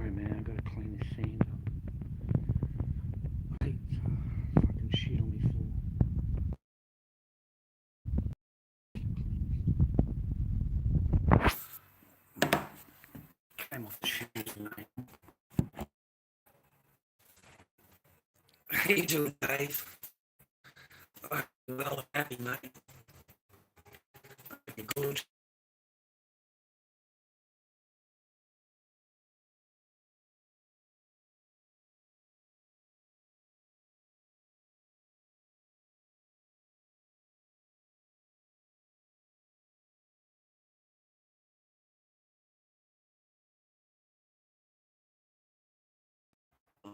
Sorry, man. I've got to clean this sand up. I hate fucking shit on my floor. Came off the shoes, mate. How you doing, Dave? Well, I'm happy, mate. You're good.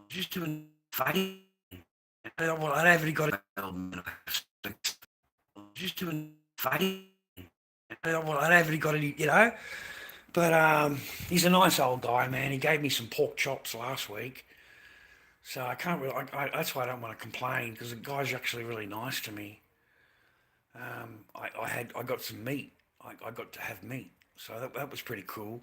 Just doing fine. Well, I haven't got a just doing fine. Well, I haven't got any, But he's a nice old guy, man. He gave me some pork chops last week, so I can't really. That's why I don't want to complain, because the guy's actually really nice to me. I got some meat. I got to have meat, so that was pretty cool.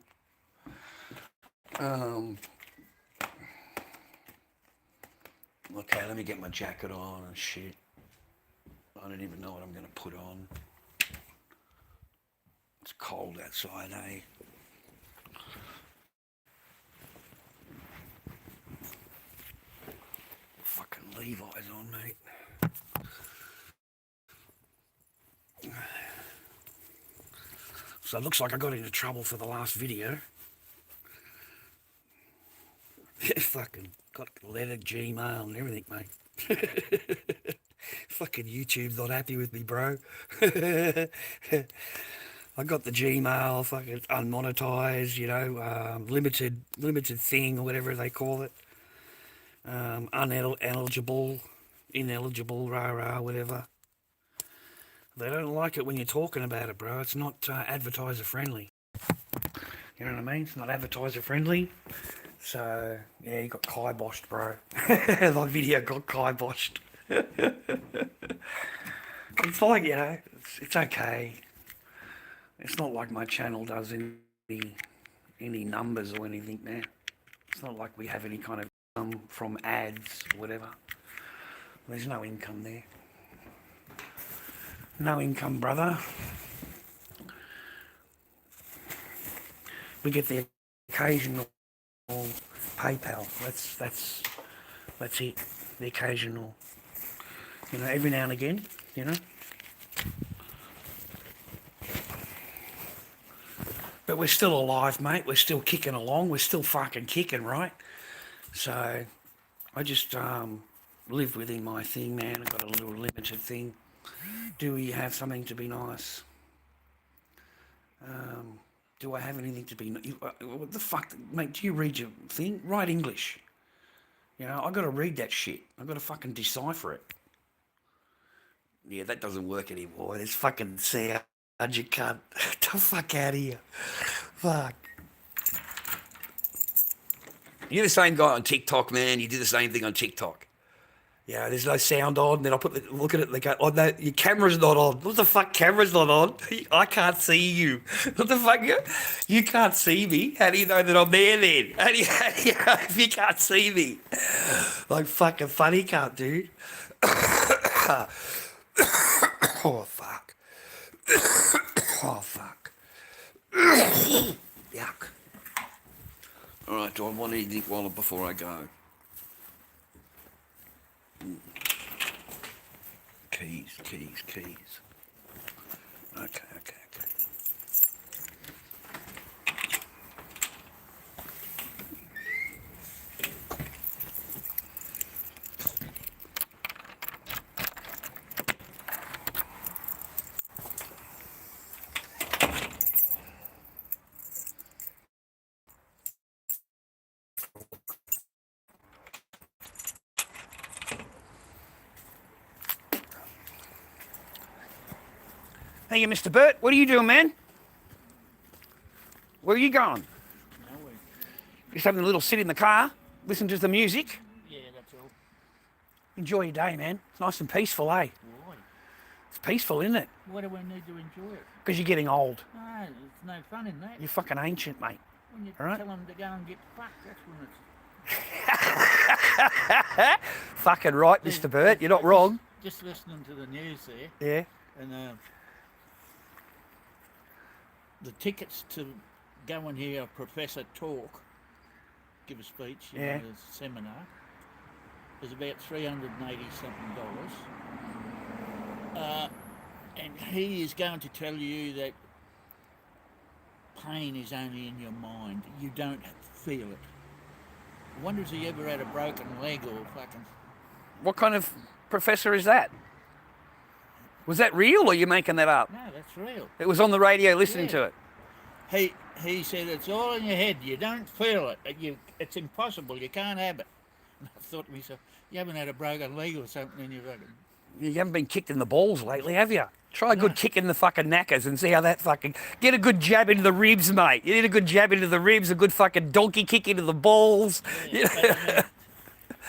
Okay, let me get my jacket on and shit. I don't even know what I'm going to put on. It's cold outside, eh? Fucking Levi's on, mate. So it looks like I got into trouble for the last video. Fucking got letter, Gmail and everything, mate. Fucking YouTube's not happy with me, bro. I got the Gmail, fucking unmonetized, limited thing or whatever they call it. Ineligible, rah, whatever. They don't like it when you're talking about it, bro. It's not advertiser friendly. You know what I mean? It's not advertiser friendly. So, yeah, you got kiboshed, bro. My video got kiboshed. It's like, it's okay. It's not like my channel does any numbers or anything now. It's not like we have any kind of from ads or whatever. There's no income there. No income, brother. We get the occasional PayPal. That's it. The occasional, every now and again, But we're still alive, mate. We're still kicking along. We're still fucking kicking, right? So I just live within my thing, man. I've got a little limited thing. Do we have something to be nice? Do I have anything to be... What the fuck? Mate, do you read your thing? Write English. I've got to read that shit. I've got to fucking decipher it. Yeah, that doesn't work anymore. There's fucking sound, you cunt. Get the fuck out of here. Fuck. You're the same guy on TikTok, man. You do the same thing on TikTok. Yeah, there's no sound on. Then I look at it and they go, oh no, your camera's not on. What the fuck, camera's not on? I can't see you. What the fuck? You can't see me. How do you know that I'm there then? How do you know if you can't see me? Like fucking funny cunt, dude. Oh, fuck. Oh, fuck. Yuck. All right, do I want anything before I go? Keys. Okay. Hey, you, Mr. Burt, what are you doing, man? Where are you going? Nowhere. Just having a little sit in the car, listen to the music. Yeah, that's all. Enjoy your day, man. It's nice and peaceful, eh? Why? It's peaceful, isn't it? Why do I need to enjoy it? Because you're getting old. No, it's no fun in that. You're fucking ancient, mate. When you All right. tell them to go and get fucked, that's when it's... Fucking right, Mr. Burt. You're not wrong. Just listening to the news there, Yeah. and the tickets to go and hear a professor talk, give a speech, you know, a seminar, is about $380-something. And he is going to tell you that pain is only in your mind. You don't feel it. I wonder if he ever had a broken leg or fucking... What kind of professor is that? Was that real or are you making that up? No, that's real. It was on the radio listening to it. He said it's all in your head. You don't feel it. It's impossible. You can't have it. And I thought to myself, you haven't had a broken leg or something in your fucking... You haven't been kicked in the balls lately, have you? Try a good kick in the fucking knackers and see how that fucking... Get a good jab into the ribs, mate. You need a good jab into the ribs, a good fucking donkey kick into the balls. Yeah, but, I mean,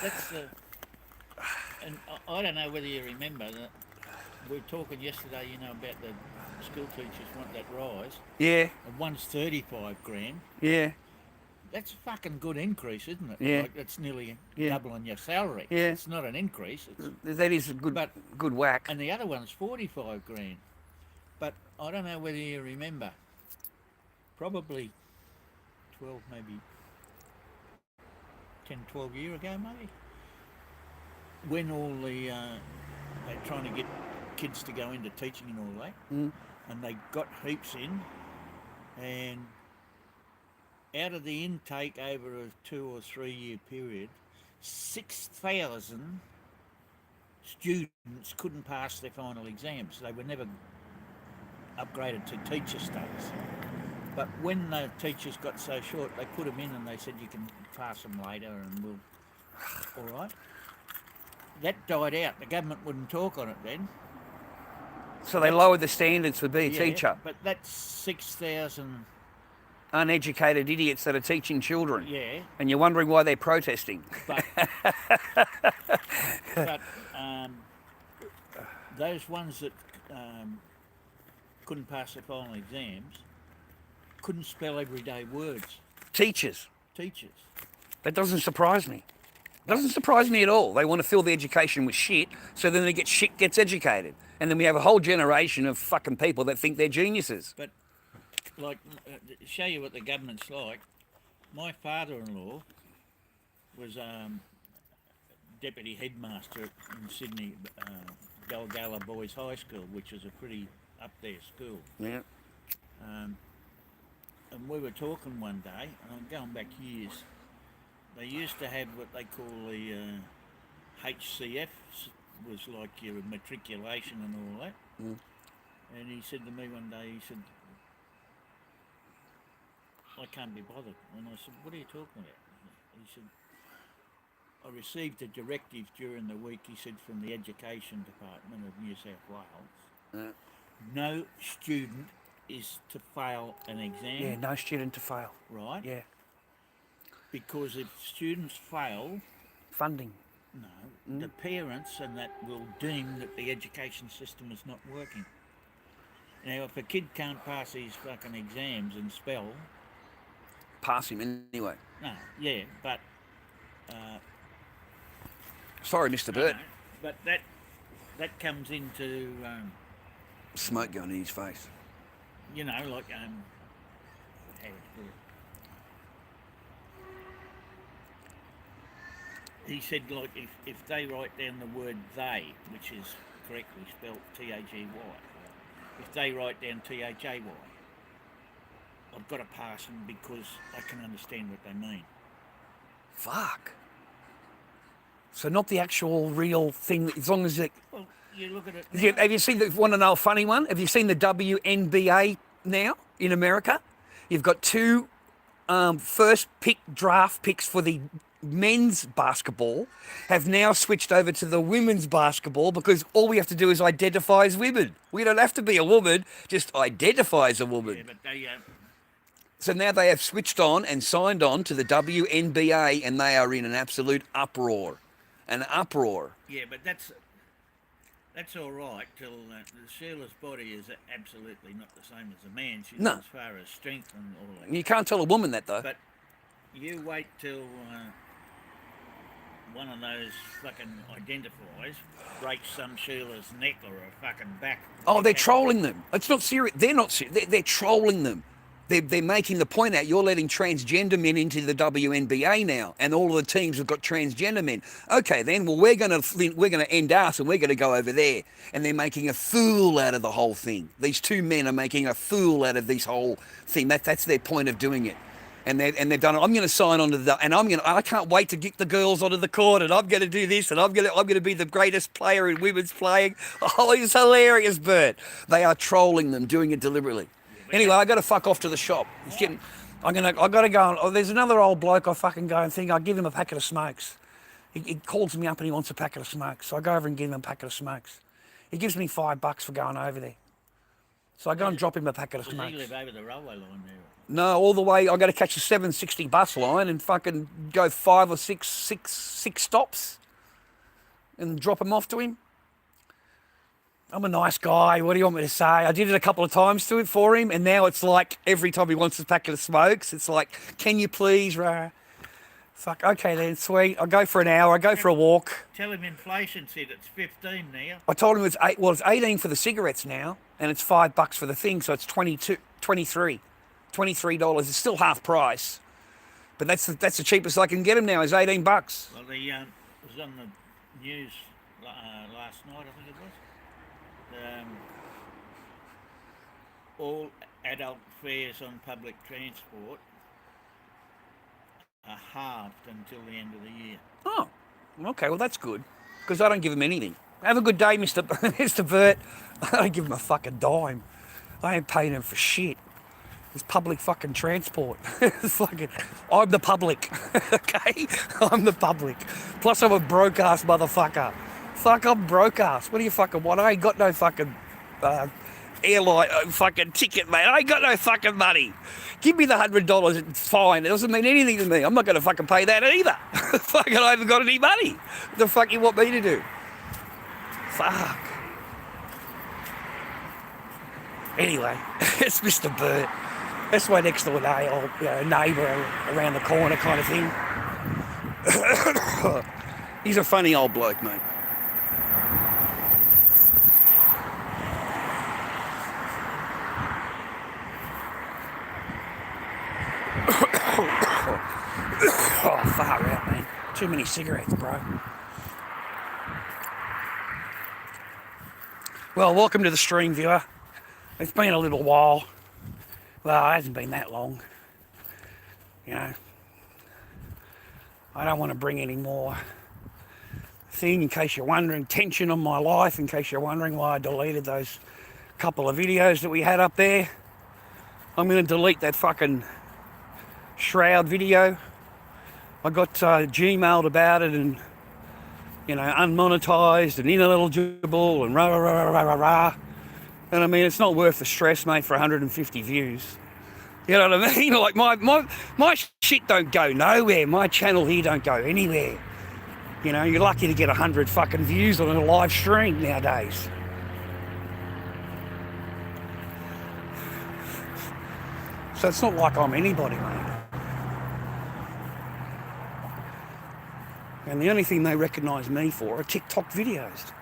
that's the... And I don't know whether you remember that we were talking yesterday, you know, about the school teachers want that rise. Yeah. And one's 35 grand. Yeah. That's a fucking good increase, isn't it? Yeah. Like, it's nearly doubling your salary. Yeah. It's not an increase. That is a good whack. And the other one's 45 grand. But I don't know whether you remember, probably 12, maybe 10, 12 years ago, maybe, when all the, they're trying to get kids to go into teaching and all that, and they got heaps in, and out of the intake over a 2 or 3 year period, 6,000 students couldn't pass their final exams. They were never upgraded to teacher status. But when the teachers got so short, they put them in and they said, you can pass them later and we'll... All right. That died out. The government wouldn't talk on it then. So they lowered the standards for being a teacher. But that's 6,000... uneducated idiots that are teaching children. Yeah. And you're wondering why they're protesting. But those ones that couldn't pass their final exams couldn't spell everyday words. Teachers. That doesn't surprise me. It doesn't surprise me at all. They want to fill the education with shit, so then they get shit gets educated. And then we have a whole generation of fucking people that think they're geniuses. But, like, to show you what the government's like, my father-in-law was deputy headmaster in Sydney, Balgala Boys High School, which is a pretty up-there school. Yeah. And we were talking one day, and I'm going back years, they used to have what they call the HCF, was like your matriculation and all that. And he said to me one day, he said, I can't be bothered. And I said, what are you talking about? He said, I received a directive during the week, he said, from the Education Department of New South Wales. No student is to fail an exam. Yeah, no student to fail. Right? Yeah. Because if students fail... Funding. No, the parents and that will deem that the education system is not working. Now, if a kid can't pass his fucking exams and spell... Pass him anyway. No, yeah, but... Sorry, Mr. Burt. But that comes into... Smoke going in his face. You know, like... how to put it? He said, like, if they write down the word they, which is correctly spelled T-A-G-Y, if they write down T-H-A-Y, I've got to pass them because I can understand what they mean. Fuck. So not the actual real thing, as long as it... Well, you look at it... Have you seen want to know a funny one? Have you seen the WNBA now in America? You've got two first pick draft picks for the men's basketball have now switched over to the women's basketball because all we have to do is identify as women. We don't have to be a woman, just identify as a woman. Yeah, but they... So now they have switched on and signed on to the WNBA and they are in an absolute uproar. An uproar. Yeah, but that's... That's all right till Sheila's body is absolutely not the same as a man. She's No. as far as strength and all that. You can't tell a woman that, though. But you wait till one of those fucking identifiers breaks some Sheila's neck or a fucking back. Oh, they're trolling them. It's not serious. They're not serious. They're trolling them. They're making the point out, you're letting transgender men into the WNBA now, and all of the teams have got transgender men. Okay, then, well, we're gonna end us, and we're gonna go over there, and they're making a fool out of the whole thing. These two men are making a fool out of this whole thing. That's their point of doing it, and they've done it. I'm gonna sign on to that, and I can't wait to get the girls onto the court, and I'm gonna do this, and I'm gonna be the greatest player in women's playing. Oh, it's hilarious, Bert. They are trolling them, doing it deliberately. Anyway, I got to fuck off to the shop. I got to go. Oh, there's another old bloke I fucking go and think I'll give him a packet of smokes. He calls me up and he wants a packet of smokes. So I go over and give him a packet of smokes. He gives me $5 for going over there. So I go and drop him a packet of smokes. Does he live over the railway line there? No, all the way. I got to catch the 760 bus line and fucking go 5 or 6 stops and drop him off to him. I'm a nice guy. What do you want me to say? I did it a couple of times for him, and now it's like every time he wants a packet of smokes, it's like, can you please, Ra? Fuck, okay then, sweet. I'll go for an hour. I go for a walk. Tell him inflation said it's 15 now. I told him it's 18 for the cigarettes now, and it's $5 for the thing, so it's $23. It's still half price, but that's the cheapest I can get him now. Is $18. Well, it was on the news last night, I think it was. All adult fares on public transport are halved until the end of the year. Oh, okay, well that's good, because I don't give him anything. Have a good day, Mr. Bert. I don't give him a fucking dime. I ain't paying him for shit. It's public fucking transport. I'm the public, okay? I'm the public. Plus I'm a broke-ass motherfucker. Fuck, I'm broke-ass. What do you fucking want? I ain't got no fucking airline fucking ticket, mate. I ain't got no fucking money. Give me the $100, it's fine. It doesn't mean anything to me. I'm not going to fucking pay that either. Fucking, I haven't got any money. What the fuck you want me to do? Fuck. Anyway, it's Mr. Bert. That's my next door neighbour around the corner kind of thing. He's a funny old bloke, mate. Oh, far out, man. Too many cigarettes, bro. Well, welcome to the stream, viewer. It's been a little while. Well, it hasn't been that long. You know, I don't want to bring any more thing, in case you're wondering, tension on my life, in case you're wondering why I deleted those couple of videos that we had up there. I'm going to delete that fucking shroud video. I got Gmailed about it, and you know, unmonetized and ineligible and rah rah rah rah rah rah. And I mean, it's not worth the stress, mate, for 150 views. You know what I mean? Like my shit don't go nowhere. My channel here don't go anywhere. You know, you're lucky to get 100 fucking views on a live stream nowadays. So it's not like I'm anybody, mate. And the only thing they recognise me for are TikTok videos.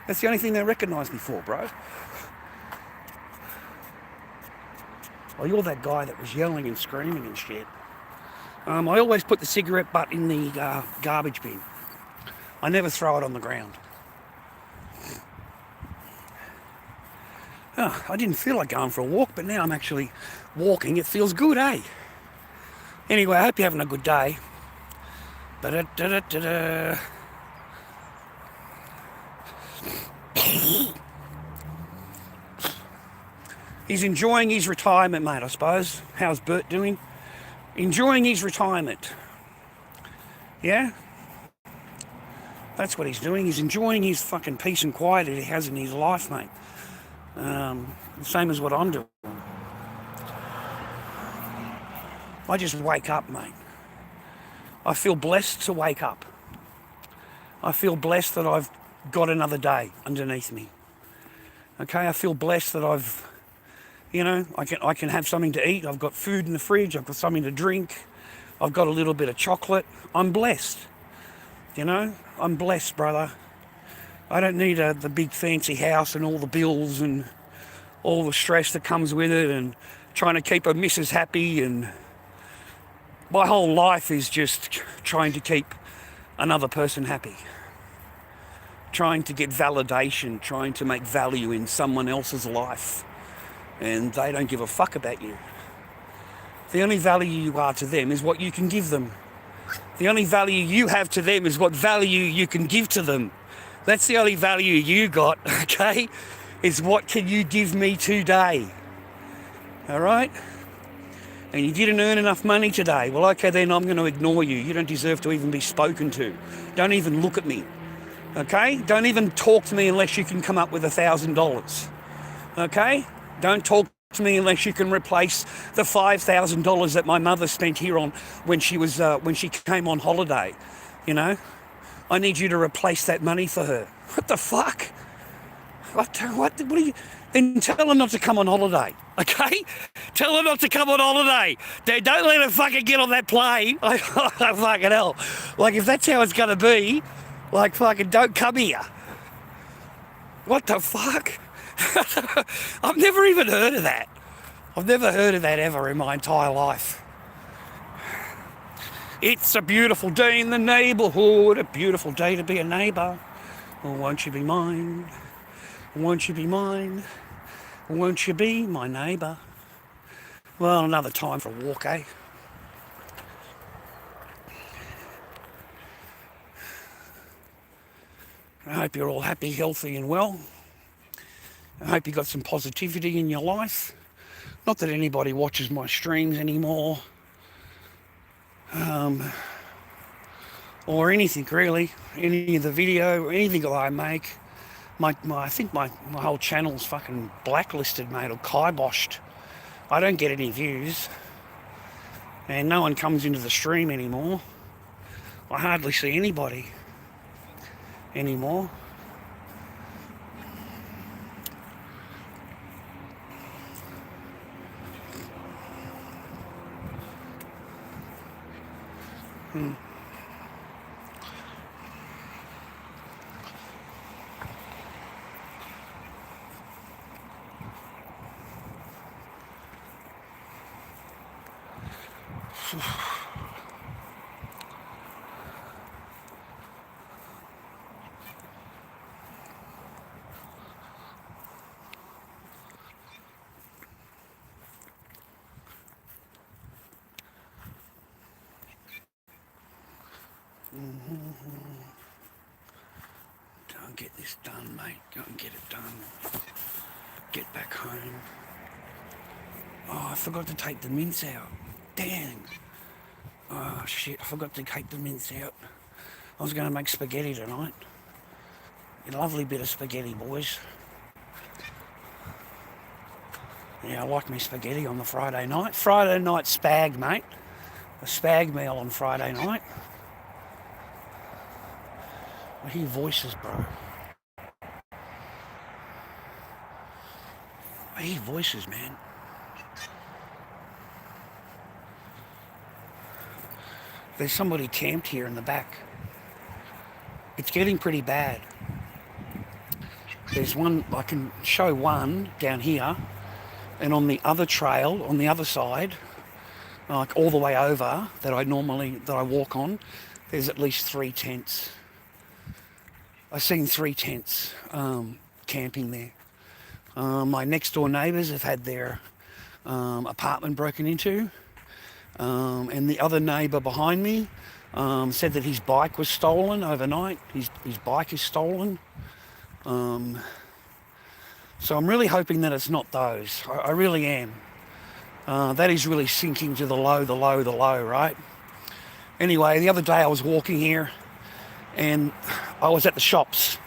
That's the only thing they recognise me for, bro. Oh, you're that guy that was yelling and screaming and shit. I always put the cigarette butt in the garbage bin. I never throw it on the ground. Oh, I didn't feel like going for a walk, but now I'm actually walking. It feels good, eh? Anyway, I hope you're having a good day. Ba-da-da-da-da-da. He's enjoying his retirement, mate, I suppose. How's Bert doing? Enjoying his retirement. Yeah? That's what he's doing. He's enjoying his fucking peace and quiet that he has in his life, mate. Same as what I'm doing. I just wake up, mate. I feel blessed to wake up. I feel blessed that I've got another day underneath me. Okay, I feel blessed that I've, I can have something to eat. I've got food in the fridge. I've got something to drink. I've got a little bit of chocolate. I'm blessed. I'm blessed, brother. I don't need the big fancy house and all the bills and all the stress that comes with it and trying to keep a missus happy. And my whole life is just trying to keep another person happy. Trying to get validation, trying to make value in someone else's life. And they don't give a fuck about you. The only value you are to them is what you can give them. The only value you have to them is what value you can give to them. That's the only value you got, okay? Is what can you give me today? All right? And you didn't earn enough money today. Well, okay, then I'm going to ignore you. You don't deserve to even be spoken to. Don't even look at me. Okay? Don't even talk to me unless you can come up with $1,000. Okay? Don't talk to me unless you can replace the $5,000 that my mother spent here on when she came on holiday. I need you to replace that money for her. What the fuck? What are you? Then tell her not to come on holiday. Okay? Tell her not to come on holiday. Don't let her fucking get on that plane. Fucking hell. Like, if that's how it's gonna be, like, fucking don't come here. What the fuck? I've never even heard of that. I've never heard of that ever in my entire life. It's a beautiful day in the neighbourhood, a beautiful day to be a neighbour. Oh, won't you be mine? Won't you be mine? Won't you be my neighbour? Well, another time for a walk, eh? I hope you're all happy, healthy and well. I hope you got some positivity in your life. Not that anybody watches my streams anymore. Or anything really. Any of the video, or anything that I make. I think my whole channel's fucking blacklisted, mate, or kiboshed. I don't get any views. And no one comes into the stream anymore. I hardly see anybody anymore. Go and get this done, mate. Go and get it done. Get back home. Oh, I forgot to take the mince out. Dang. Oh, shit. I forgot to take the mince out. I was going to make spaghetti tonight. A lovely bit of spaghetti, boys. Yeah, I like me spaghetti on the Friday night. Friday night spag, mate. A spag meal on Friday night. I hear voices, bro. I hear voices, man. There's somebody camped here in the back. It's getting pretty bad. There's one, I can show one down here, and on the other trail, on the other side, like all the way over, that I walk on, there's at least 3 tents. I've seen 3 tents camping there. My next door neighbours have had their apartment broken into, and the other neighbour behind me said that his bike was stolen overnight. His bike is stolen. So I'm really hoping that it's not those. I really am. That is really sinking to the low, right? Anyway, the other day I was walking here and I was at the shops,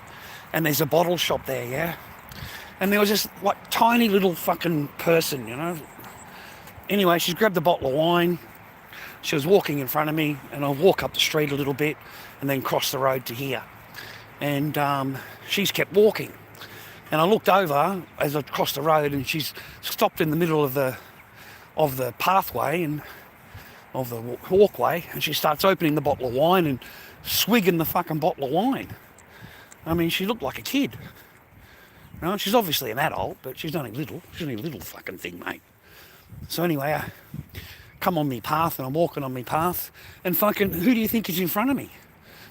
and there's a bottle shop there, yeah? And there was this like tiny little fucking person, Anyway, she's grabbed a bottle of wine. She was walking in front of me, and I walk up the street a little bit and then cross the road to here. and she's kept walking. And I looked over as I crossed the road, and she's stopped in the middle of the pathway and of the walkway, and she starts opening the bottle of wine and swigging the fucking bottle of wine. I mean, she looked like a kid. You know, she's obviously an adult, but she's only little. She's only a little fucking thing, mate. So anyway, I come on me path, and I'm walking on me path, and fucking, who do you think is in front of me?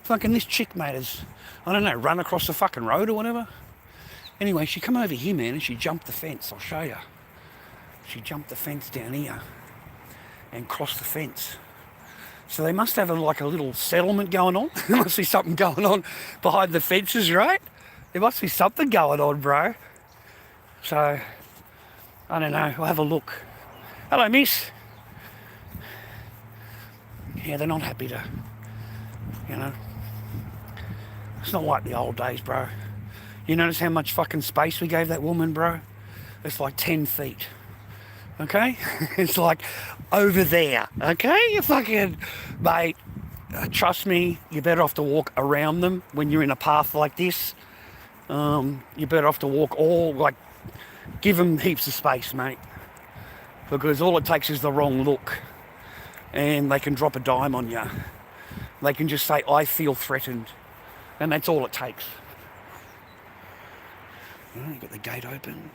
Fucking this chick, mate, is, I don't know, run across the fucking road or whatever. Anyway, she come over here, man, and she jumped the fence. I'll show you. She jumped the fence down here and crossed the fence. So they must have like a little settlement going on. There must be something going on behind the fences, right? There must be something going on, bro. So, I don't know. I'll have a look. Hello, miss. Yeah, they're not happy to, you know. It's not like the old days, bro. You notice how much fucking space we gave that woman, bro? It's like 10 feet. Okay? It's like over there. Okay? You fucking... Mate, trust me, you're better off to walk around them when you're in a path like this. You're better off to walk give them heaps of space, mate. Because all it takes is the wrong look. And they can drop a dime on you. They can just say, I feel threatened. And that's all it takes. You've got the gate open.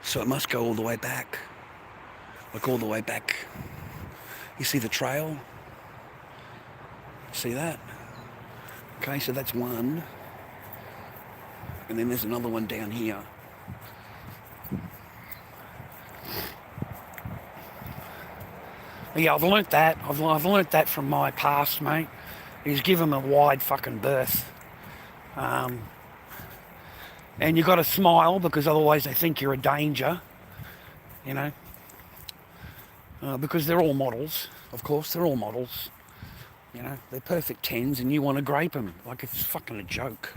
So it must go all the way back. Like all the way back. You see the trail? See that? Okay, so that's one. And then there's another one down here. Yeah, I've learnt that. I've learnt that from my past, mate. Is give them a wide fucking berth. And you've got to smile, because otherwise they think you're a danger, you know. Because they're all models, of course, they're all models. You know, they're perfect 10s and you want to grape them. Like, it's fucking a joke.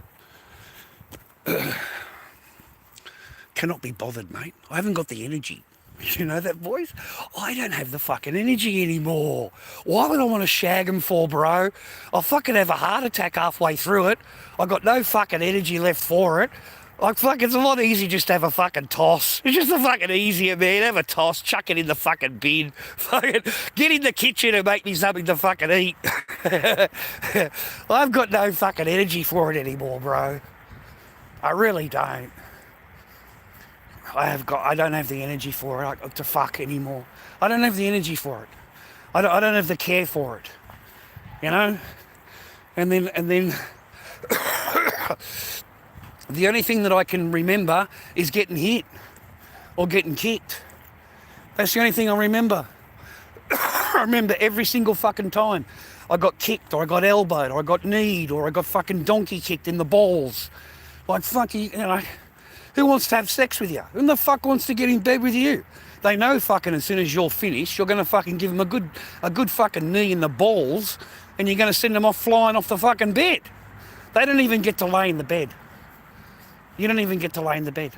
Cannot be bothered, mate. I haven't got the energy. You know that voice? I don't have the fucking energy anymore. Why would I want to shag them for, bro? I'll fucking have a heart attack halfway through it. I've got no fucking energy left for it. Like, fuck, it's a lot easier just to have a fucking toss. It's just a fucking easier, man. Have a toss, chuck it in the fucking bin. Fucking get in the kitchen and make me something to fucking eat. I've got no fucking energy for it anymore, bro. I really don't. I don't have the energy for it to fuck anymore. I don't have the energy for it. I don't have the care for it. You know? And then the only thing that I can remember is getting hit or getting kicked. That's the only thing I remember. I remember every single fucking time I got kicked, or I got elbowed, or I got kneed, or I got fucking donkey kicked in the balls. Like, fucking, you know, who wants to have sex with you? Who the fuck wants to get in bed with you? They know fucking as soon as you're finished, you're going to fucking give them a good fucking knee in the balls, and you're going to send them off flying off the fucking bed. They don't even get to lay in the bed. You don't even get to lay in the bed.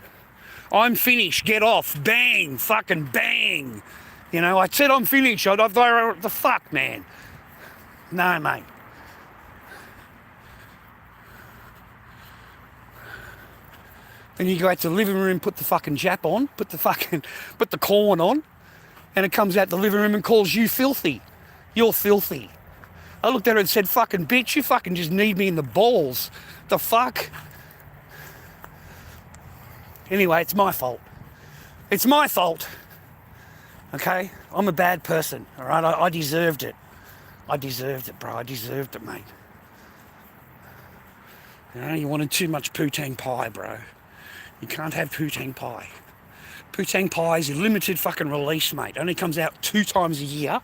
I'm finished, get off, bang, fucking bang. You know, I said I'm finished, the fuck, man. No, mate. Then you go out to the living room, put the fucking jap on, put the corn on, and it comes out the living room and calls you filthy. You're filthy. I looked at her and said, fucking bitch, you fucking just need me in the balls. The fuck? Anyway, it's my fault. It's my fault. Okay? I'm a bad person, all right? I deserved it. I deserved it, bro. I deserved it, mate. You know, you wanted too much poutine pie, bro. You can't have poutine pie. Poutine pie is a limited fucking release, mate. It only comes out 2 times a year.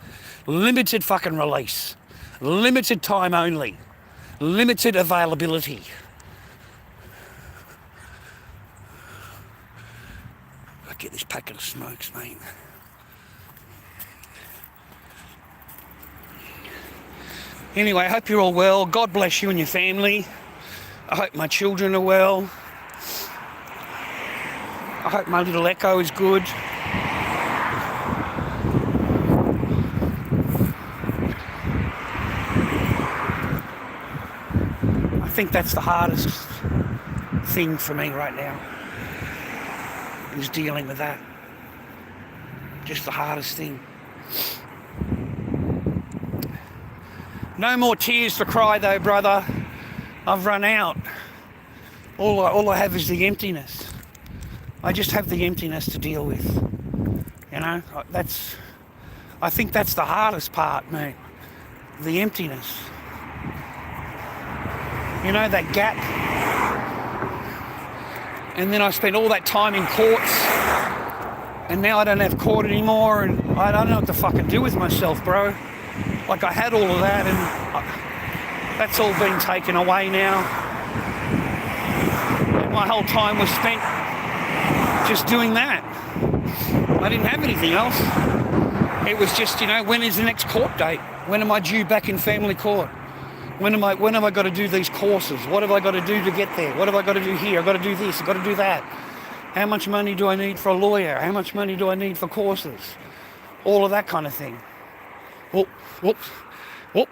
Limited fucking release. Limited time only. Limited availability. I get this packet of smokes, mate. Anyway, I hope you're all well. God bless you and your family. I hope my children are well. I hope my little Echo is good. think that's the hardest thing for me right now, is dealing with that. Just the hardest thing. No more tears to cry though, brother. I've run out. All I have is the emptiness. I just have the emptiness to deal with. You know, I think that's the hardest part, mate. The emptiness. You know, that gap. And then I spent all that time in courts, and now I don't have court anymore, and I don't know what to fucking do with myself, bro. Like, I had all of that, and that's all been taken away now. And my whole time was spent just doing that. I didn't have anything else. It was just, you know, when is the next court date? When am I due back in family court? When have I got to do these courses? What have I got to do to get there? What have I got to do here? I've got to do this, I've got to do that. How much money do I need for a lawyer? How much money do I need for courses? All of that kind of thing. Whoop, what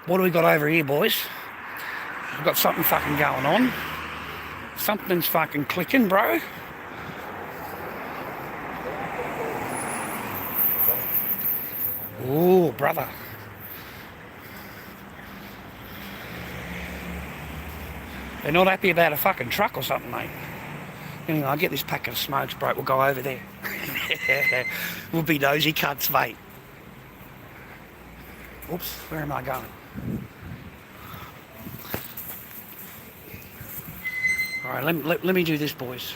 do we got over here, boys? We've got something fucking going on. Something's fucking clicking, bro. Oh, brother. They're not happy about a fucking truck or something, mate. Anyway, I'll get this packet of smokes, bro. We'll go over there. We'll be nosy cunts, mate. Oops, where am I going? All right, let me do this, boys.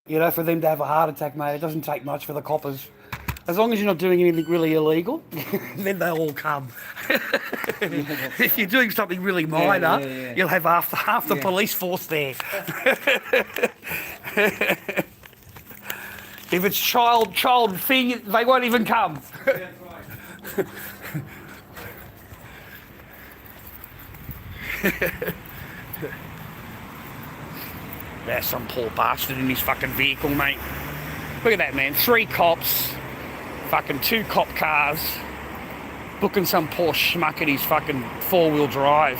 You know, for them to have a heart attack, mate, it doesn't take much for the coppers. As long as you're not doing anything really illegal, then they'll all come. If you're doing something really minor, you'll have half the police force there. If it's child thing, they won't even come. There's some poor bastard in his fucking vehicle, mate. Look at that, man. 3 cops, fucking 2 cop cars, booking some poor schmuck at his fucking 4-wheel drive.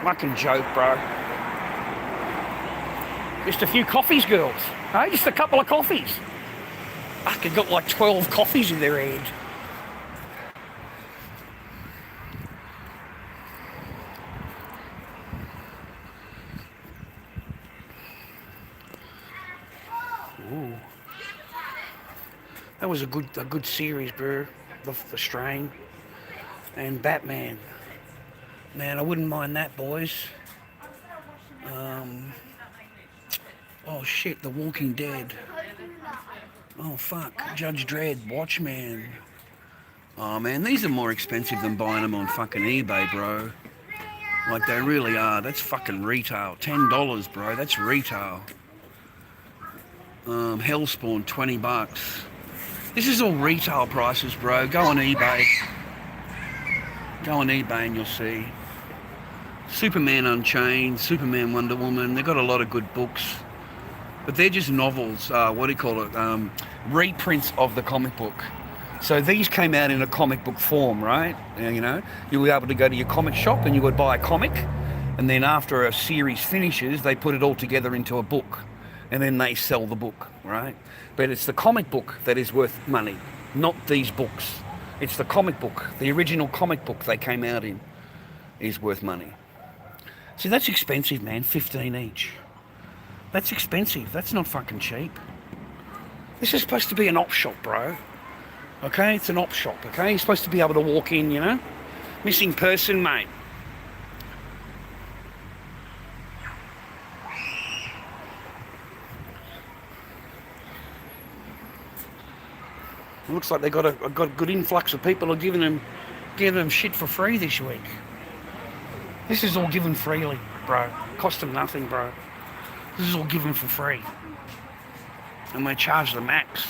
Fucking joke, bro. Just a few coffees, girls. Hey, just a couple of coffees. Fucking got like 12 coffees in their head. Ooh. That was a good series, bro. The Strain and Batman. Man, I wouldn't mind that, boys. Oh shit, The Walking Dead. Oh fuck, Judge Dredd, Watchmen. Oh man, these are more expensive than buying them on fucking eBay, bro. Like they really are. That's fucking retail. $10, bro. That's retail. Hellspawn, $20. This is all retail prices, bro. Go on eBay. Go on eBay and you'll see. Superman Unchained, Superman Wonder Woman. They've got a lot of good books. But they're just novels, what do you call it? Reprints of the comic book. So these came out in a comic book form, right? And, you know, you'll be able to go to your comic shop and you would buy a comic. And then after a series finishes, they put it all together into a book. And then they sell the book, right? But it's the comic book that is worth money, not these books. It's the comic book, the original comic book they came out in is worth money. See, that's expensive, man, 15 each. That's expensive, that's not fucking cheap. This is supposed to be an op shop, bro. Okay, it's an op shop, okay? You're supposed to be able to walk in, you know? Missing person, mate. It looks like they got a good influx of people who are giving them shit for free this week. This is all given freely, bro. Cost them nothing, bro. This is all given for free. And they charge the max.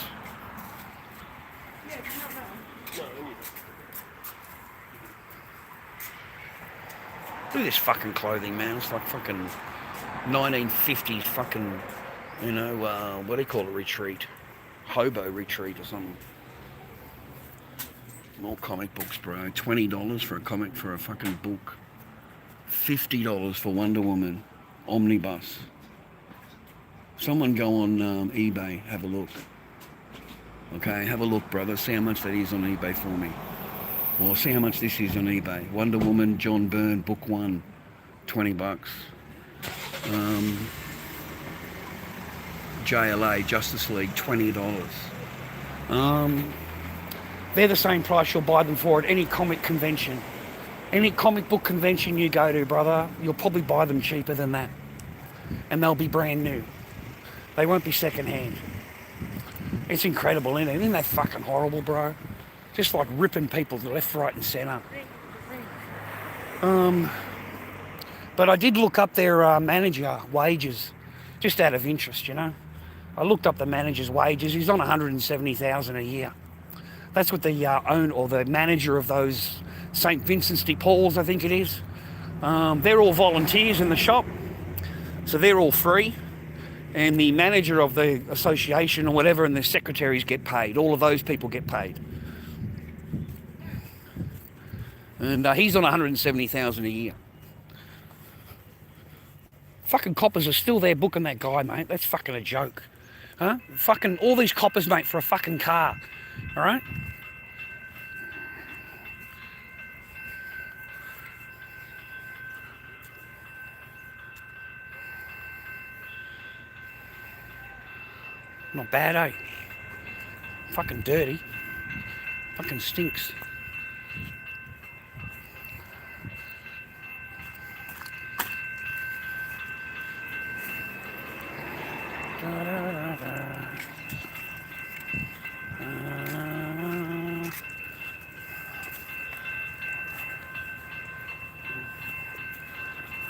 Look at this fucking clothing, man. It's like fucking 1950s fucking, you know, what do you call it, retreat? Hobo retreat or something. More comic books, bro. $20 for a comic for a fucking book. $50 for Wonder Woman omnibus. Someone go on eBay, have a look. Okay, have a look, brother. See how much that is on eBay for me. Or see how much this is on eBay. Wonder Woman, John Byrne, book 1, $20. JLA, Justice League, $20. They're the same price you'll buy them for at any comic convention. Any comic book convention you go to, brother, you'll probably buy them cheaper than that. And they'll be brand new. They won't be second hand. It's incredible, isn't it? Isn't that fucking horrible, bro? Just like ripping people left, right and centre. But I did look up their manager wages, just out of interest, you know. I looked up the manager's wages. He's on $170,000 a year. That's what the owner or the manager of those St. Vincent's de Paul's, I think it is. They're all volunteers in the shop, so they're all free. And the manager of the association or whatever and the secretaries get paid. All of those people get paid. And he's on $170,000 a year. Fucking coppers are still there booking that guy, mate. That's fucking a joke. Huh? Fucking all these coppers, mate, for a fucking car. All right? Not bad, eh? Fucking dirty. Fucking stinks.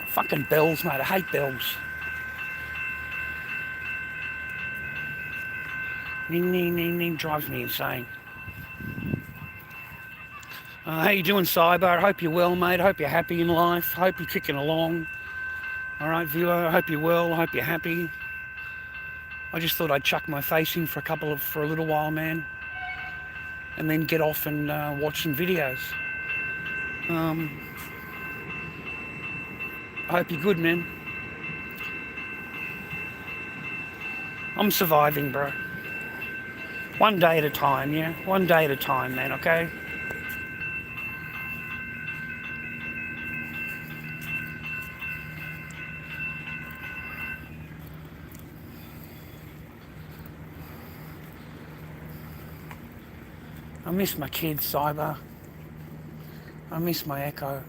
Fucking bells, mate. I hate bells. Ning, ning, ning, ning, drives me insane. How you doing, Cyber? I hope you're well, mate. I hope you're happy in life. I hope you're kicking along. All right, viewer, I hope you're well. I hope you're happy. I just thought I'd chuck my face in for a little while, man. And then get off and watch some videos. I hope you're good, man. I'm surviving, bro. One day at a time, yeah? One day at a time, man, okay? I miss my kids, Cyber. I miss my Echo.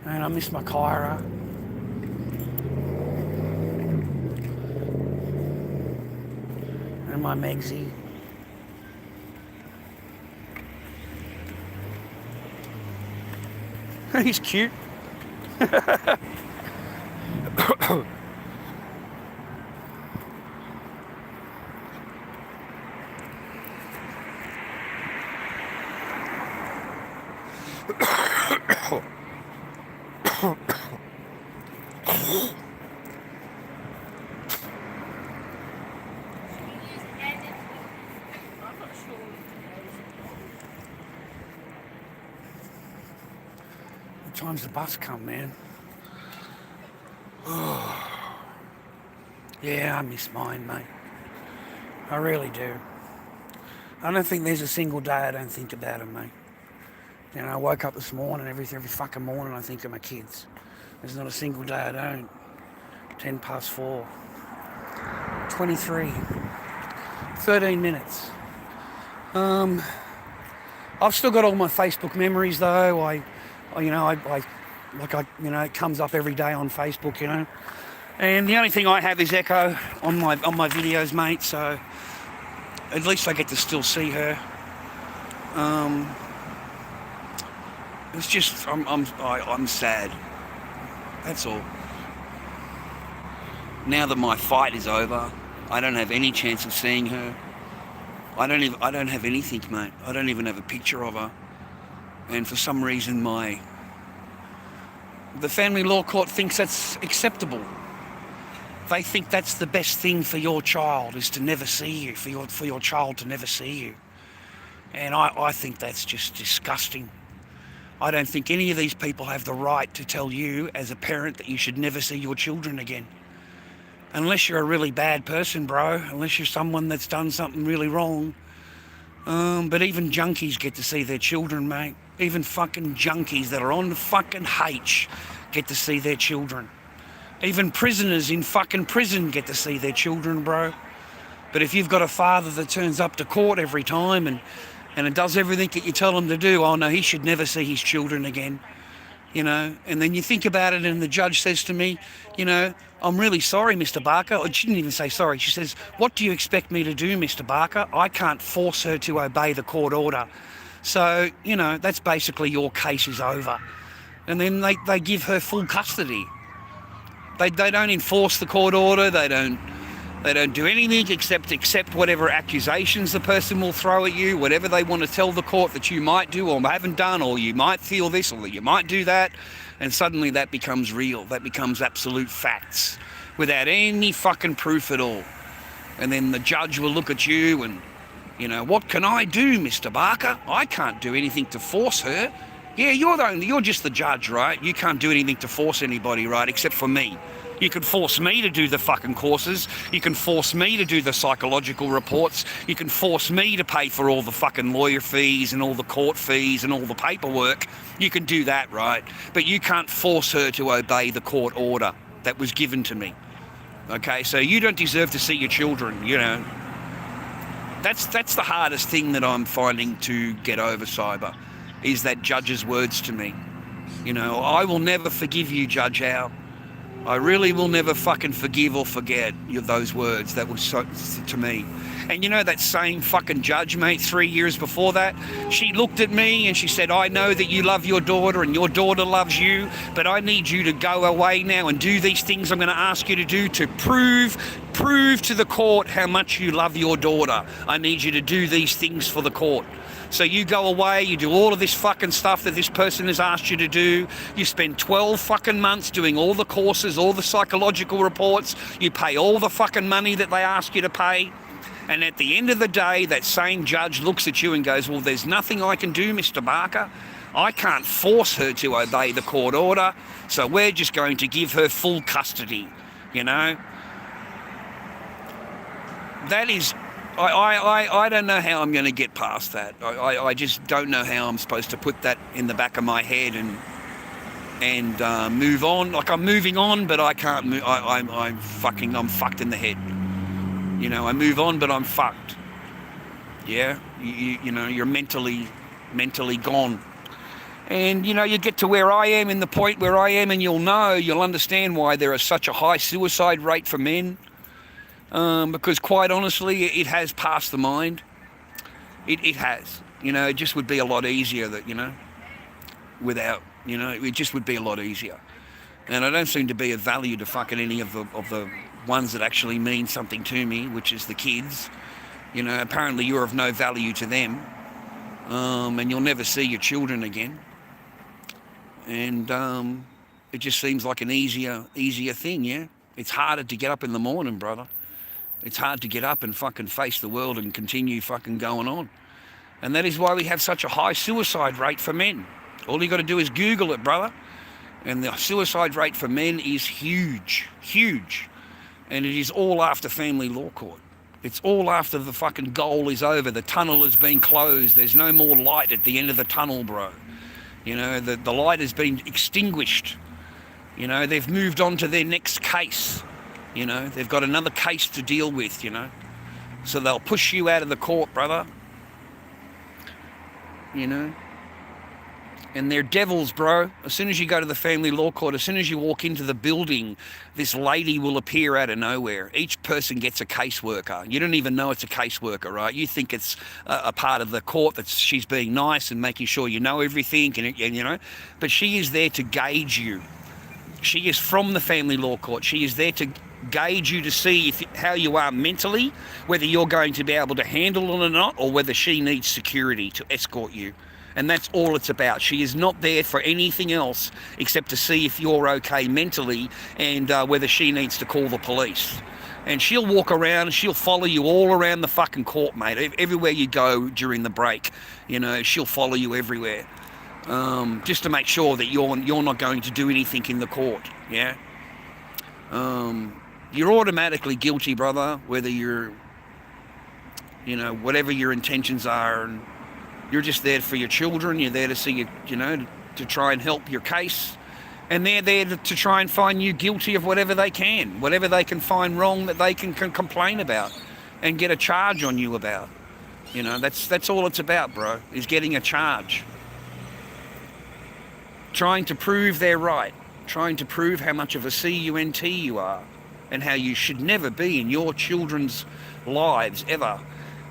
And I miss my Kyra. And my Megsy. He's cute. What time's the bus come, man? Yeah, I miss mine, mate. I really do. I don't think there's a single day I don't think about them, mate. You know, I woke up this morning, every fucking morning I think of my kids. There's not a single day I don't. 10 past 4. 23. 13 minutes. I've still got all my Facebook memories though. It comes up every day on Facebook, you know. And the only thing I have is Echo on my videos, mate, so at least I get to still see her. It's just, I'm sad. That's all. Now that my fight is over, I don't have any chance of seeing her. I don't have anything, mate. I don't even have a picture of her. And for some reason, the family law court thinks that's acceptable. They think that's the best thing for your child, is to never see you, for your child to never see you. And I think that's just disgusting. I don't think any of these people have the right to tell you as a parent that you should never see your children again. Unless you're a really bad person, bro. Unless you're someone that's done something really wrong. But even junkies get to see their children, mate. Even fucking junkies that are on fucking H get to see their children. Even prisoners in fucking prison get to see their children, bro. But if you've got a father that turns up to court every time and it does everything that you tell him to do, oh no, he should never see his children again. You know, and then you think about it and the judge says to me, you know, I'm really sorry, Mr. Barker. Or she didn't even say sorry. She says, what do you expect me to do, Mr. Barker? I can't force her to obey the court order. So, you know, that's basically your case is over. And then they give her full custody. They don't enforce the court order. They don't do anything except accept whatever accusations the person will throw at you, whatever they want to tell the court that you might do or haven't done, or you might feel this or you might do that, and suddenly that becomes real. That becomes absolute facts without any fucking proof at all. And then the judge will look at you and, you know, what can I do, Mr. Barker? I can't do anything to force her. Yeah, you're just the judge, right? You can't do anything to force anybody, right, except for me. You can force me to do the fucking courses. You can force me to do the psychological reports. You can force me to pay for all the fucking lawyer fees and all the court fees and all the paperwork. You can do that, right? But you can't force her to obey the court order that was given to me. Okay, so you don't deserve to see your children, you know. That's the hardest thing that I'm finding to get over, Cyber, is that judge's words to me. You know, I will never forgive you, Judge Al. I really will never fucking forgive or forget those words that were so to me. And you know that same fucking judge, mate, 3 years before that, she looked at me and she said, I know that you love your daughter and your daughter loves you, but I need you to go away now and do these things I'm going to ask you to do to prove to the court how much you love your daughter. I need you to do these things for the court. So you go away, you do all of this fucking stuff that this person has asked you to do. You spend 12 fucking months doing all the courses, all the psychological reports. You pay all the fucking money that they ask you to pay. And at the end of the day, that same judge looks at you and goes, well, there's nothing I can do, Mr. Barker. I can't force her to obey the court order. So we're just going to give her full custody, you know. That is... I don't know how I'm going to get past that. I just don't know how I'm supposed to put that in the back of my head and move on. Like, I'm moving on, but I can't move. I'm fucked in the head. You know, I move on, but I'm fucked. Yeah, you know, you're mentally gone. And, you know, you get to where I am, in the point where I am, and you'll understand why there is such a high suicide rate for men. Because quite honestly, it has passed the mind. It has. You know, it just would be a lot easier that, you know, without, you know, it just would be a lot easier. And I don't seem to be of value to fucking any of the ones that actually mean something to me, which is the kids. You know, apparently you're of no value to them. And you'll never see your children again. And it just seems like an easier thing, yeah? It's harder to get up in the morning, brother. It's hard to get up and fucking face the world and continue fucking going on. And that is why we have such a high suicide rate for men. All you got to do is Google it, brother. And the suicide rate for men is huge, huge. And it is all after family law court. It's all after the fucking goal is over. The tunnel has been closed. There's no more light at the end of the tunnel, bro. You know, the light has been extinguished. You know, they've moved on to their next case. You know, they've got another case to deal with, you know. So they'll push you out of the court, brother. You know. And they're devils, bro. As soon as you go to the family law court, as soon as you walk into the building, this lady will appear out of nowhere. Each person gets a caseworker. You don't even know it's a caseworker, right? You think it's a part of the court that she's being nice and making sure you know everything, and you know. But she is there to gauge you. She is from the family law court. She is there to gauge you to see how you are mentally, whether you're going to be able to handle it or not, or whether she needs security to escort you. And that's all it's about. She is not there for anything else except to see if you're okay mentally and whether she needs to call the police. And she'll walk around and she'll follow you all around the fucking court, mate. Everywhere you go during the break, you know, she'll follow you everywhere. Just to make sure that you're not going to do anything in the court, yeah? You're automatically guilty, brother, whether you're, you know, whatever your intentions are, and you're just there for your children. You're there to see you know, to try and help your case. And they're there to try and find you guilty of whatever they can find wrong that they can complain about and get a charge on you about. You know, that's all it's about, bro, is getting a charge. Trying to prove they're right. Trying to prove how much of a CUNT you are and how you should never be in your children's lives ever.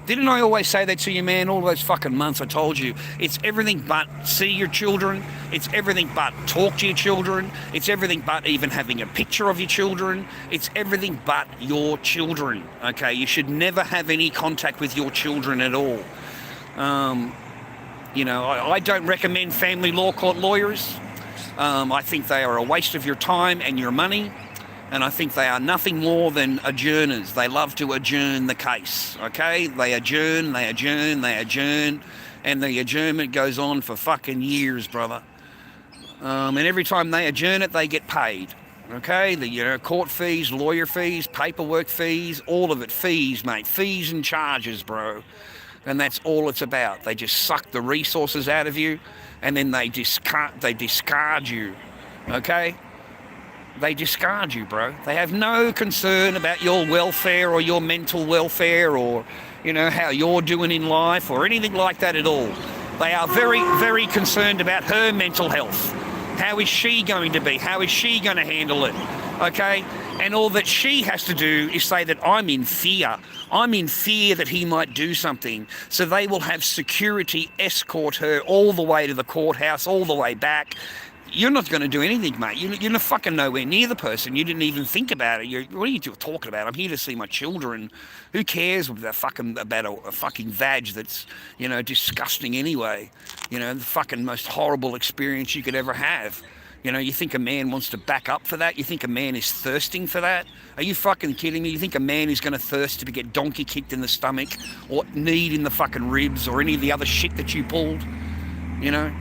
Didn't I always say that to you, man, all those fucking months? I told you, it's everything but see your children. It's everything but talk to your children. It's everything but even having a picture of your children. It's everything but your children, okay? You should never have any contact with your children at all. You know, I don't recommend family law court lawyers. I think they are a waste of your time and your money. And I think they are nothing more than adjourners. They love to adjourn the case, okay? They adjourn, and the adjournment goes on for fucking years, brother. And every time they adjourn it, they get paid, okay? The, you know, court fees, lawyer fees, paperwork fees, all of it, fees, mate. Fees and charges, bro. And that's all it's about. They just suck the resources out of you, and then they discard you, okay? They discard you, bro. They have no concern about your welfare or your mental welfare or, you know, how you're doing in life or anything like that at all. They are very, very concerned about her mental health. How is she going to be? How is she going to handle it? Okay? And all that she has to do is say that I'm in fear. I'm in fear that he might do something. So they will have security escort her all the way to the courthouse, all the way back. You're not going to do anything, mate. You're fucking nowhere near the person. You didn't even think about it. What are you talking about? I'm here to see my children. Who cares about a fucking vag that's, you know, disgusting anyway? You know, the fucking most horrible experience you could ever have. You know, you think a man wants to back up for that? You think a man is thirsting for that? Are you fucking kidding me? You think a man is going to thirst to get donkey kicked in the stomach or kneed in the fucking ribs or any of the other shit that you pulled? You know?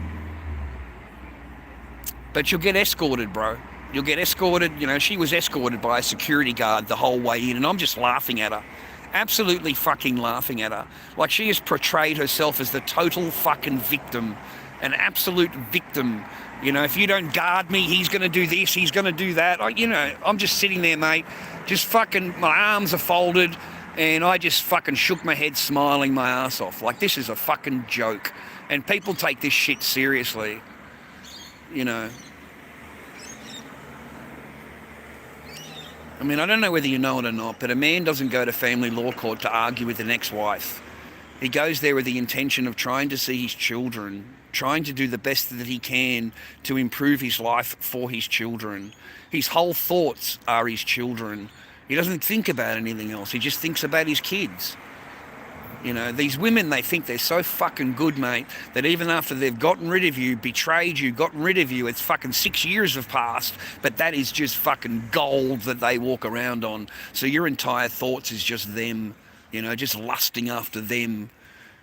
But you'll get escorted, bro. You'll get escorted. You know, she was escorted by a security guard the whole way in, and I'm just laughing at her. Absolutely fucking laughing at her. Like, she has portrayed herself as the total fucking victim. An absolute victim. You know, if you don't guard me, he's going to do this, he's going to do that. You know, I'm just sitting there, mate. Just fucking, my arms are folded, and I just fucking shook my head smiling my ass off. Like, this is a fucking joke. And people take this shit seriously. You know, I mean, I don't know whether you know it or not, but a man doesn't go to family law court to argue with an ex-wife. He goes there with the intention of trying to see his children, trying to do the best that he can to improve his life for his children. His whole thoughts are his children. He doesn't think about anything else. He just thinks about his kids. You know, these women, they think they're so fucking good, mate, that even after they've gotten rid of you, betrayed you, gotten rid of you, it's fucking 6 years have passed, but that is just fucking gold that they walk around on. So your entire thoughts is just them, you know, just lusting after them.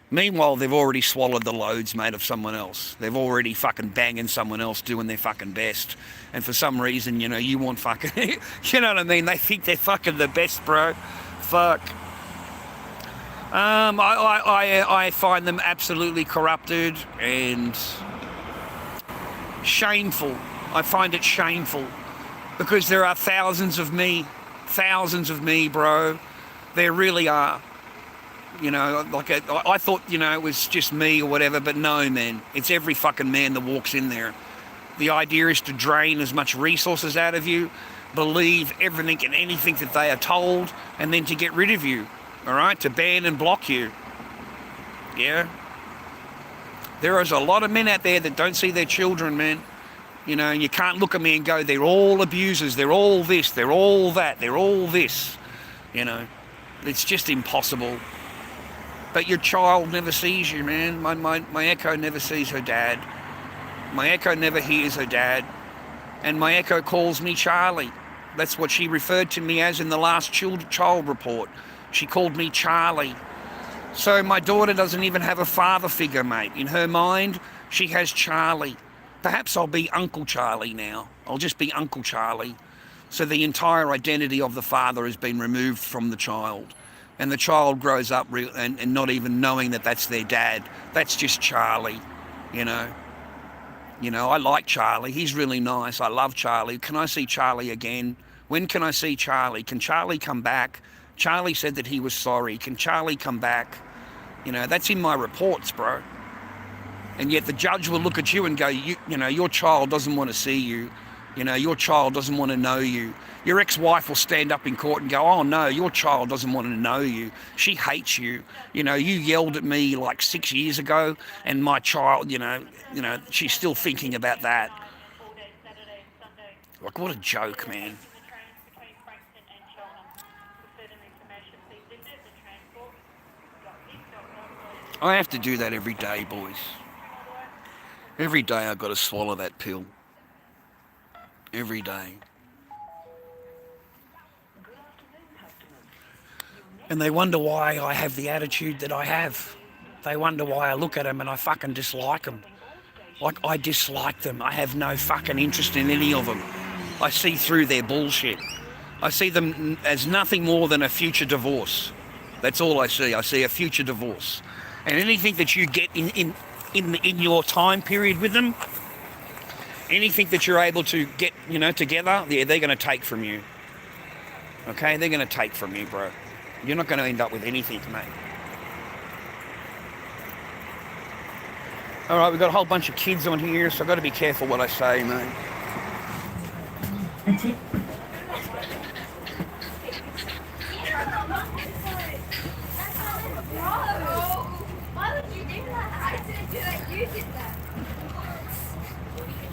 Meanwhile, they've already swallowed the loads, mate, of someone else. They've already fucking banging someone else, doing their fucking best. And for some reason, you know, you want fucking, you know what I mean? They think they're fucking the best, bro. Fuck. I find them absolutely corrupted and shameful. I find it shameful because there are thousands of me, bro. There really are. You know, like I thought, you know, it was just me or whatever, but no, man. It's every fucking man that walks in there. The idea is to drain as much resources out of you, believe everything and anything that they are told, and then to get rid of you, all right? To ban and block you. Yeah? There is a lot of men out there that don't see their children, man. You know, and you can't look at me and go, they're all abusers, they're all this, they're all that, they're all this. You know, it's just impossible. But your child never sees you, man. My Echo never sees her dad. My Echo never hears her dad. And my Echo calls me Charlie. That's what she referred to me as in the last child report. She called me Charlie. So my daughter doesn't even have a father figure, mate. In her mind, she has Charlie. Perhaps I'll be Uncle Charlie now. I'll just be Uncle Charlie. So the entire identity of the father has been removed from the child. And the child grows up and not even knowing that that's their dad. That's just Charlie, you know. You know, I like Charlie. He's really nice. I love Charlie. Can I see Charlie again? When can I see Charlie? Can Charlie come back? Charlie said that he was sorry. Can Charlie come back? You know, that's in my reports, bro. And yet the judge will look at you and go, you know, your child doesn't want to see you. You know, your child doesn't want to know you. Your ex-wife will stand up in court and go, oh no, your child doesn't want to know you. She hates you. You know, you yelled at me like 6 years ago and my child, you know, she's still thinking about that. Like, what a joke, man. I have to do that every day, boys. Every day I've got to swallow that pill. Every day. And they wonder why I have the attitude that I have. They wonder why I look at them and I fucking dislike them. Like, I dislike them. I have no fucking interest in any of them. I see through their bullshit. I see them as nothing more than a future divorce. That's all I see. I see a future divorce. And anything that you get in your time period with them, anything that you're able to get, you know, together, yeah, they're going to take from you. Okay? They're going to take from you, bro. You're not going to end up with anything, mate. All right, we've got a whole bunch of kids on here, so I've got to be careful what I say, mate. That's it. Why would you do that? I didn't do that. You did that. You literally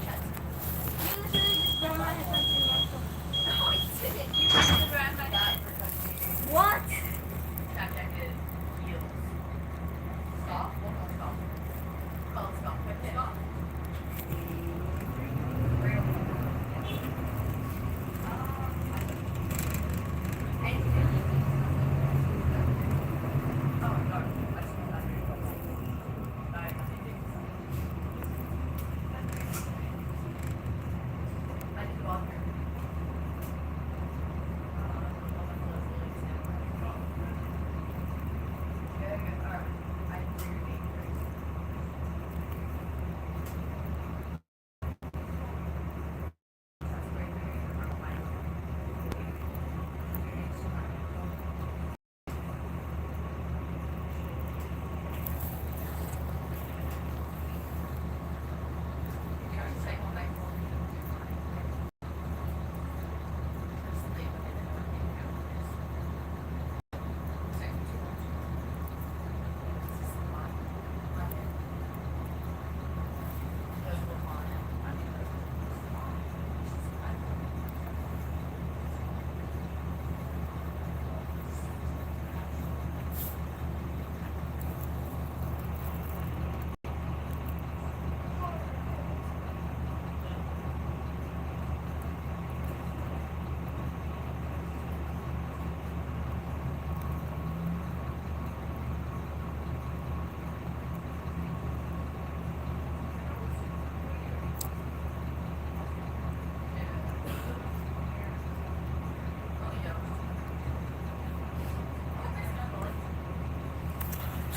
just grabbed my headphones and walked off. No, I didn't. You just grabbed my headphones. What? Stop. Stop. Stop. Stop.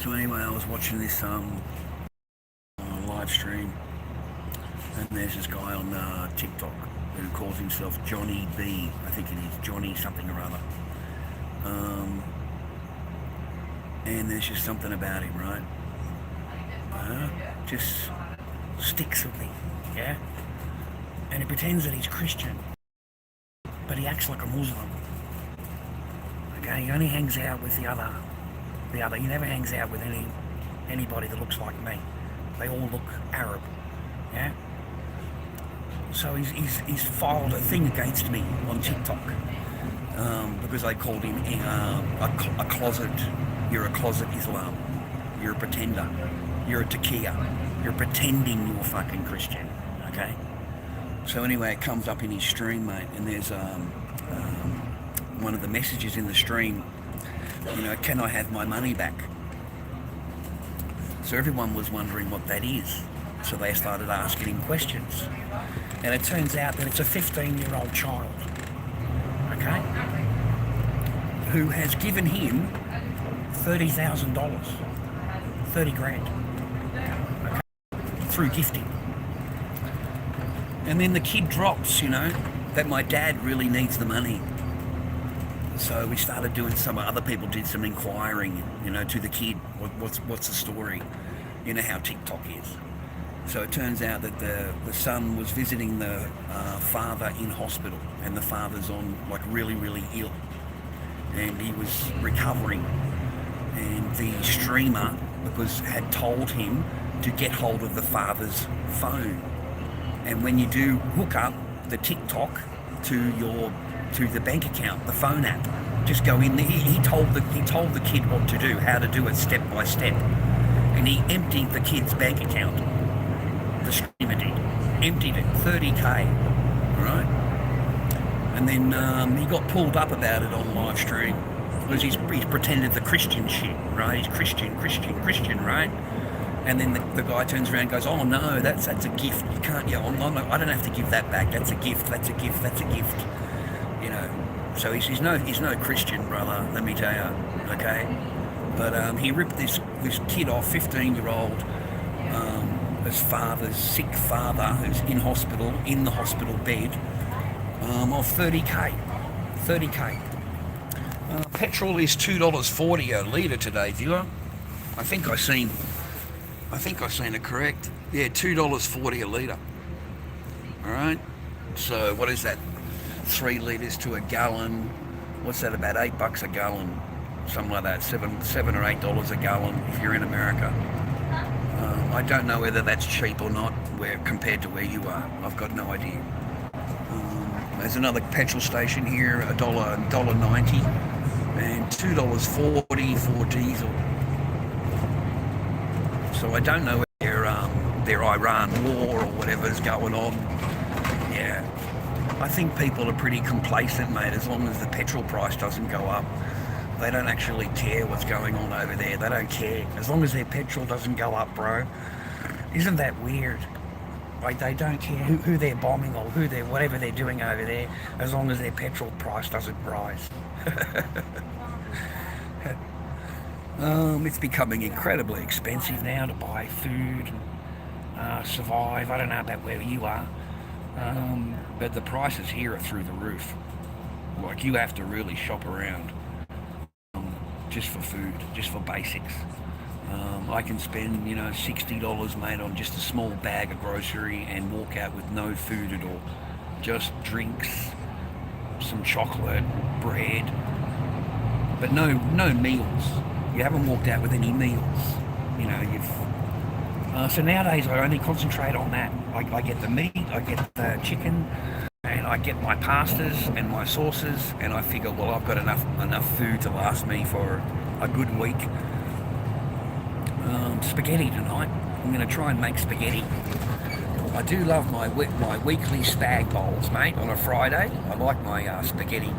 So anyway, I was watching this live stream, and there's this guy on TikTok who calls himself Johnny B. I think it is Johnny something or other. And there's just something about him, right? Just sticks with me, yeah? And he pretends that he's Christian, but he acts like a Muslim. Okay, he only hangs out with the other. He never hangs out with anybody that looks like me. They all look Arab, yeah? So he's filed a thing against me on TikTok because I called him a closet. You're a closet Islam. You're a pretender. You're a taqiyya. You're pretending you're fucking Christian, okay? So anyway, it comes up in his stream, mate, and there's one of the messages in the stream, you know, can I have my money back? So everyone was wondering what that is. So they started asking him questions. And it turns out that it's a 15-year-old child, okay, who has given him $30,000, 30 grand, okay, through gifting. And then the kid drops, you know, that my dad really needs the money. So we started doing other people did some inquiring, you know, to the kid, what's the story, you know how TikTok is. So it turns out that the son was visiting the father in hospital, and the father's on like really, really ill, and he was recovering, and the streamer had told him to get hold of the father's phone. And when you do hook up the TikTok to the bank account, the phone app, just go in there. He told the kid what to do, how to do it step by step, and he emptied the kid's bank account. The streamer did, emptied it, 30k, right? And then he got pulled up about it on live stream because he's pretended the Christian shit, right? He's Christian, right? And then the guy turns around and goes, oh no, that's a gift. You can't, I don't have to give that back. That's a gift. You know. So he's no Christian, brother. Let me tell you, okay. But he ripped this kid off, 15-year-old. His father's sick father, who's in the hospital bed, of 30k. Petrol is $2.40 a litre today, viewer. I think I seen it correct. Yeah, $2.40 a litre. All right. So what is that? 3 litres to a gallon. What's that? About $8 a gallon, something like that. $7 or $8 a gallon if you're in America. I don't know whether that's cheap or not compared to where you are. I've got no idea. There's another petrol station here, $1.90 and $2.40 for diesel. So I don't know where their Iran war or whatever's going on. Yeah, I think people are pretty complacent, mate, as long as the petrol price doesn't go up. They don't actually care what's going on over there. They don't care. As long as their petrol doesn't go up, bro. Isn't that weird? Like, they don't care who they're bombing or whatever they're doing over there, as long as their petrol price doesn't rise. It's becoming incredibly expensive now to buy food and survive. I don't know about where you are, but the prices here are through the roof. Like, you have to really shop around just for food, just for basics. I can spend, $60, mate, on just a small bag of grocery and walk out with no food at all. Just drinks, some chocolate, bread, but no meals. You haven't walked out with any meals. So nowadays I only concentrate on that. I get the meat, I get the chicken, and I get my pastas and my sauces, and I figure, well, I've got enough food to last me for a good week. Spaghetti tonight. I'm going to try and make spaghetti. I do love my weekly spag bowls, mate, on a Friday. I like my spaghetti,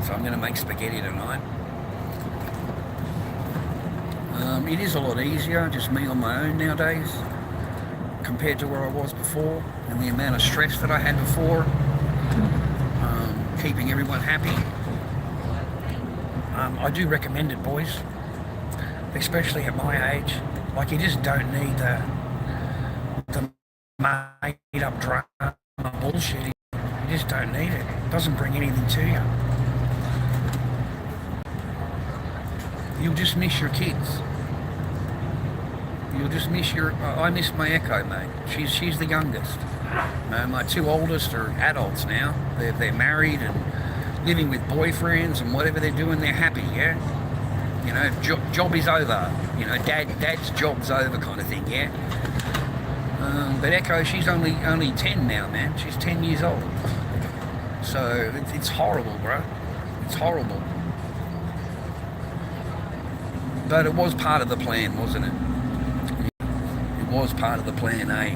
so I'm going to make spaghetti tonight. It is a lot easier, just me on my own nowadays, compared to where I was before, and the amount of stress that I had before, keeping everyone happy. I do recommend it, boys, especially at my age. Like, you just don't need the made up drama bullshit. You just don't need it. It doesn't bring anything to you. you'll just miss your kids. You'll just miss your... I miss my Echo, mate. She's the youngest. My two oldest are adults now. They're married and living with boyfriends, and whatever they're doing, they're happy, yeah? You know, job is over. You know, dad's job's over kind of thing, yeah? But Echo, she's only 10 now, man. She's 10 years old. So it's horrible, bro. It's horrible. But it was part of the plan, wasn't it? It was part of the plan, eh?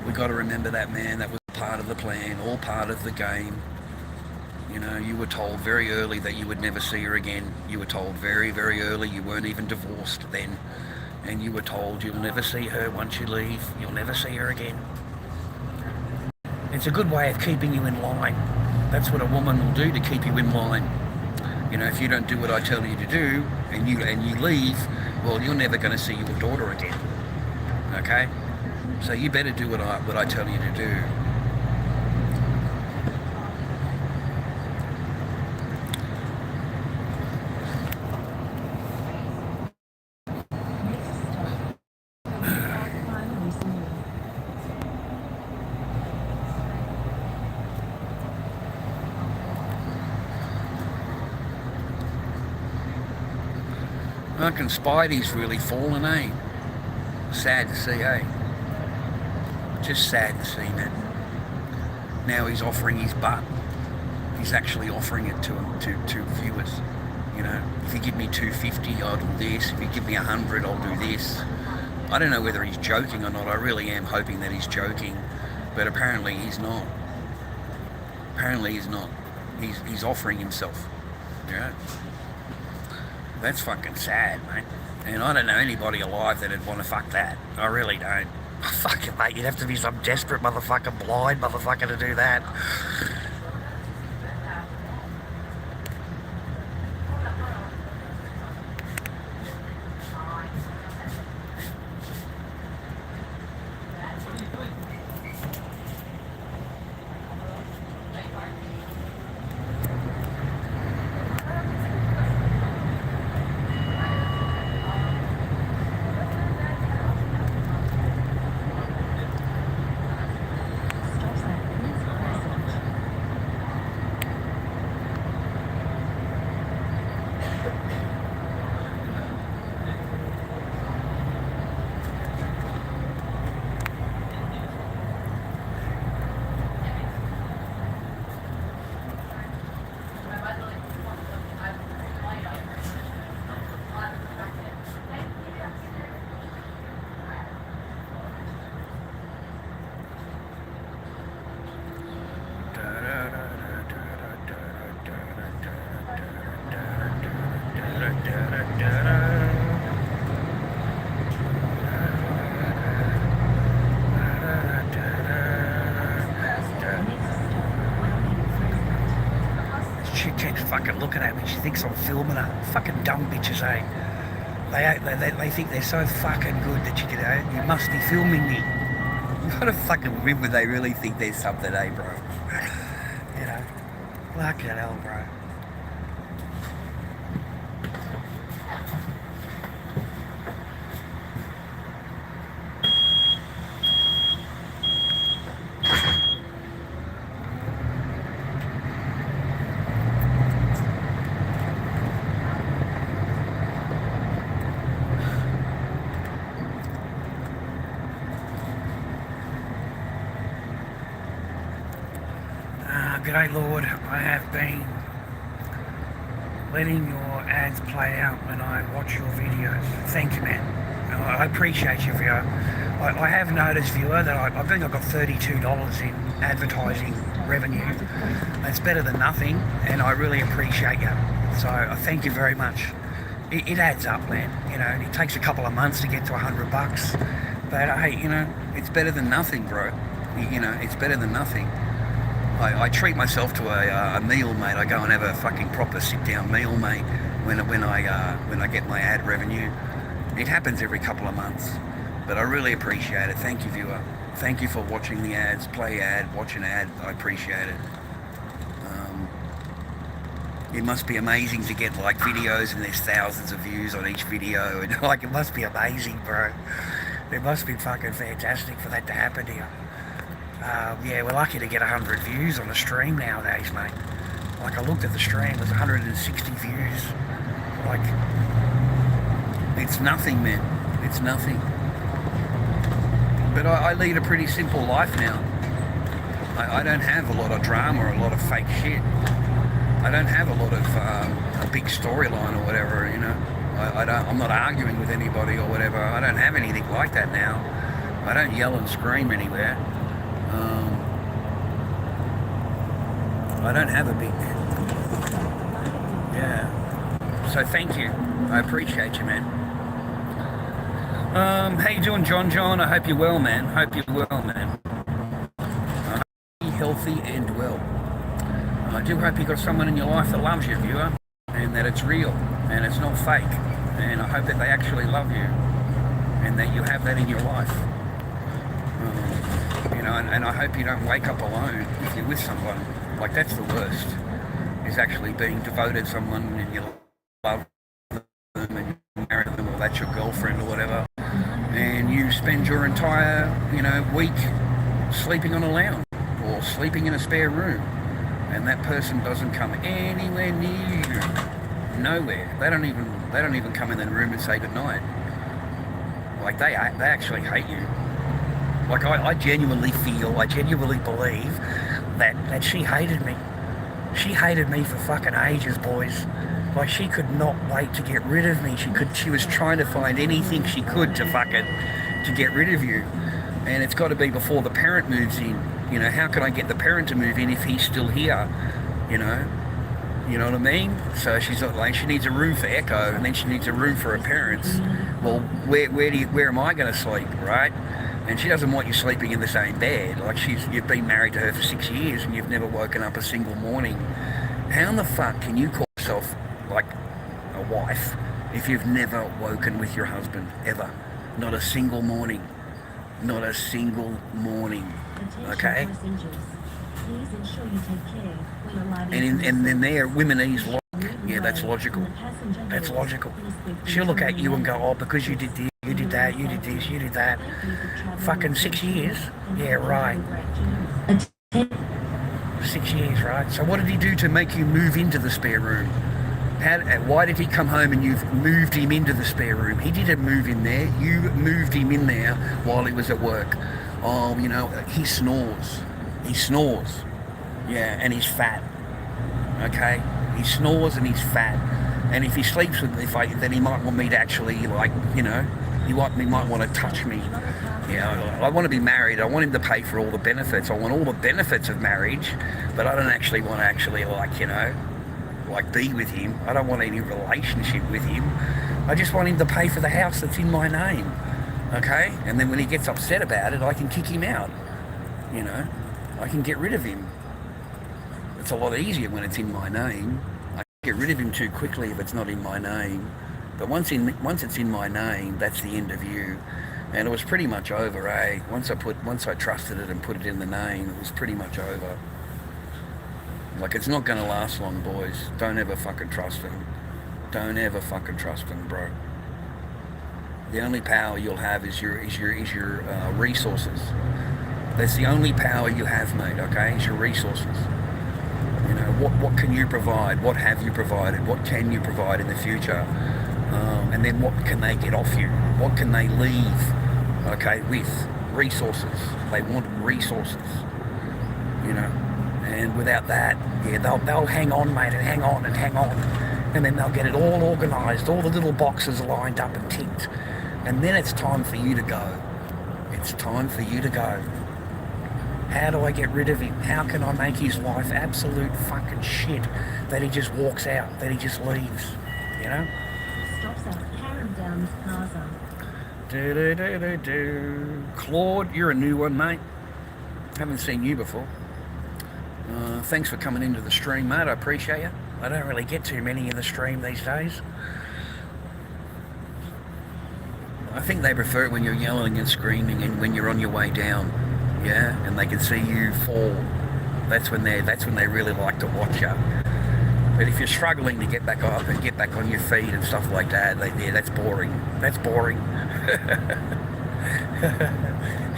We got to remember that, man. That was part of the plan, all part of the game. You know, you were told very early that you would never see her again. You were told very, very early you weren't even divorced then. And you were told you'll never see her once you leave. You'll never see her again. It's a good way of keeping you in line. That's what a woman will do to keep you in line. You know, if you don't do what I tell you to do and you leave, well, you're never going to see your daughter again. Okay? So you better do what I tell you to do. Fucking Spidey's really fallen, eh? Sad to see, eh? Just sad to see, man. Now he's offering his butt. He's actually offering it to viewers. You know, if you give me $250, I'll do this. If you give me $100, I'll do this. I don't know whether he's joking or not. I really am hoping that he's joking, but apparently he's not. Apparently he's not. He's offering himself. You know? That's fucking sad, mate. And I don't know anybody alive that'd want to fuck that. I really don't. Fuck it, mate. You'd have to be some desperate motherfucker, blind motherfucker to do that. Fucking looking at me, she thinks I'm filming her. Fucking dumb bitches, eh? They think they're so fucking good that you must be filming me. You gotta fucking remember they really think there's something, eh, bro? You know, fucking hell, bro. G'day, Lord. I have been letting your ads play out when I watch your videos. Thank you, man. I appreciate you, viewer. I have noticed, viewer, that I think I've got $32 in advertising revenue. That's better than nothing, and I really appreciate you. So I thank you very much. It adds up, man. You know, it takes a couple of months to get to $100, but hey, you know, it's better than nothing, bro. You know, it's better than nothing. I treat myself to a meal, mate. I go and have a fucking proper sit-down meal, mate, when I get my ad revenue. It happens every couple of months, but I really appreciate it. Thank you, viewer. Thank you for watching the ads. Play ad, watch an ad. I appreciate it. it must be amazing to get like videos and there's thousands of views on each video, and like it must be amazing, bro. It must be fucking fantastic for that to happen here. Yeah, we're lucky to get 100 views on a stream nowadays, mate. Like I looked at the stream, there's 160 views. Like, it's nothing, man. It's nothing. But I lead a pretty simple life now. I don't have a lot of drama or a lot of fake shit. I don't have a lot of a big storyline or whatever, you know. I'm not arguing with anybody or whatever. I don't have anything like that now. I don't yell and scream anywhere. I don't have a big... Yeah. So thank you. I appreciate you, man. How you doing, John? I hope you're well, man. Hope you're well, man. Healthy and well. I do hope you got someone in your life that loves you, viewer, and that it's real and it's not fake. And I hope that they actually love you and that you have that in your life. You know, and I hope you don't wake up alone if you're with someone. Like, that's the worst, is actually being devoted to someone and you love them and you marry them, or that's your girlfriend or whatever, and you spend your entire, you know, week sleeping on a lounge or sleeping in a spare room, and that person doesn't come anywhere near you. Nowhere. They don't even come in the room and say goodnight. Like, they actually hate you. Like, I genuinely believe that she hated me. She hated me for fucking ages, boys. Like, she could not wait to get rid of me. She was trying to find anything she could to get rid of you. And it's got to be before the parent moves in. You know, how can I get the parent to move in if he's still here? You know what I mean? So she's like, she needs a room for Echo, and then she needs a room for her parents. Well, where am I going to sleep, right? And she doesn't want you sleeping in the same bed. Like, you've been married to her for 6 years and you've never woken up a single morning. How in the fuck can you call yourself like a wife if you've never woken with your husband ever? Not a single morning. Not a single morning. Okay? And then there, women ease logic. Yeah, that's logical. That's logical. She'll look at you and go, oh, because you did this, you did that, you did this, you did that. Fucking 6 years? Yeah, right. 6 years, right? So what did he do to make you move into the spare room? Why did he come home and you've moved him into the spare room? He didn't move in there. You moved him in there while he was at work. Oh, you know, he snores. He snores. Yeah, and he's fat. Okay? He snores and he's fat. And if he sleeps with me, then he might want me to actually, like, you know, he might want to touch me. Yeah, I want to be married. I want him to pay for all the benefits. I want all the benefits of marriage, but I don't actually want to actually, like, you know, like, be with him. I don't want any relationship with him. I just want him to pay for the house that's in my name. Okay? And then when he gets upset about it, I can kick him out. You know? I can get rid of him. It's a lot easier when it's in my name. I can get rid of him too quickly if it's not in my name. But once it's in my name, that's the end of you. And it was pretty much over, eh? Once I trusted it and put it in the name, it was pretty much over. Like, it's not going to last long, boys. Don't ever fucking trust them. Don't ever fucking trust them, bro. The only power you'll have is your resources. That's the only power you have, mate, okay? Is your resources. You know, what can you provide? What have you provided? What can you provide in the future? And then what can they get off you? What can they leave, okay, with? Resources. They want resources, you know? And without that, yeah, they'll hang on, mate, and hang on and hang on. And then they'll get it all organised, all the little boxes lined up and ticked. And then it's time for you to go. It's time for you to go. How do I get rid of him? How can I make his life absolute fucking shit that he just walks out, that he just leaves, you know? Stops at Carrum Downs Plaza. Claude, you're a new one, mate. Haven't seen you before. Thanks for coming into the stream, mate. I appreciate you. I don't really get too many in the stream these days. I think they prefer it when you're yelling and screaming and when you're on your way down, yeah, and they can see you fall. That's when they really like to watch you. But if you're struggling to get back up and get back on your feet and stuff like that, yeah, that's boring. That's boring.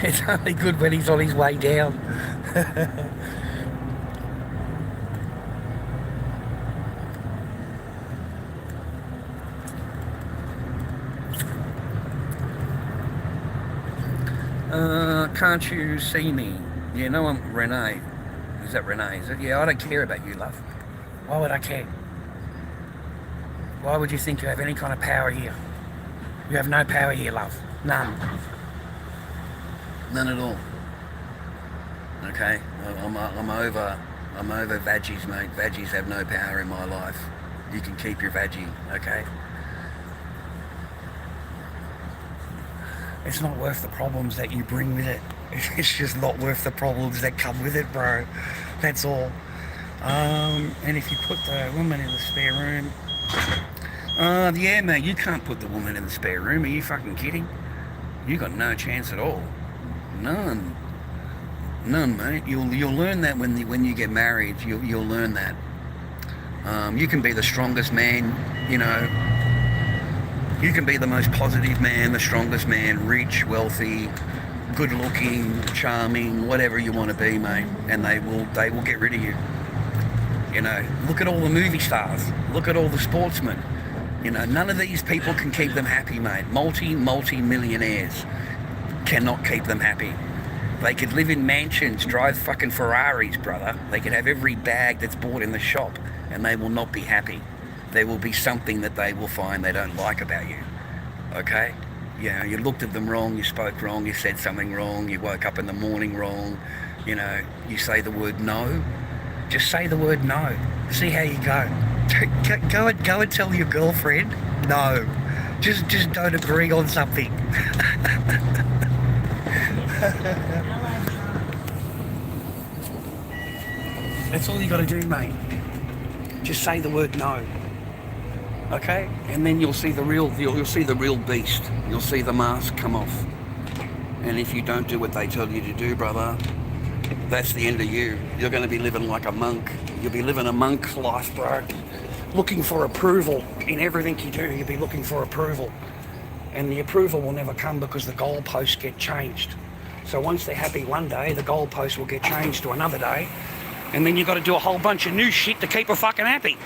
It's only good when he's on his way down. Can't you see me? You know I'm Renee. Is that Renee? Is it? Yeah, I don't care about you, love. Why would I care? Why would you think you have any kind of power here? You have no power here, love. None. None at all. Okay? I'm over veggies, mate. Veggies have no power in my life. You can keep your veggie, okay? It's not worth the problems that you bring with it. It's just not worth the problems that come with it, bro. That's all. And if you put the woman in the spare room... yeah, mate, you can't put the woman in the spare room. Are you fucking kidding? You got no chance at all. None. None, mate. You'll learn that when you get married. You'll learn that. You can be the strongest man, you know. You can be the most positive man, the strongest man, rich, wealthy, good looking, charming, whatever you want to be, mate, and they will get rid of you. You know, look at all the movie stars, look at all the sportsmen. You know, none of these people can keep them happy, mate. Multi-millionaires cannot keep them happy. They could live in mansions, drive fucking Ferraris, brother. They could have every bag that's bought in the shop, and they will not be happy. There will be something that they will find they don't like about you, okay? You know, you looked at them wrong, you spoke wrong, you said something wrong, you woke up in the morning wrong, you know, you say the word no. Just say the word no. See how you go. Go and tell your girlfriend no. Just don't agree on something. That's all you got to do, mate. Just say the word no. Okay, and then you'll see the real beast. You'll see the mask come off. And if you don't do what they tell you to do, brother, that's the end of you. You're going to be living like a monk. You'll be living a monk's life, bro. Looking for approval in everything you do. You'll be looking for approval, and the approval will never come because the goalposts get changed. So once they're happy one day, the goalposts will get changed to another day, and then you've got to do a whole bunch of new shit to keep her fucking happy.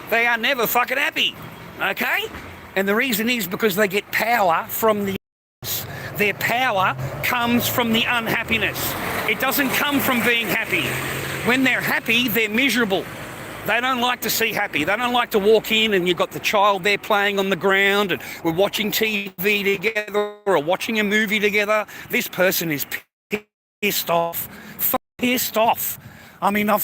They are never fucking happy. Okay? And the reason is because they get power from the... Their power comes from the unhappiness. It doesn't come from being happy. When they're happy, they're miserable. They don't like to see happy. They don't like to walk in and you've got the child there playing on the ground and we're watching TV together or watching a movie together. This person is pissed off. Pissed off. I mean, I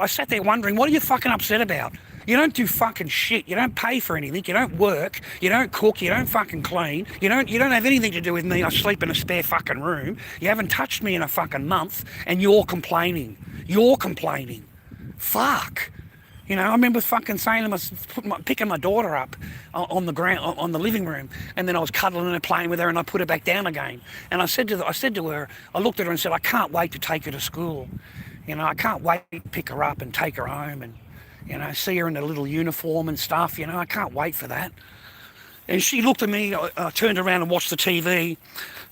sat there wondering, what are you fucking upset about? You don't do fucking shit. You don't pay for anything. You don't work. You don't cook. You don't fucking clean. You don't have anything to do with me. I sleep in a spare fucking room. You haven't touched me in a fucking month, and you're complaining. You're complaining. Fuck. You know, I remember fucking saying to myself, picking my daughter up on the ground, on the living room, and then I was cuddling and playing with her, and I put her back down again. And I said to her, I looked at her and said, I can't wait to take her to school. You know, I can't wait to pick her up and take her home and, you know, see her in a little uniform and stuff, you know, I can't wait for that. And she looked at me, I turned around and watched the TV,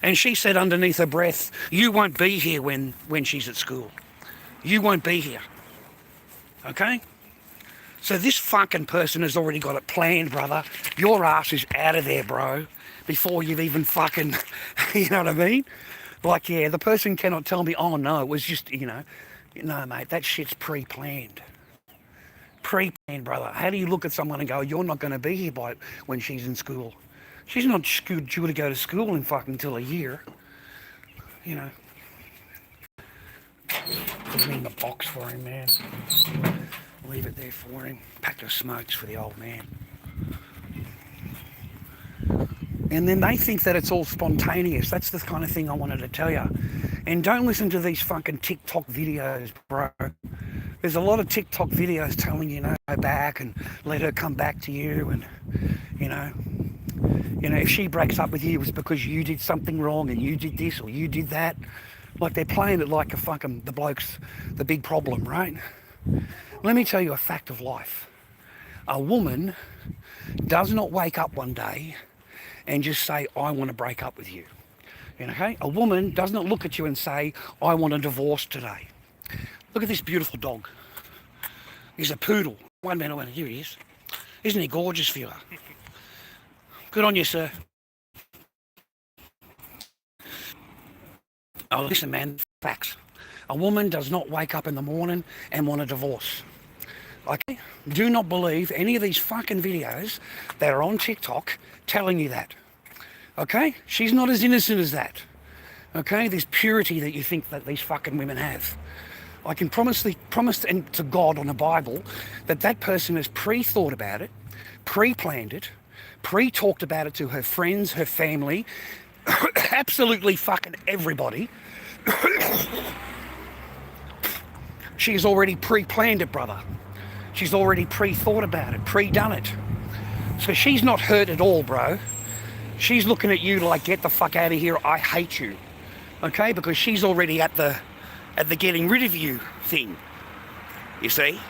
and she said underneath her breath, you won't be here when she's at school. You won't be here. Okay? So this fucking person has already got it planned, brother. Your ass is out of there, bro, before you've even fucking, you know what I mean? Like, yeah, the person cannot tell me, oh no, it was just, you know, no, mate, that shit's pre-planned. Pre-planned, brother. How do you look at someone and go, you're not going to be here when she's in school? She's not due to go to school in fucking until a year. You know. Put him in the box for him, man. Leave it there for him. Pack of smokes for the old man. And then they think that it's all spontaneous. That's the kind of thing I wanted to tell you. And don't listen to these fucking TikTok videos, bro. There's a lot of TikTok videos telling you, no, go back and let her come back to you. And, you know, if she breaks up with you, it's because you did something wrong and you did this or you did that. Like they're playing it like a fucking, the bloke's the big problem, right? Let me tell you a fact of life. A woman does not wake up one day and just say, I want to break up with you. Okay? A woman does not look at you and say, I want a divorce today. Look at this beautiful dog. He's a poodle. One minute, here he is. Isn't he gorgeous, viewer? Good on you, sir. Oh, listen, man, facts. A woman does not wake up in the morning and want a divorce. Okay? Do not believe any of these fucking videos that are on TikTok telling you that. Okay? She's not as innocent as that. Okay? This purity that you think that these fucking women have. I can promise to God on the Bible that that person has pre-thought about it, pre-planned it, pre-talked about it to her friends, her family, absolutely fucking everybody. She's already pre-planned it, brother. She's already pre-thought about it, pre-done it. So she's not hurt at all, bro. She's looking at you like, get the fuck out of here, I hate you. Okay? Because she's already at the getting rid of you thing. You see?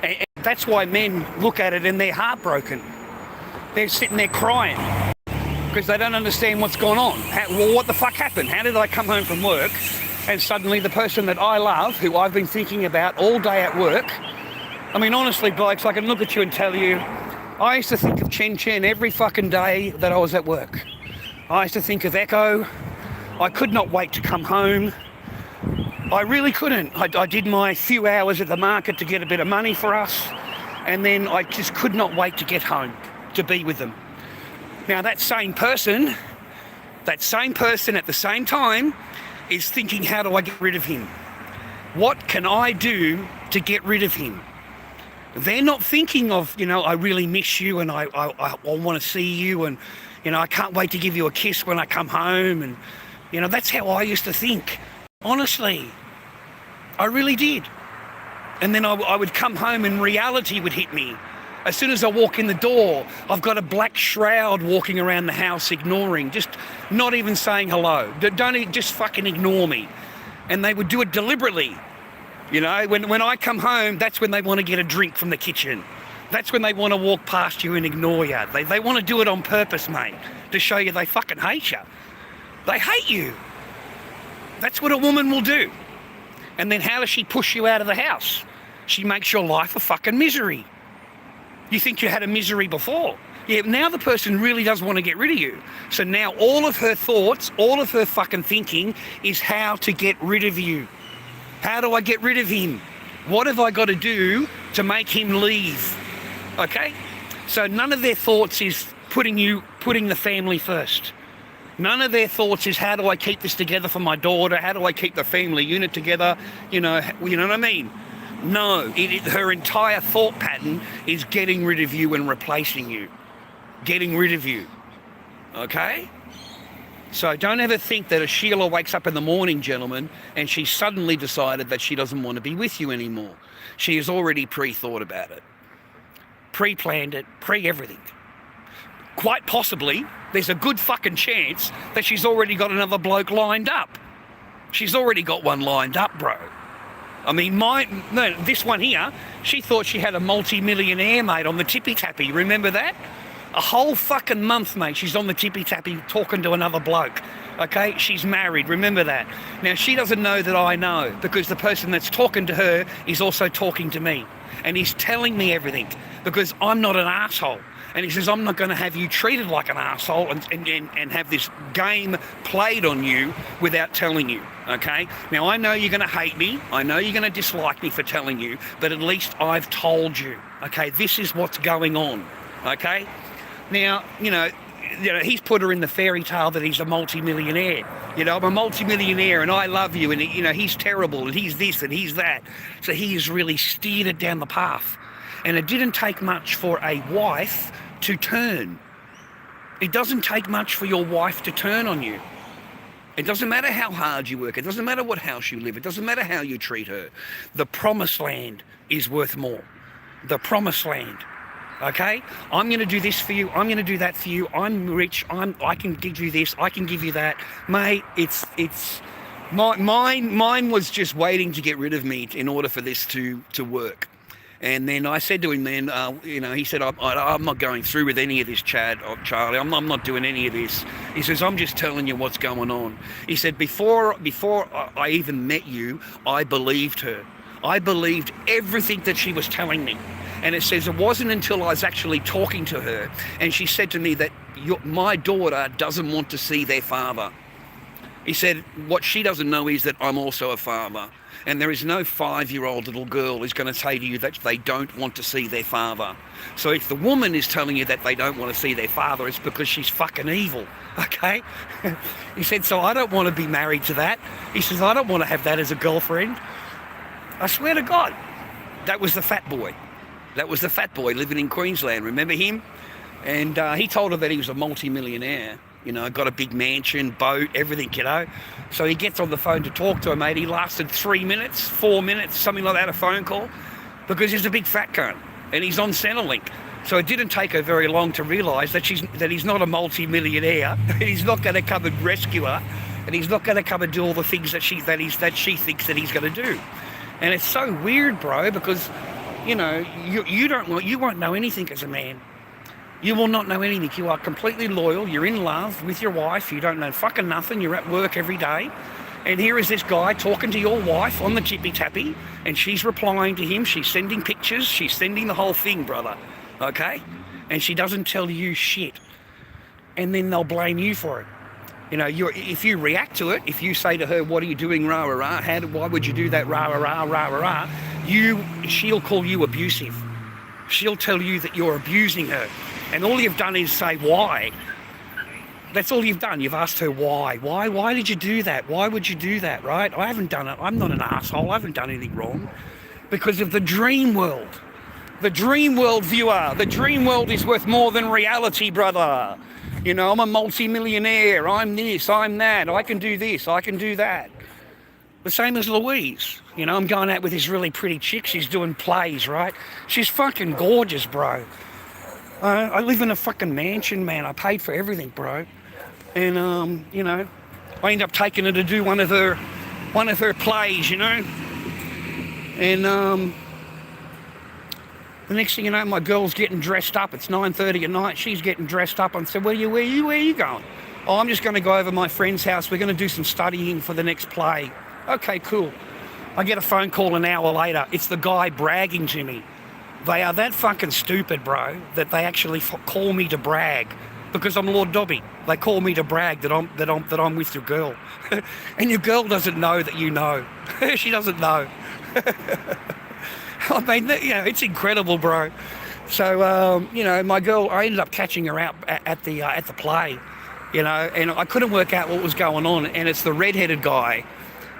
And that's why men look at it and they're heartbroken. They're sitting there crying because they don't understand what's gone on. Well, what the fuck happened? How did I come home from work and suddenly the person that I love, who I've been thinking about all day at work, I mean, honestly, blokes, I can look at you and tell you, I used to think of Chen Chen every fucking day that I was at work. I used to think of Echo. I could not wait to come home. I really couldn't. I did my few hours at the market to get a bit of money for us, and then I just could not wait to get home, to be with them. Now that same person at the same time is thinking, how do I get rid of him? What can I do to get rid of him? They're not thinking of, I really miss you and I want to see you and, I can't wait to give you a kiss when I come home. And, that's how I used to think. Honestly, I really did. And then I would come home and reality would hit me. As soon as I walk in the door, I've got a black shroud walking around the house ignoring, just not even saying hello. Just fucking ignore me. And they would do it deliberately. When I come home, that's when they want to get a drink from the kitchen. That's when they want to walk past you and ignore you. They want to do it on purpose, mate, to show you they fucking hate you. They hate you. That's what a woman will do. And then how does she push you out of the house? She makes your life a fucking misery. You think you had a misery before. Yeah, now the person really does want to get rid of you. So now all of her thoughts, all of her fucking thinking is how to get rid of you. How do I get rid of him? What have I got to do to make him leave? Okay? So none of their thoughts is putting the family first. None of their thoughts is, how do I keep this together for my daughter? How do I keep the family unit together? You know what I mean? No, her entire thought pattern is getting rid of you and replacing you. Getting rid of you. Okay? So don't ever think that a Sheila wakes up in the morning, gentlemen, and she suddenly decided that she doesn't want to be with you anymore. She has already pre-thought about it. Pre-planned it, pre-everything. Quite possibly, there's a good fucking chance that she's already got another bloke lined up. She's already got one lined up, bro. I mean, this one here, she thought she had a multi-millionaire, mate, on the tippy-tappy. Remember that? A whole fucking month, mate, she's on the tippy-tappy talking to another bloke. Okay? She's married. Remember that. Now, she doesn't know that I know, because the person that's talking to her is also talking to me. And he's telling me everything, because I'm not an asshole. And he says, I'm not going to have you treated like an asshole and have this game played on you without telling you, okay? Now, I know you're going to hate me. I know you're going to dislike me for telling you, but at least I've told you, okay? This is what's going on, okay? Now, he's put her in the fairy tale that he's a multi-millionaire. I'm a multi-millionaire and I love you, and, he's terrible and he's this and he's that. So he has really steered it down the path. And it didn't take much for a wife to turn. It doesn't take much for your wife to turn on you. It doesn't matter how hard you work. It doesn't matter what house you live. It doesn't matter how you treat her. The promised land is worth more. The promised land. Okay? I'm going to do this for you. I'm going to do that for you. I'm rich. I can give you this. I can give you that. Mate, it's Mine was just waiting to get rid of me in order for this to work. And then I said to him, man, he said, I'm not going through with any of this, Charlie. I'm not doing any of this. He says, I'm just telling you what's going on. He said, before I even met you, I believed her. I believed everything that she was telling me. And it says it wasn't until I was actually talking to her and she said to me that my daughter doesn't want to see their father. He said, what she doesn't know is that I'm also a father. And there is no 5-year-old little girl who's going to say to you that they don't want to see their father. So if the woman is telling you that they don't want to see their father, it's because she's fucking evil, okay? He said, so I don't want to be married to that. He says, I don't want to have that as a girlfriend. I swear to God, that was the fat boy. That was the fat boy living in Queensland. Remember him? And he told her that he was a multi-millionaire. Got a big mansion, boat, everything, So he gets on the phone to talk to her, mate. He lasted 3 minutes, 4 minutes, something like that, a phone call, because he's a big fat cunt and he's on Centrelink. So it didn't take her very long to realise that he's not a multi-millionaire. He's not going to come and rescue her, and he's not going to come and do all the things that she thinks that he's going to do. And it's so weird, bro, because you won't know anything as a man. You will not know anything. You are completely loyal. You're in love with your wife. You don't know fucking nothing. You're at work every day. And here is this guy talking to your wife on the Jippy Tappy, and she's replying to him. She's sending pictures. She's sending the whole thing, brother. Okay? And she doesn't tell you shit. And then they'll blame you for it. If you react to it, if you say to her, what are you doing, rah, rah, rah, why would you do that, rah, rah, rah, rah, rah, she'll call you abusive. She'll tell you that you're abusing her. And all you've done is say, why? That's all you've done. You've asked her why. Why did you do that? Why would you do that, right? I haven't done it. I'm not an asshole. I haven't done anything wrong. Because of the dream world. The dream world, viewer. The dream world is worth more than reality, brother. I'm a multi-millionaire. I'm this, I'm that. I can do this, I can do that. The same as Louise. I'm going out with this really pretty chick. She's doing plays, right? She's fucking gorgeous, bro. I live in a fucking mansion, man. I paid for everything, bro. And, I end up taking her to do one of her plays, And, the next thing you know, my girl's getting dressed up. It's 9:30 at night. She's getting dressed up. I said, where are you going? Oh, I'm just going to go over to my friend's house. We're going to do some studying for the next play. Okay, cool. I get a phone call an hour later. It's the guy bragging to me. They are that fucking stupid, bro, that they actually call me to brag because I'm Lord Dobby. They call me to brag that I'm with your girl, and your girl doesn't know that you know. She doesn't know. I mean, it's incredible, bro. So, my girl, I ended up catching her out at the play, and I couldn't work out what was going on. And it's the redheaded guy.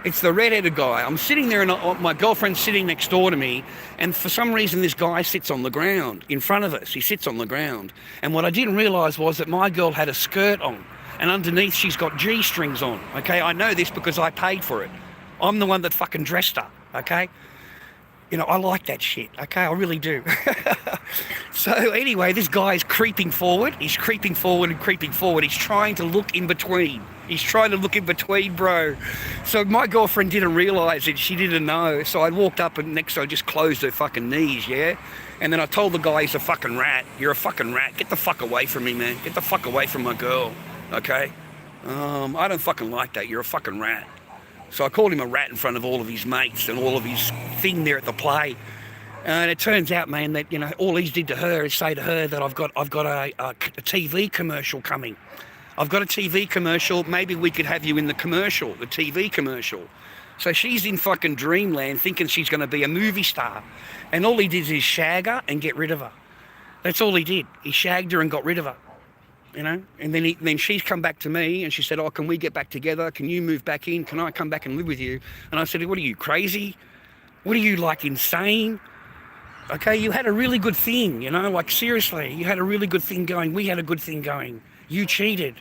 I'm sitting there, and my girlfriend's sitting next door to me, and for some reason this guy sits on the ground in front of us. He sits on the ground. And what I didn't realise was that my girl had a skirt on, and underneath she's got G-strings on, okay? I know this because I paid for it. I'm the one that fucking dressed her, okay? I like that shit, okay? I really do. So anyway, this guy's creeping forward. He's creeping forward and creeping forward. He's trying to look in between. Bro. So my girlfriend didn't realise it. She didn't know. So I walked up and next I just closed her fucking knees, yeah? And then I told the guy he's a fucking rat. You're a fucking rat. Get the fuck away from me, man. Get the fuck away from my girl, okay? I don't fucking like that. You're a fucking rat. So I called him a rat in front of all of his mates and all of his thing there at the play. And it turns out, man, that, all he did to her is say to her that I've got a TV commercial coming. I've got a TV commercial. Maybe we could have you in the commercial, the TV commercial. So she's in fucking dreamland thinking she's going to be a movie star. And all he did is shag her and get rid of her. That's all he did. He shagged her and got rid of her. And then she's come back to me and she said, oh, can we get back together? Can you move back in? Can I come back and live with you? And I said, what are you, crazy? What are you, insane? Okay, you had a really good thing, seriously, you had a really good thing going. We had a good thing going. You cheated.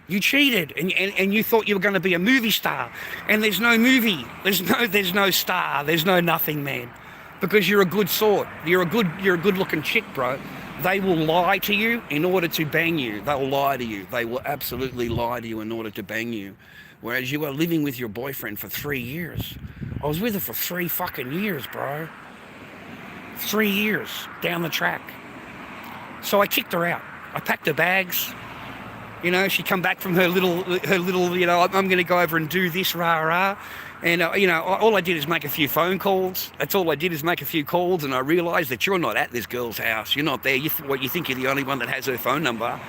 And you thought you were going to be a movie star. And there's no movie. There's no star. There's no nothing, man. Because you're a good sort. You're a good looking chick, bro. They will lie to you in order to bang you. They'll lie to you. They will absolutely lie to you in order to bang you. Whereas you were living with your boyfriend for 3 years. I was with her for 3 fucking years, bro. 3 years down the track. So I kicked her out. I packed her bags. You know, she come back from her little, you know, I'm going to go over and do this, rah. And, you know, all I did is make a few phone calls. That's all I did is make a few calls, and I realised that you're not at this girl's house. You're not there. You think you're the only one that has her phone number.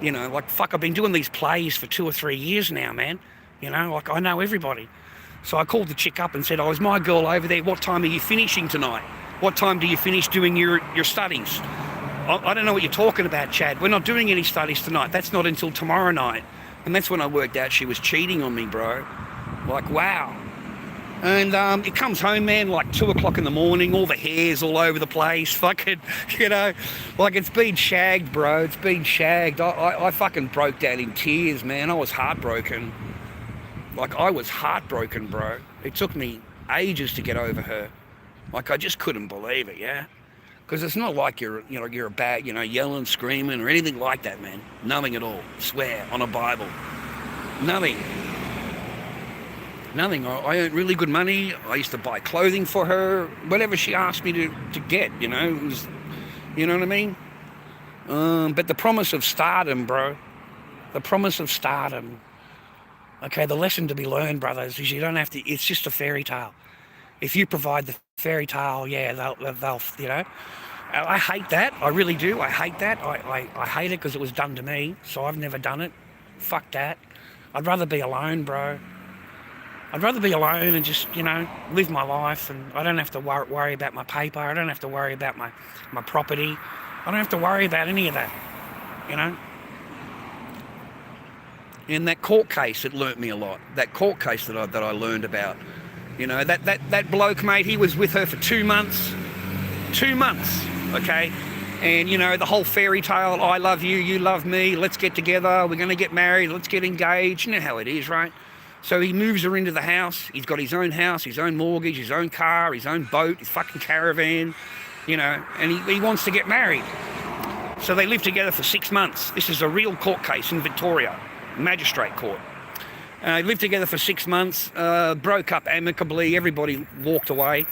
You know, like, fuck, I've been doing these plays for 2 or 3 years now, man. You know, like, I know everybody. So I called the chick up and said, oh, is my girl over there? What time are you finishing tonight? What time do you finish doing your studies? I don't know what you're talking about, Chad. We're not doing any studies tonight. That's not until tomorrow night. And that's when I worked out she was cheating on me, bro. Like, wow. And it comes home, man, like 2 o'clock in the morning, all the hair's all over the place, fucking, you know, like it's been shagged, bro. It's been shagged. I fucking broke down in tears, man. I was heartbroken. Like, I was heartbroken, bro. It took me ages to get over her. Like, I just couldn't believe it, yeah? Because it's not like you're a bad, you know, yelling, screaming or anything like that, man. Nothing at all. Swear on a Bible. Nothing. I earned really good money. I used to buy clothing for her. Whatever she asked me to get, you know. It was, you know what I mean? But the promise of stardom, bro. The promise of stardom. Okay, the lesson to be learned, brothers, is you don't have to, it's just a fairy tale. If you provide the fairy tale, yeah, they'll you know. I hate that. I really do. I hate that. I hate it because it was done to me, so I've never done it. Fuck that. I'd rather be alone, bro. I'd rather be alone and just, you know, live my life, and I don't have to worry about my paper. I don't have to worry about my property. I don't have to worry about any of that, you know. In that court case, it learnt me a lot. That court case that I learned about. You know, that bloke, mate, he was with her for 2 months. 2 months, okay? And, you know, the whole fairy tale, I love you, you love me, let's get together, we're going to get married, let's get engaged. You know how it is, right? So he moves her into the house. He's got his own house, his own mortgage, his own car, his own boat, his fucking caravan, you know, and he wants to get married. So they live together for 6 months. This is a real court case in Victoria, magistrate court. They lived together for 6 months, broke up amicably, everybody walked away.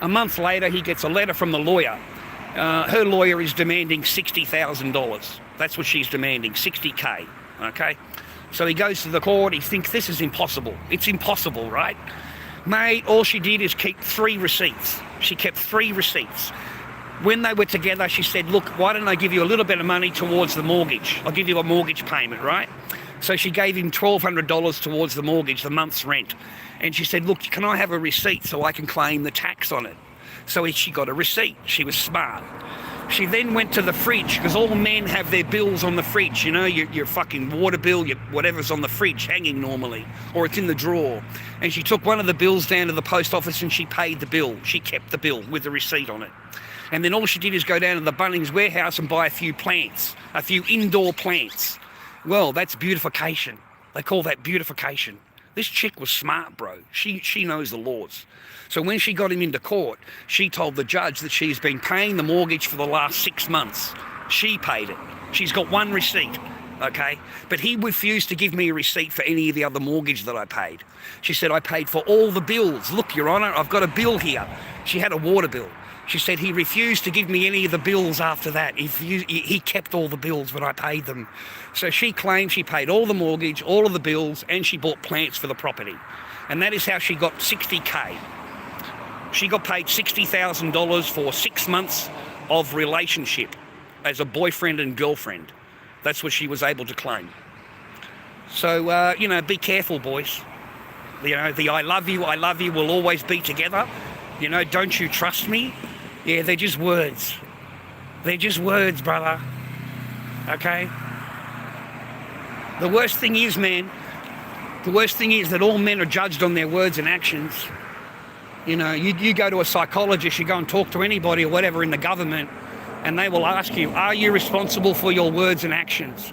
A month later, he gets a letter from the lawyer. Her lawyer is demanding $60,000. That's what she's demanding, 60K, okay? So he goes to the court, he thinks this is impossible. It's impossible, right? Mate, all she did is keep 3 receipts. She kept 3 receipts. When they were together, she said, look, why don't I give you a little bit of money towards the mortgage? I'll give you a mortgage payment, right? So she gave him $1,200 towards the mortgage, the month's rent. And she said, look, can I have a receipt so I can claim the tax on it? So she got a receipt. She was smart. She then went to the fridge, because all men have their bills on the fridge, you know, your fucking water bill, your whatever's on the fridge, hanging normally, or it's in the drawer. And she took one of the bills down to the post office and she paid the bill. She kept the bill with the receipt on it. And then all she did is go down to the Bunnings warehouse and buy a few plants, a few indoor plants. Well, that's beautification. They call that beautification. This chick was smart, bro. She knows the laws. So when she got him into court, she told the judge that she's been paying the mortgage for the last 6 months. She paid it. She's got 1 receipt, okay? But he refused to give me a receipt for any of the other mortgage that I paid. She said, I paid for all the bills. Look, Your Honour, I've got a bill here. She had a water bill. She said he refused to give me any of the bills after that. He kept all the bills, but I paid them. So she claimed she paid all the mortgage, all of the bills, and she bought plants for the property. And that is how she got 60K. She got paid $60,000 for 6 months of relationship as a boyfriend and girlfriend. That's what she was able to claim. So, you know, be careful, boys. You know, the I love you will always be together. You know, don't you trust me? Yeah, they're just words. They're just words, brother. Okay? The worst thing is, man, the worst thing is that all men are judged on their words and actions. You know, you go to a psychologist, you go and talk to anybody or whatever in the government, and they will ask you, are you responsible for your words and actions?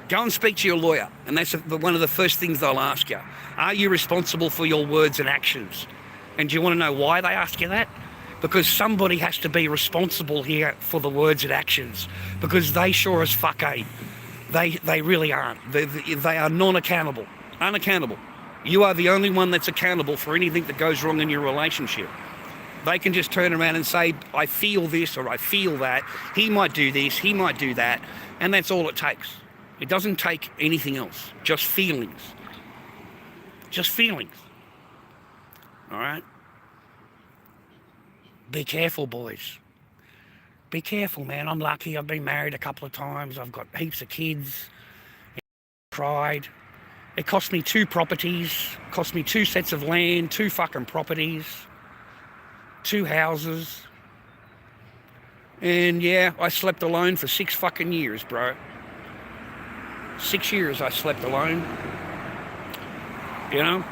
Go and speak to your lawyer, and that's one of the first things they'll ask you. Are you responsible for your words and actions? And do you want to know why they ask you that? Because somebody has to be responsible here for the words and actions, because they sure as fuck ain't. They really aren't. They are non-accountable, Unaccountable. You are the only one that's accountable for anything that goes wrong in your relationship. They can just turn around and say, I feel this or I feel that. He might do this, he might do that. And that's all it takes. It doesn't take anything else. Just feelings. Just feelings. All right? Be careful, boys. Be careful, man. I'm lucky. I've been married a couple of times. I've got heaps of kids. Cried. It cost me 2 properties. Cost me 2 sets of land, 2 fucking properties, 2 houses. And yeah, I slept alone for 6 fucking years, bro. 6 years I slept alone. You know?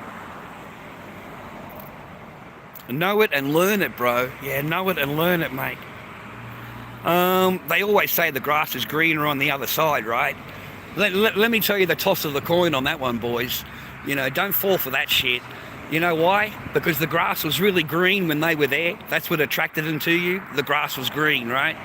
Know it and learn it, bro. Yeah, know it and learn it, mate. They always say the grass is greener on the other side, right? Let me tell you the toss of the coin on that one, boys. You know, don't fall for that shit. You know why? Because the grass was really green when they were there. That's what attracted them to you. The grass was green, right?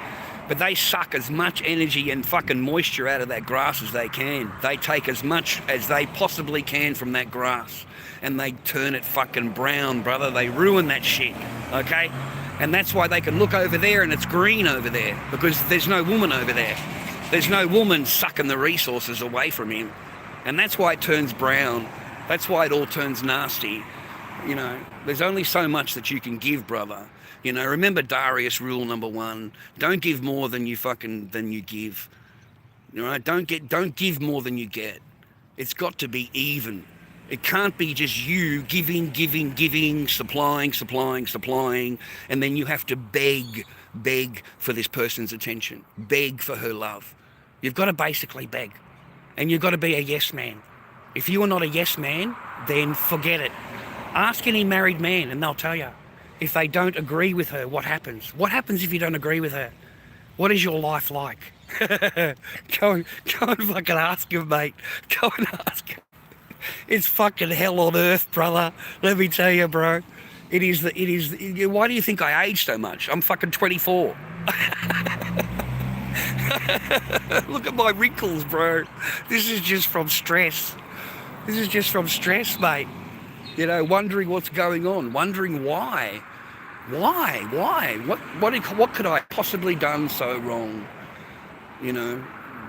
But they suck as much energy and fucking moisture out of that grass as they can. They take as much as they possibly can from that grass. And they turn it fucking brown, brother. They ruin that shit, okay? And that's why they can look over there and it's green over there. Because there's no woman over there. There's no woman sucking the resources away from him. And that's why it turns brown. That's why it all turns nasty. You know, there's only so much that you can give, brother. You know, remember Darius rule number 1. Don't give more than you give. You know, don't give more than you get. It's got to be even. It can't be just you giving, supplying, and then you have to beg for this person's attention, beg for her love. You've got to basically beg, and you've got to be a yes man. If you are not a yes man, then forget it. Ask any married man and they'll tell you. If they don't agree with her, what happens? What happens if you don't agree with her? What is your life like? Go and fucking ask him, mate. Go and ask him. It's fucking hell on earth, brother. Let me tell you, bro. It is. Why do you think I age so much? I'm fucking 24. Look at my wrinkles, bro. This is just from stress. This is just from stress, mate. You know, wondering what's going on, wondering why. Why? What could I possibly done so wrong? You know,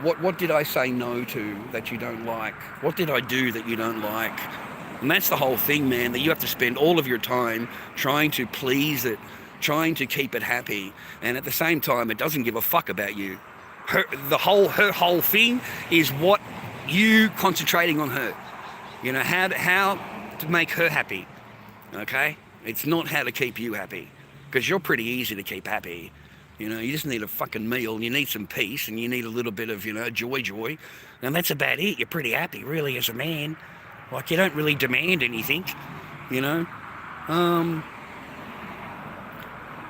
what did I say no to that you don't like? What did I do that you don't like? And that's the whole thing, man, that you have to spend all of your time trying to please it, trying to keep it happy, and at the same time, it doesn't give a fuck about you. Her whole thing is what you concentrating on her. You know, how to make her happy, okay? It's not how to keep you happy, because you're pretty easy to keep happy. You know, you just need a fucking meal, you need some peace, and you need a little bit of, you know, joy, and that's about it. You're pretty happy, really, as a man. Like, you don't really demand anything, you know?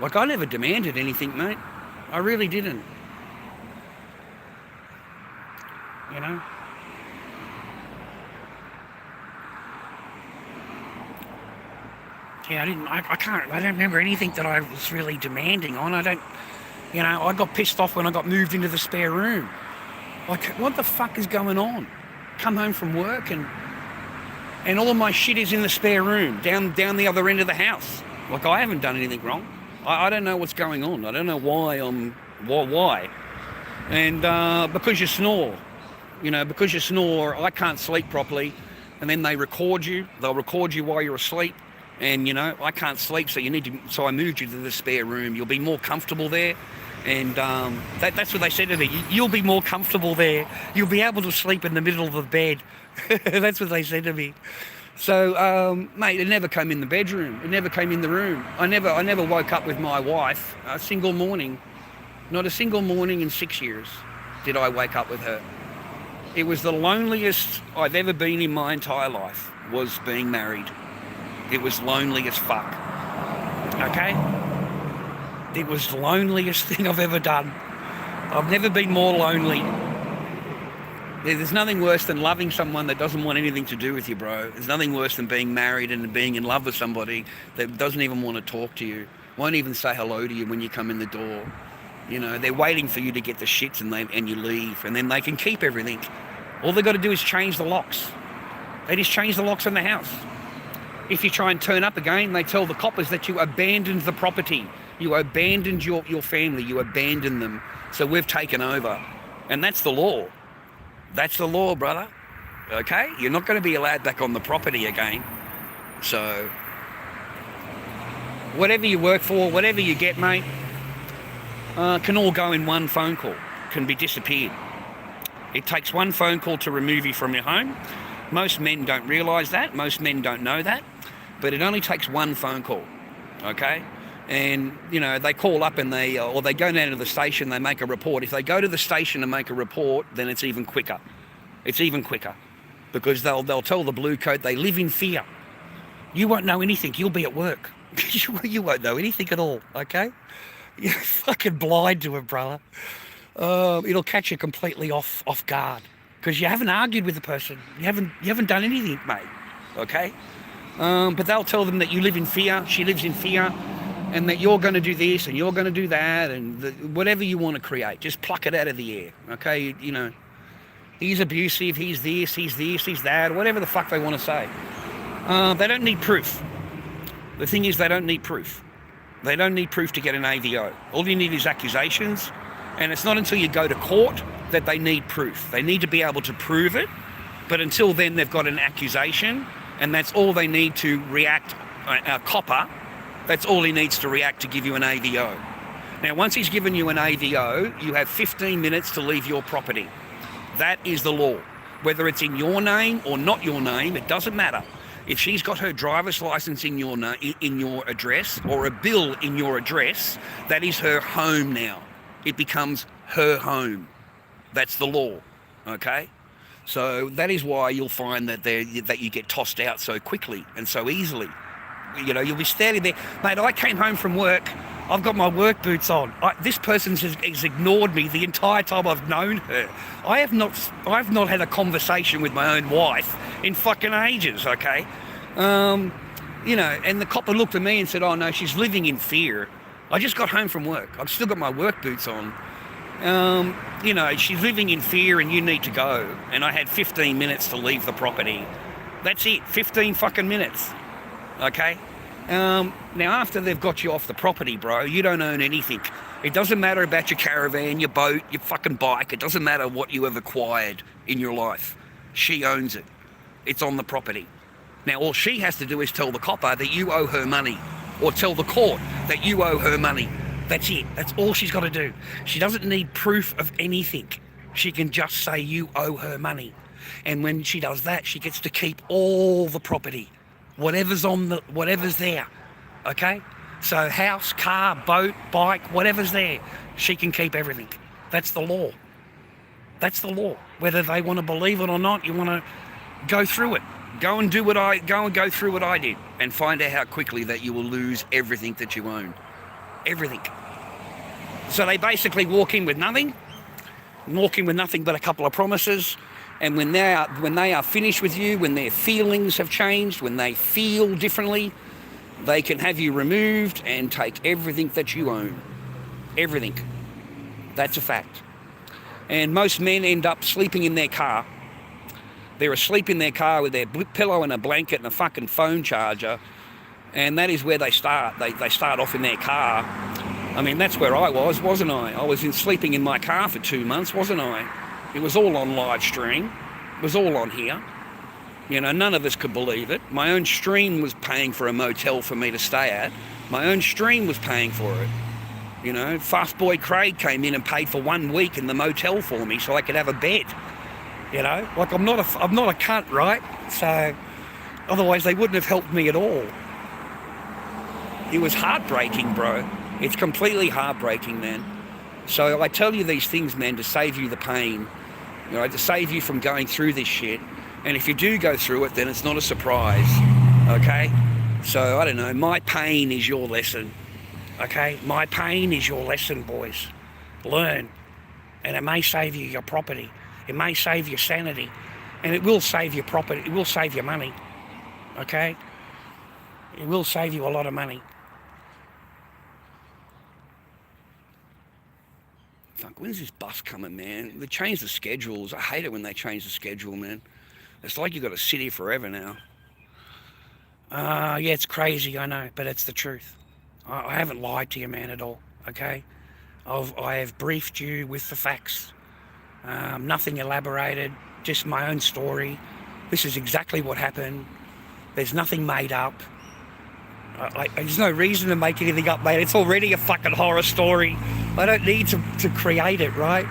Like, I never demanded anything, mate. I really didn't. You know? Yeah, I don't remember anything that I was really demanding on. You know, I got pissed off when I got moved into the spare room. Like, what the fuck is going on? Come home from work and all of my shit is in the spare room, down the other end of the house. Like, I haven't done anything wrong. I don't know what's going on. I don't know why. And because you snore. You know, because you snore, I can't sleep properly. And then they record you. They'll record you while you're asleep. And, you know, I can't sleep, so I moved you to the spare room. You'll be more comfortable there. And that's what they said to me. You'll be more comfortable there. You'll be able to sleep in the middle of the bed. That's what they said to me. So, mate, it never came in the bedroom. It never came in the room. I never woke up with my wife a single morning. Not a single morning in 6 years did I wake up with her. It was the loneliest I've ever been in my entire life, was being married. It was lonely as fuck. Okay? It was the loneliest thing I've ever done. I've never been more lonely. There's nothing worse than loving someone that doesn't want anything to do with you, bro. There's nothing worse than being married and being in love with somebody that doesn't even want to talk to you, won't even say hello to you when you come in the door. You know, they're waiting for you to get the shits and you leave, and then they can keep everything. All they've got to do is change the locks. They just change the locks on the house. If you try and turn up again, they tell the coppers that you abandoned the property. You abandoned your family. You abandoned them. So we've taken over. And that's the law. That's the law, brother. Okay? You're not going to be allowed back on the property again. So whatever you work for, whatever you get, mate, can all go in one phone call, can be disappeared. It takes one phone call to remove you from your home. Most men don't realise that. Most men don't know that. But it only takes one phone call, okay? And, you know, they call up and they go down to the station, they make a report. If they go to the station and make a report, then it's even quicker. It's even quicker. Because they'll tell the blue coat they live in fear. You won't know anything. You'll be at work. You won't know anything at all, okay? You're fucking blind to it, brother. It'll catch you completely off guard. Because you haven't argued with the person. You haven't done anything, mate, okay? But they'll tell them that you live in fear, she lives in fear, and that you're going to do this and you're going to do that, and whatever you want to create, just pluck it out of the air, okay? You know, he's abusive, he's this, he's that, whatever the fuck they want to say. They don't need proof. The thing is, they don't need proof. They don't need proof to get an AVO. All you need is accusations, and it's not until you go to court that they need proof. They need to be able to prove it, but until then they've got an accusation, and that's all they need to react. A copper, that's all he needs to react to give you an AVO. Now, once he's given you an AVO, you have 15 minutes to leave your property. That is the law. Whether it's in your name or not your name, it doesn't matter. If she's got her driver's license in your address, or a bill in your address, that is her home now. It becomes her home. That's the law, okay? So that is why you'll find that you get tossed out so quickly and so easily. You know, you'll be standing there. Mate, I came home from work. I've got my work boots on. This person has ignored me the entire time I've known her. I've not had a conversation with my own wife in fucking ages, okay? You know, and the copper looked at me and said, oh no, she's living in fear. I just got home from work. I've still got my work boots on. You know, she's living in fear and you need to go. And I had 15 minutes to leave the property. That's it, 15 fucking minutes, okay? Now, after they've got you off the property, bro, you don't own anything. It doesn't matter about your caravan, your boat, your fucking bike. It doesn't matter what you have acquired in your life. She owns it. It's on the property. Now, all she has to do is tell the copper that you owe her money, or tell the court that you owe her money. That's it. That's all she's got to do. She doesn't need proof of anything. She can just say you owe her money. And when she does that, she gets to keep all the property. Whatever's there, okay? So house, car, boat, bike, whatever's there, she can keep everything. That's the law. That's the law. Whether they want to believe it or not, you want to go through it. Go and go through what I did, and find out how quickly that you will lose everything that you own. Everything. So they basically walk in with nothing but a couple of promises. And when they are finished with you, when their feelings have changed, when they feel differently, they can have you removed and take everything that you own. Everything. That's a fact. And most men end up sleeping in their car. They're asleep in their car with their pillow and a blanket and a fucking phone charger. And that is where they start. They start off in their car. I mean, that's where I was, wasn't I? I was sleeping in my car for 2 months, wasn't I? It was all on live stream. It was all on here. You know, none of us could believe it. My own stream was paying for a motel for me to stay at. My own stream was paying for it. You know, Fast Boy Craig came in and paid for 1 week in the motel for me so I could have a bed. You know, like I'm not a cunt, right? So otherwise they wouldn't have helped me at all. It was heartbreaking, bro. It's completely heartbreaking, man. So I tell you these things, man, to save you the pain. You know, to save you from going through this shit. And if you do go through it, then it's not a surprise, okay? So, I don't know, my pain is your lesson, okay? My pain is your lesson, boys. Learn. And it may save you your property. It may save your sanity. And it will save your property. It will save your money, okay? It will save you a lot of money. Fuck, when's this bus coming, man? They change the schedules. I hate it when they change the schedule, man. It's like you've got to sit here forever now. Yeah, it's crazy, I know, but it's the truth. I haven't lied to you, man, at all, okay? I have briefed you with the facts. Nothing elaborated, just my own story. This is exactly what happened. There's nothing made up. There's no reason to make anything up, mate. It's already a fucking horror story. I don't need to create it, right?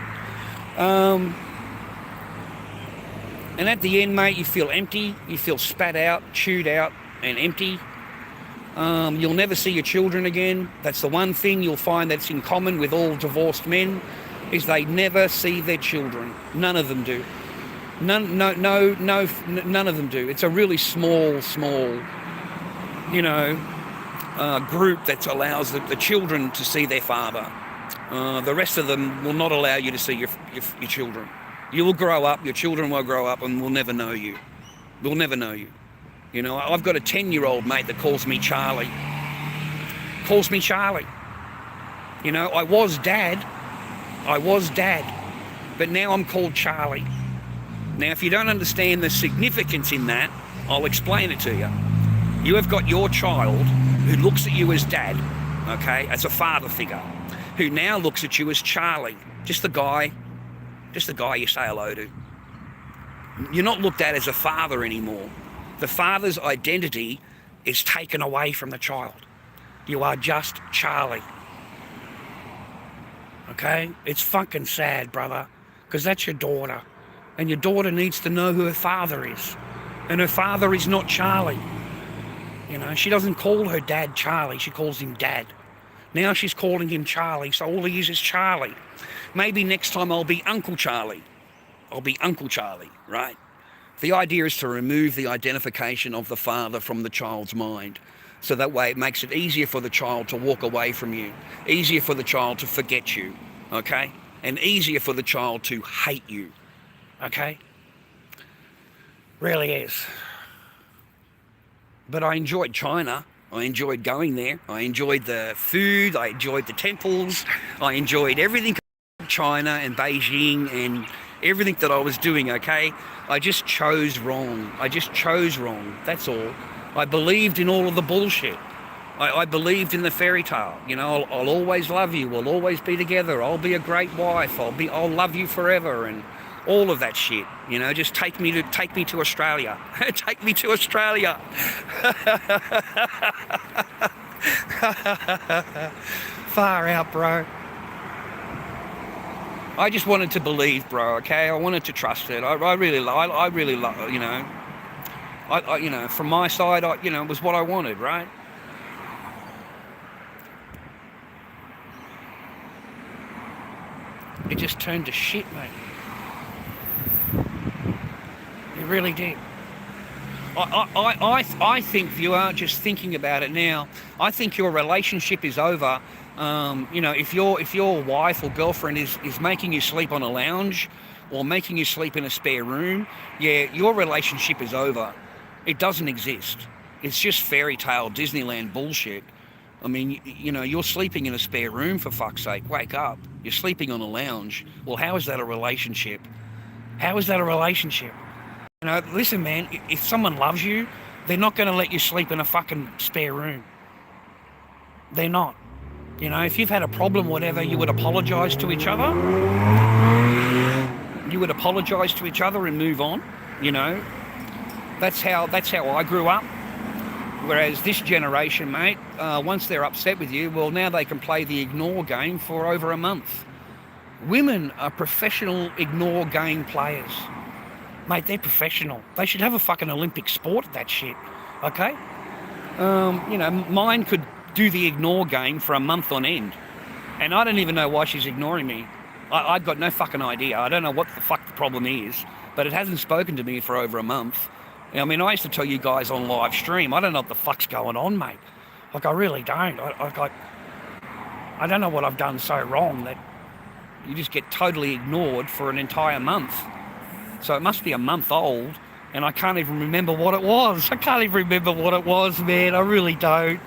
And at the end, mate, you feel empty. You feel spat out, chewed out, and empty. You'll never see your children again. That's the one thing you'll find that's in common with all divorced men, is they never see their children. None of them do. None of them do. It's a really small, group that allows the children to see their father. The rest of them will not allow you to see your children. You will grow up, your children will grow up, and will never know you. Will never know you. You know, I've got a 10-year-old mate that calls me Charlie. Calls me Charlie. You know, I was dad, but now I'm called Charlie. Now, if you don't understand the significance in that, I'll explain it to you. You have got your child who looks at you as dad, okay, as a father figure, who now looks at you as Charlie, just the guy you say hello to. You're not looked at as a father anymore. The father's identity is taken away from the child. You are just Charlie. Okay? It's fucking sad, brother, because that's your daughter. And your daughter needs to know who her father is. And her father is not Charlie. You know, she doesn't call her dad Charlie, she calls him Dad. Now she's calling him Charlie, so all he is Charlie. Maybe next time I'll be Uncle Charlie. I'll be Uncle Charlie, right? The idea is to remove the identification of the father from the child's mind. So that way it makes it easier for the child to walk away from you, easier for the child to forget you, okay? And easier for the child to hate you, okay? Really is. But I enjoyed China. I enjoyed going there. I enjoyed the food. I enjoyed the temples. I enjoyed everything China and Beijing and everything that I was doing, okay? I just chose wrong. That's all. I believed in all of the bullshit. I believed in the fairy tale. You know, I'll always love you. We'll always be together. I'll be a great wife. I'll love you forever, and all of that shit. You know, just take me to Australia. Take me to Australia. Far out, bro. I just wanted to believe, bro. Okay, I wanted to trust it. I really love. You know, you know, from my side, you know, it was what I wanted, right? It just turned to shit, mate. It really did. I think, viewer, just thinking about it now, I think your relationship is over. You know, if your wife or girlfriend is making you sleep on a lounge or making you sleep in a spare room, yeah, your relationship is over. It doesn't exist. It's just fairy tale Disneyland bullshit. I mean, you know, you're sleeping in a spare room, for fuck's sake. Wake up. You're sleeping on a lounge. Well, how is that a relationship? How is that a relationship? You know, listen, man, if someone loves you, they're not going to let you sleep in a fucking spare room. They're not. You know, if you've had a problem, whatever, you would apologise to each other. You would apologise to each other and move on. You know, that's how I grew up. Whereas this generation, mate, once they're upset with you, well, now they can play the ignore game for over a month. Women are professional ignore game players. Mate, they're professional. They should have a fucking Olympic sport at that shit, okay? You know, mine could do the ignore game for a month on end. And I don't even know why she's ignoring me. I've got no fucking idea. I don't know what the fuck the problem is, but it hasn't spoken to me for over a month. I mean, I used to tell you guys on live stream, I don't know what the fuck's going on, mate. Like, I really don't. I don't know what I've done so wrong that you just get totally ignored for an entire month. So it must be a month old, and I can't even remember what it was. I can't even remember what it was, man. I really don't.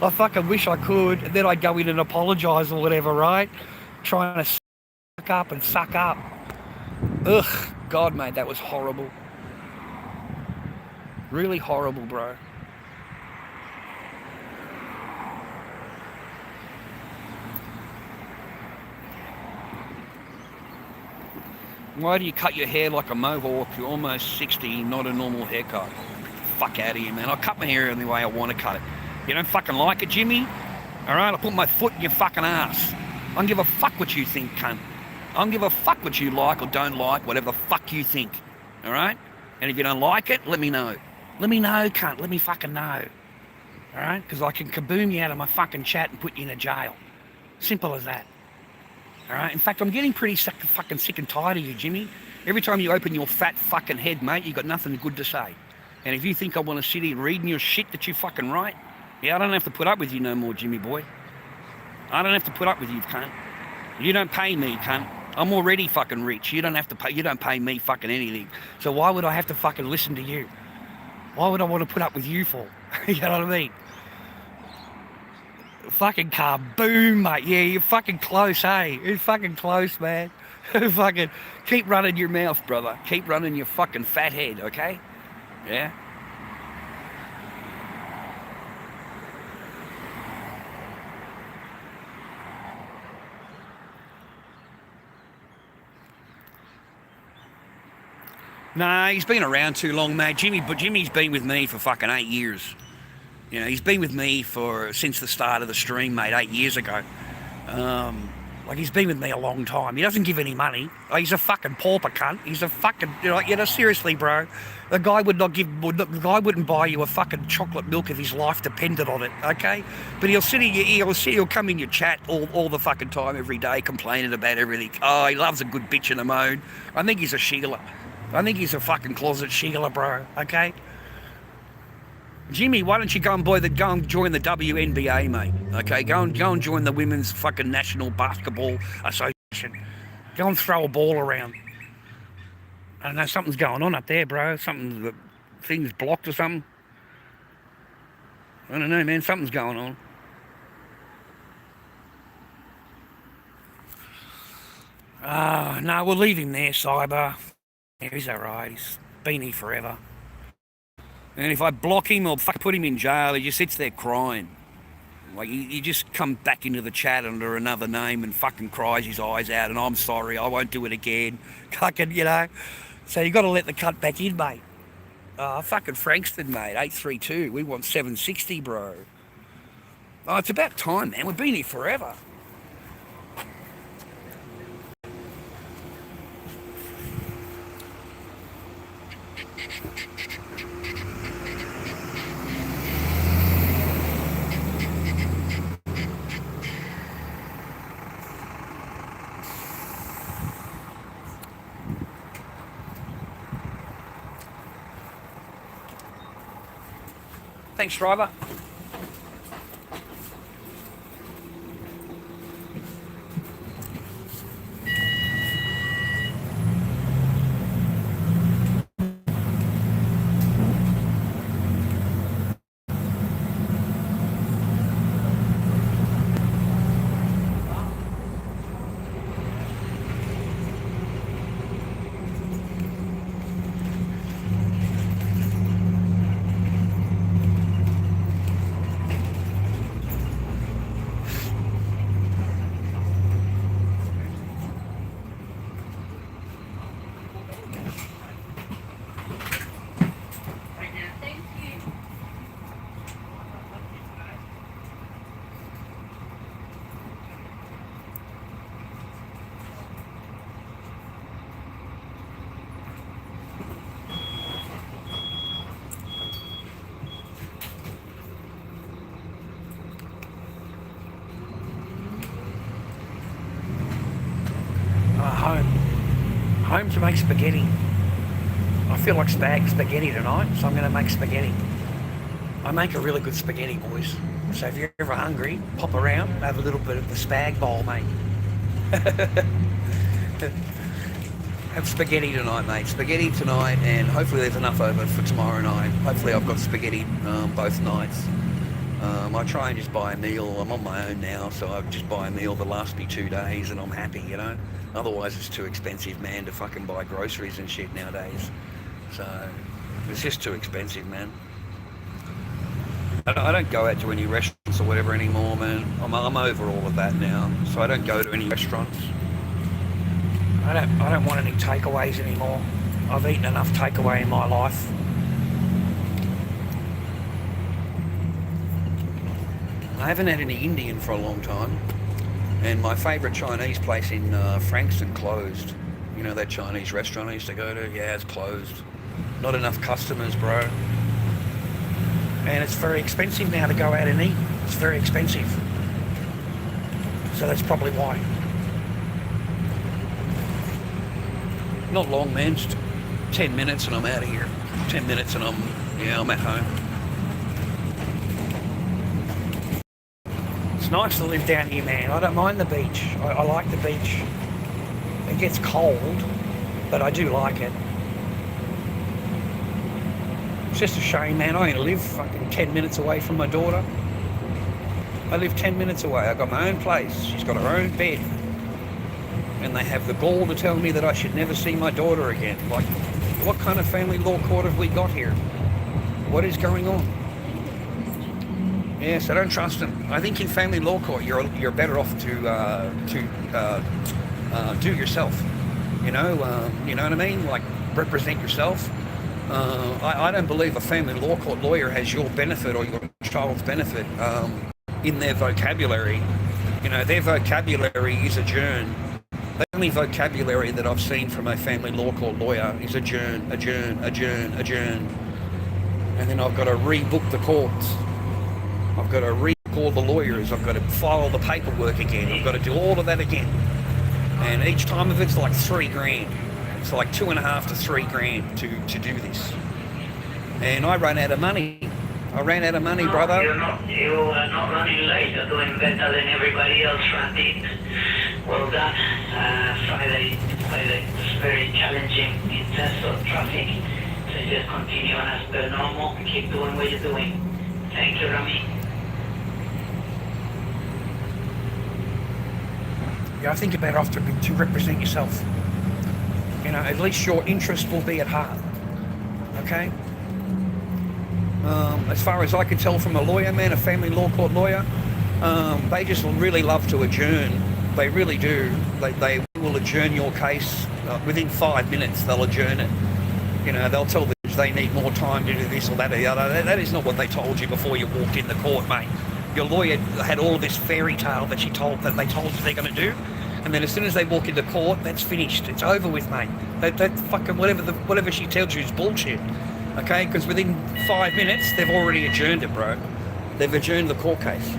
I fucking wish I could. And then I'd go in and apologise or whatever, right? Trying to suck up. Ugh, God, mate, that was horrible. Really horrible, bro. Why do you cut your hair like a mohawk? You're almost 60, not a normal haircut. Fuck out of here, man. I cut my hair the way I want to cut it. You don't fucking like it, Jimmy? Alright, I'll put my foot in your fucking ass. I don't give a fuck what you think, cunt. I don't give a fuck what you like or don't like, whatever the fuck you think. Alright? And if you don't like it, let me know. Let me know, cunt. Let me fucking know. Alright? Because I can kaboom you out of my fucking chat and put you in a jail. Simple as that. Alright? In fact, I'm getting pretty fucking sick and tired of you, Jimmy. Every time you open your fat fucking head, mate, you got nothing good to say. And if you think I want to sit here reading your shit that you fucking write, yeah, I don't have to put up with you no more, Jimmy boy. I don't have to put up with you, cunt. You don't pay me, cunt. I'm already fucking rich. You don't have to pay. You don't pay me fucking anything. So why would I have to fucking listen to you? Why would I want to put up with you for? You know what I mean? Fucking kaboom, mate. Yeah, you're fucking close, hey? You're fucking close, man. Fucking keep running your mouth, brother. Keep running your fucking fat head, okay? Yeah? No, he's been around too long, mate. Jimmy's been with me for fucking 8 years. You know, he's been with me since the start of the stream, mate, 8 years ago. Like, he's been with me a long time. He doesn't give any money. Oh, he's a fucking pauper cunt. He's a fucking, seriously, bro. The guy wouldn't buy you a fucking chocolate milk if his life depended on it, okay? But he'll come in your chat all the fucking time, every day, complaining about everything. Oh, he loves a good bitch and a moan. I think he's a Sheila. I think he's a fucking closet Sheila, bro, okay? Jimmy, why don't you go and join the WNBA, mate? Okay, go and join the Women's fucking National Basketball Association. Go and throw a ball around. I don't know, something's going on up there, bro. The thing's blocked or something. I don't know, man. Something's going on. No, we'll leave him there, Cyber. Yeah, he's alright. He's been here forever. And if I block him or put him in jail, he just sits there crying. Like, he just comes back into the chat under another name and fucking cries his eyes out, and I'm sorry, I won't do it again. Fucking, So you got to let the cut back in, mate. Fucking Frankston, mate, 832. We want 760, bro. Oh, it's about time, man. We've been here forever. Thanks, driver. Home to make spaghetti. I feel like spaghetti tonight, so I'm going to make spaghetti. I make a really good spaghetti, boys. So if you're ever hungry, pop around, have a little bit of the spag bowl, mate. Have spaghetti tonight, mate. Spaghetti tonight, and hopefully there's enough over for tomorrow night. Hopefully I've got spaghetti both nights. I try and just buy a meal. I'm on my own now, so I just buy a meal that lasts me 2 days, and I'm happy, Otherwise, it's too expensive, man, to fucking buy groceries and shit nowadays. So, It's just too expensive, man. I don't go out to any restaurants or whatever anymore, man. I'm over all of that now, so I don't go to any restaurants. I don't want any takeaways anymore. I've eaten enough takeaway in my life. I haven't had any Indian for a long time, and my favourite Chinese place in Frankston closed. You know that Chinese restaurant I used to go to? Yeah, it's closed. Not enough customers, bro. And it's very expensive now to go out and eat. It's very expensive. So that's probably why. Not long, man. Just 10 minutes and I'm out of here. 10 minutes and I'm at home. It's nice to live down here, man. I don't mind the beach. I like the beach. It gets cold, but I do like it. It's just a shame, man. I only live fucking 10 minutes away from my daughter. I live 10 minutes away. I got my own place. She's got her own bed. And they have the gall to tell me that I should never see my daughter again. Like, what kind of family law court have we got here? What is going on? Yes, I don't trust them. I think in family law court, you're better off to do yourself. You know what I mean? Like, represent yourself. I don't believe a family law court lawyer has your benefit or your child's benefit in their vocabulary. You know, their vocabulary is adjourn. The only vocabulary that I've seen from a family law court lawyer is adjourn, adjourn, adjourn, adjourn. And then I've got to rebook the courts. I've got to rebook all the lawyers. I've got to file the paperwork again. I've got to do all of that again. And each time of it's like $3,000. It's like $2,500 to $3,000 to do this. And I ran out of money. I ran out of money, brother. You are not running late. You're doing better than everybody else, Randy. Well done. Friday was very challenging in terms of traffic. So just continue on as per normal. Keep doing what you're doing. Thank you, Rami. Yeah, I think you're better off to represent yourself. You know, at least your interest will be at heart. Okay? As far as I can tell from a lawyer, man, a family law court lawyer, they just really love to adjourn. They really do. They will adjourn your case within 5 minutes. They'll adjourn it. You know, they'll tell the judge they need more time to do this or that or the other. That is not what they told you before you walked in the court, mate. Your lawyer had all this fairy tale that they told you they're going to do. And then as soon as they walk into court, that's finished. It's over with, mate. That fucking whatever she tells you is bullshit. Okay? Because within 5 minutes, they've already adjourned it, bro. They've adjourned the court case.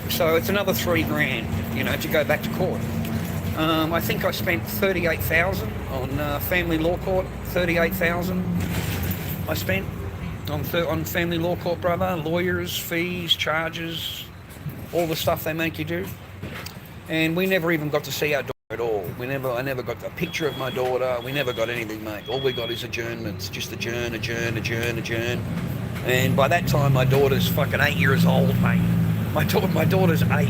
So it's another $3,000, you know, to go back to court. I think I spent $38,000 on family law court. $38,000 I spent on family law court, brother. Lawyers, fees, charges, all the stuff they make you do. And we never even got to see our daughter at all. I never got a picture of my daughter. We never got anything, mate. All we got is adjournments. Just adjourn. And by that time, my daughter's fucking 8 years old, mate. My daughter's 8.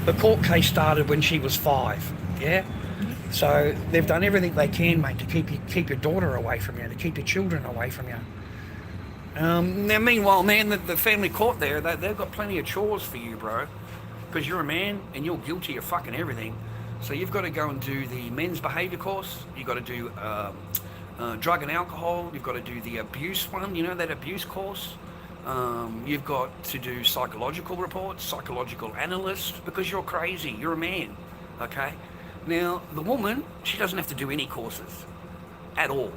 The court case started when she was 5. Yeah. So they've done everything they can, mate, to keep your daughter away from you, to keep your children away from you. Now, meanwhile, man, the family court there, they've got plenty of chores for you, bro. Because you're a man and you're guilty of fucking everything. So you've got to go and do the men's behaviour course. You've got to do drug and alcohol. You've got to do the abuse one, you know, that abuse course. You've got to do psychological reports, psychological analyst, because you're crazy. You're a man, okay? Now, the woman, she doesn't have to do any courses at all.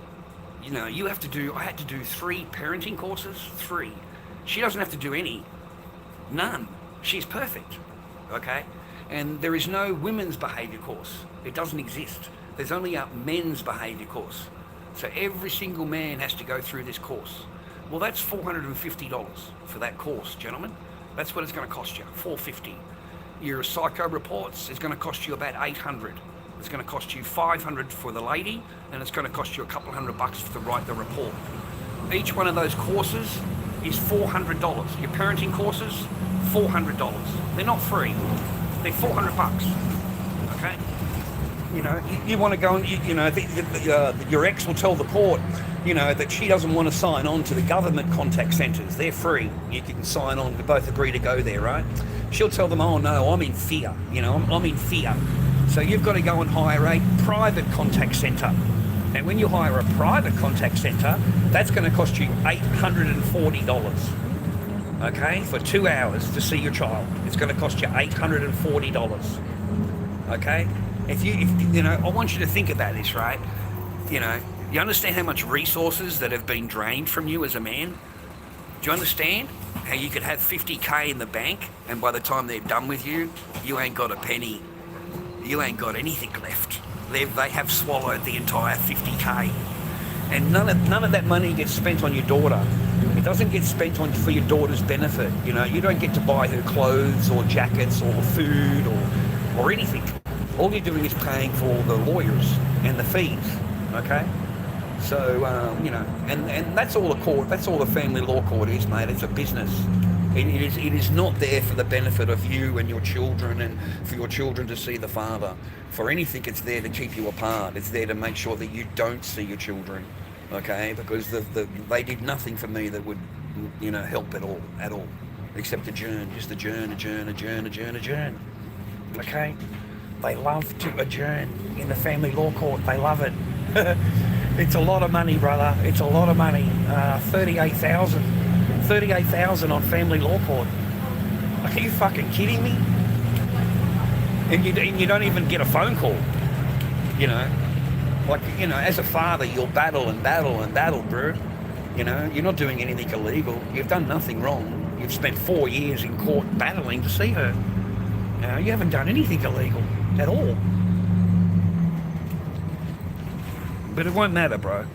You know, I had to do 3 parenting courses, 3. She doesn't have to do any, none. She's perfect. Okay, and there is no women's behaviour course. It doesn't exist. There's only a men's behaviour course. So every single man has to go through this course. Well, that's $450 for that course, gentlemen. That's what it's going to cost you, $450. Your psycho reports is going to cost you about $800. It's going to cost you $500 for the lady, and it's going to cost you a couple $100 to write the report. Each one of those courses is $400. Your parenting courses, $400. They're not free. They're $400. Okay? You know, you want to go and, your ex will tell the court, that she doesn't want to sign on to the government contact centres. They're free. You can sign on. We both agree to go there, right? She'll tell them, oh no, I'm in fear. I'm in fear. So you've got to go and hire a private contact centre. And when you hire a private contact centre, that's going to cost you $840. Okay, for 2 hours to see your child. It's going to cost you $840. Okay? If I want you to think about this, right? You understand how much resources that have been drained from you as a man? Do you understand how you could have 50K in the bank and by the time they're done with you, you ain't got a penny. You ain't got anything left. They have swallowed the entire 50K. And none of that money gets spent on your daughter. It doesn't get spent for your daughter's benefit. You don't get to buy her clothes or jackets or food or anything. All you're doing is paying for the lawyers and the fees, okay? So, and that's all the court, that's all the family law court is, mate. It's a business. It is not there for the benefit of you and your children and for your children to see the father. For anything, it's there to keep you apart. It's there to make sure that you don't see your children, okay? Because they did nothing for me that would, help at all, except adjourn, just adjourn, okay? They love to adjourn in the family law court. They love it. It's a lot of money, brother. It's a lot of money. $38,000 on family law court. Are you fucking kidding me? And you don't even get a phone call. As a father, you'll battle, bro. You're not doing anything illegal. You've done nothing wrong. You've spent 4 years in court battling to see her. You haven't done anything illegal at all. But it won't matter, bro.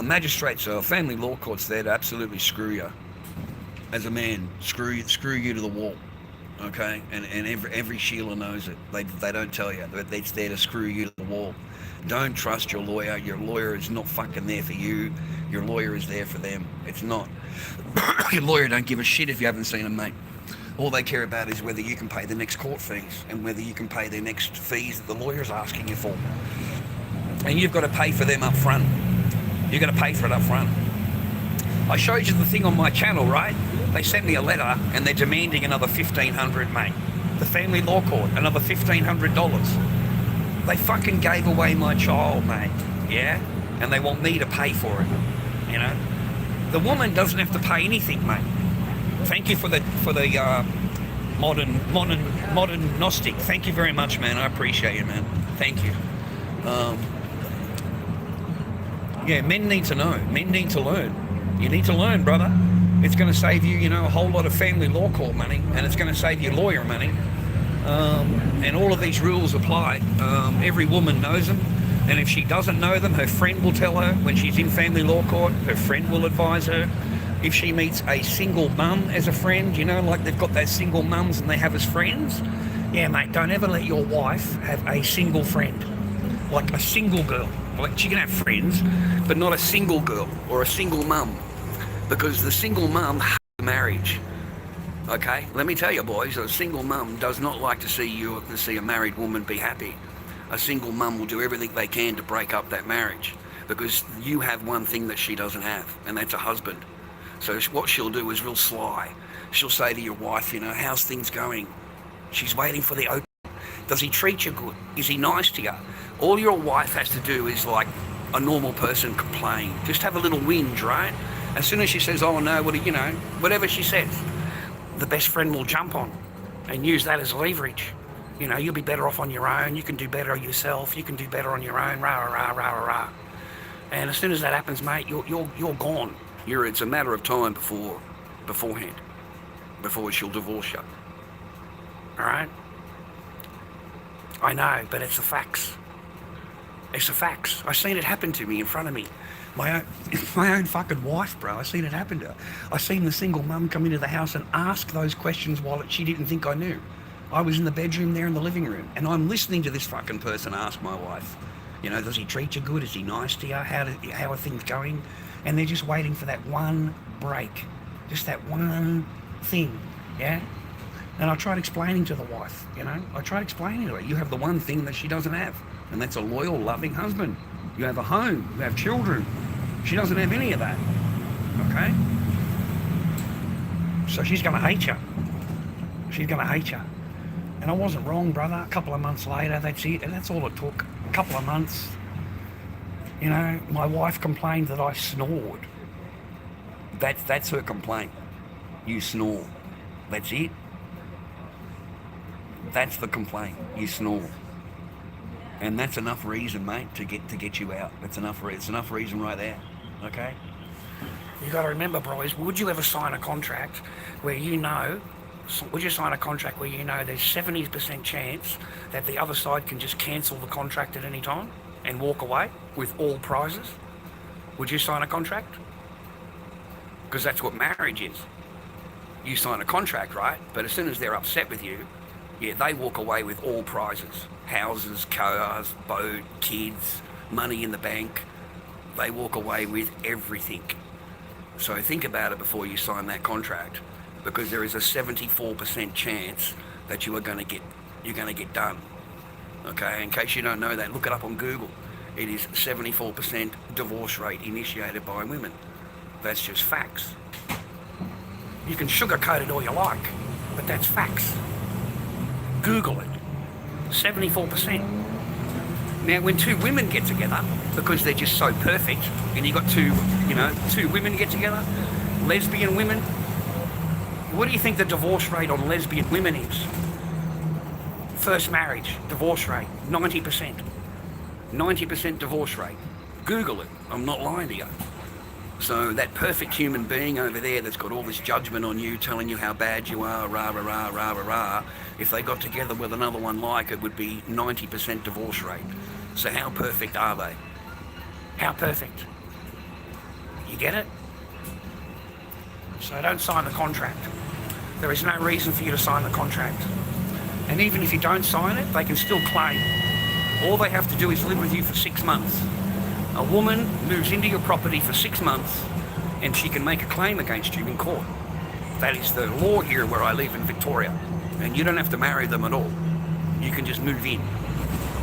Magistrates or family law courts there to absolutely screw you. As a man, screw you to the wall. Okay? And every Sheila knows it. They don't tell you. It's there to screw you to the wall. Don't trust your lawyer. Your lawyer is not fucking there for you. Your lawyer is there for them. It's not. Your lawyer don't give a shit if you haven't seen them, mate. All they care about is whether you can pay the next court fees and whether you can pay their next fees that the lawyer's asking you for. And you've got to pay for them up front. You've got to pay for it up front. I showed you the thing on my channel, right? They sent me a letter and they're demanding another $1,500, mate. The family law court, another $1,500. They fucking gave away my child, mate. Yeah? And they want me to pay for it. The woman doesn't have to pay anything, mate. Thank you for the modern Gnostic. Thank you very much, man. I appreciate you, man. Thank you. Men need to know. Men need to learn. You need to learn, brother. It's going to save you, a whole lot of family law court money, and it's going to save you lawyer money. And all of these rules apply. Every woman knows them. And if she doesn't know them, her friend will tell her. When she's in family law court, her friend will advise her. If she meets a single mum as a friend, like they've got those single mums and they have as friends, yeah, mate, don't ever let your wife have a single friend. Like a single girl. Like she can have friends, but not a single girl or a single mum. Because the single mum hates marriage. Okay? Let me tell you, boys, a single mum does not like to see a married woman be happy. A single mum will do everything they can to break up that marriage. Because you have one thing that she doesn't have, and that's a husband. So what she'll do is real sly. She'll say to your wife, how's things going? She's waiting for the open. Does he treat you good? Is he nice to you? All your wife has to do is, like a normal person, complain. Just have a little whinge, right? As soon as she says, oh no, whatever she says, the best friend will jump on and use that as leverage. You'll be better off on your own. You can do better yourself. You can do better on your own. Rah, rah, rah, rah, rah. And as soon as that happens, mate, you're gone. It's a matter of time before she'll divorce you. All right? I know, but it's the facts. It's the facts. I've seen it happen to me in front of me. My own fucking wife, bro. I've seen it happen to her. I've seen the single mum come into the house and ask those questions while she didn't think I knew. I was in the bedroom there in the living room, and I'm listening to this fucking person ask my wife, does he treat you good? Is he nice to you? How are things going? And they're just waiting for that one break. Just that one thing, yeah? And I tried explaining to the wife, you know, I tried explaining to her, you have the one thing that she doesn't have, and that's a loyal, loving husband. You have a home, you have children. She doesn't have any of that, okay? So she's going to hate you. She's going to hate you. And I wasn't wrong, brother. A couple of months later, that's it. And that's all it took. A couple of months. You know, my wife complained that I snored. That's her complaint. You snore. That's it. That's the complaint. You snore. And that's enough reason, mate, to get you out. It's enough reason right there. Okay? You got to remember, boys, would you ever sign a contract where you know, there's 70% chance that the other side can just cancel the contract at any time and walk away with all prizes? Would you sign a contract? Because that's what marriage is. You sign a contract, right? But as soon as they're upset with you, yeah, they walk away with all prizes. Houses, cars, boat, kids, money in the bank. They walk away with everything. So think about it before you sign that contract, because there is a 74% chance that you're going to get done. Okay, in case you don't know that, look it up on Google. It is 74% divorce rate initiated by women. That's just facts. You can sugarcoat it all you like, but that's facts. Google it. 74%. Now, when two women get together, because they're just so perfect, and you got two women get together, lesbian women, what do you think the divorce rate on lesbian women is? First marriage, divorce rate, 90%. 90% divorce rate. Google it. I'm not lying to you. So that perfect human being over there that's got all this judgment on you, telling you how bad you are, rah, rah, rah, rah, rah, rah, if they got together with another one like it, would be 90% divorce rate. So how perfect are they? How perfect? You get it? So don't sign the contract. There is no reason for you to sign the contract. And even if you don't sign it, they can still claim. All they have to do is live with you for 6 months. A woman moves into your property for 6 months and she can make a claim against you in court. That is the law here where I live in Victoria. And you don't have to marry them at all. You can just move in.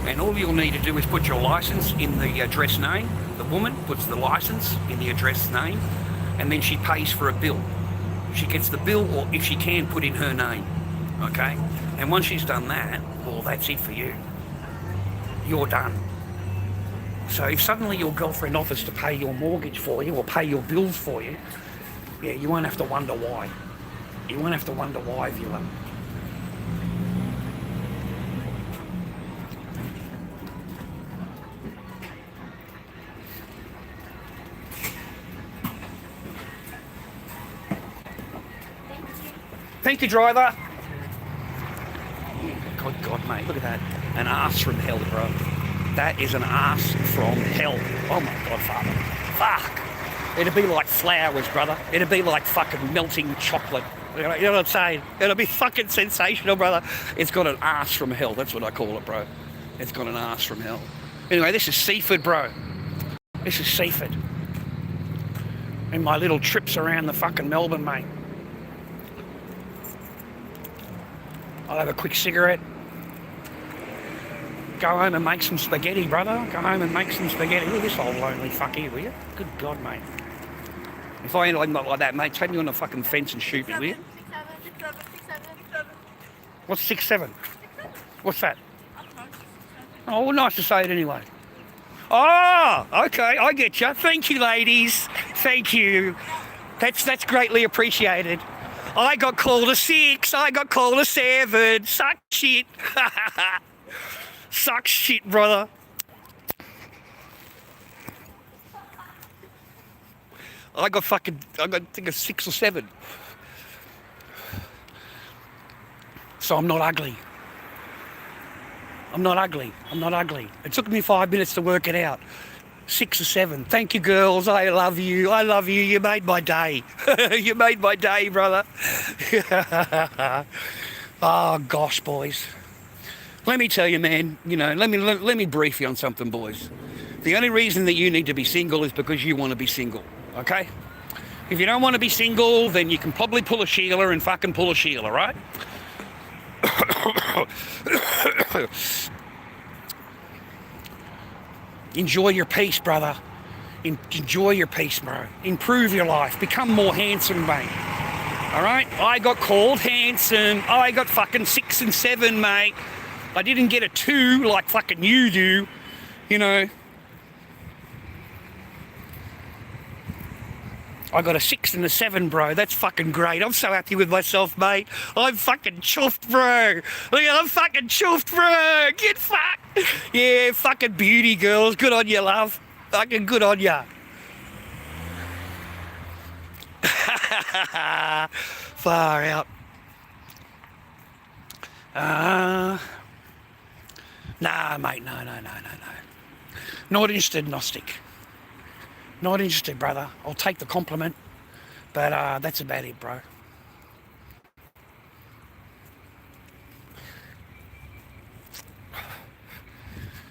And all you'll need to do is put your license in the address name. The woman puts the license in the address name, and then she pays for a bill. She gets the bill, or if she can, put in her name. Okay? And once she's done that, well, that's it for you. You're done. So if suddenly your girlfriend offers to pay your mortgage for you or pay your bills for you, yeah, you won't have to wonder why. You won't have to wonder why, viewer. Thank you, driver. God, mate, look at that. An arse from hell, bro. That is an arse from hell. Oh my God, Father. Fuck. It'd be like flowers, brother. It'd be like fucking melting chocolate. You know what I'm saying? It'll be fucking sensational, brother. It's got an arse from hell. That's what I call it, bro. It's got an arse from hell. Anyway, this is Seaford, bro. This is Seaford. And my little trips around the fucking Melbourne, mate. I'll have a quick cigarette. Go home and make some spaghetti, brother. Go home and make some spaghetti. Look at this old lonely fuck here, will you? Good God, mate. If I end up like that, mate, take me on the fucking fence and shoot me, will you? 6'7". What's 6'7"? What's that? Oh, well, nice to say it anyway. Oh, okay, I get you. Thank you, ladies. Thank you. That's greatly appreciated. I got called a 6. I got called a 7. Suck shit. Suck shit, brother. I got I think a 6 or 7. So I'm not ugly. I'm not ugly. It took me 5 minutes to work it out. 6 or 7. Thank you, girls. I love you. You made my day. You made my day, brother. Oh, gosh, boys. Let me tell you, man, let me brief you on something, boys. The only reason that you need to be single is because you want to be single, okay? If you don't want to be single, then you can probably pull a Sheila and fucking pull a Sheila, right? Enjoy your peace, brother. Enjoy your peace, bro. Improve your life. Become more handsome, mate. All right? I got called handsome. I got fucking 6 and 7, mate. I didn't get a 2 like fucking you do, you know. I got a 6 and a 7, bro. That's fucking great. I'm so happy with myself, mate. I'm fucking chuffed, bro. Look, I'm fucking chuffed, bro. Get fucked. Yeah, fucking beauty, girls. Good on you, love. Fucking good on ya. Far out. Nah, mate. No. Not interested, Gnostic. Not interested, brother. I'll take the compliment, but that's about it, bro.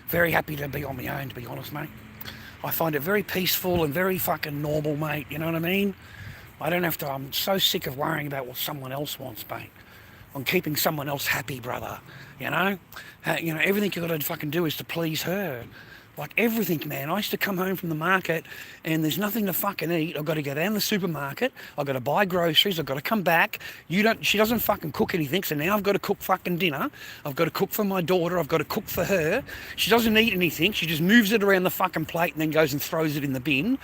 Very happy to be on my own, to be honest, mate. I find it very peaceful and very fucking normal, mate. You know what I mean? I don't have to. I'm so sick of worrying about what someone else wants, mate. I'm keeping someone else happy, brother. You know? Everything you got to fucking do is to please her. Like everything, man. I used to come home from the market and there's nothing to fucking eat. I've got to go down to the supermarket. I've got to buy groceries. I've got to come back. She doesn't fucking cook anything. So now I've got to cook fucking dinner. I've got to cook for my daughter. I've got to cook for her. She doesn't eat anything. She just moves it around the fucking plate and then goes and throws it in the bin.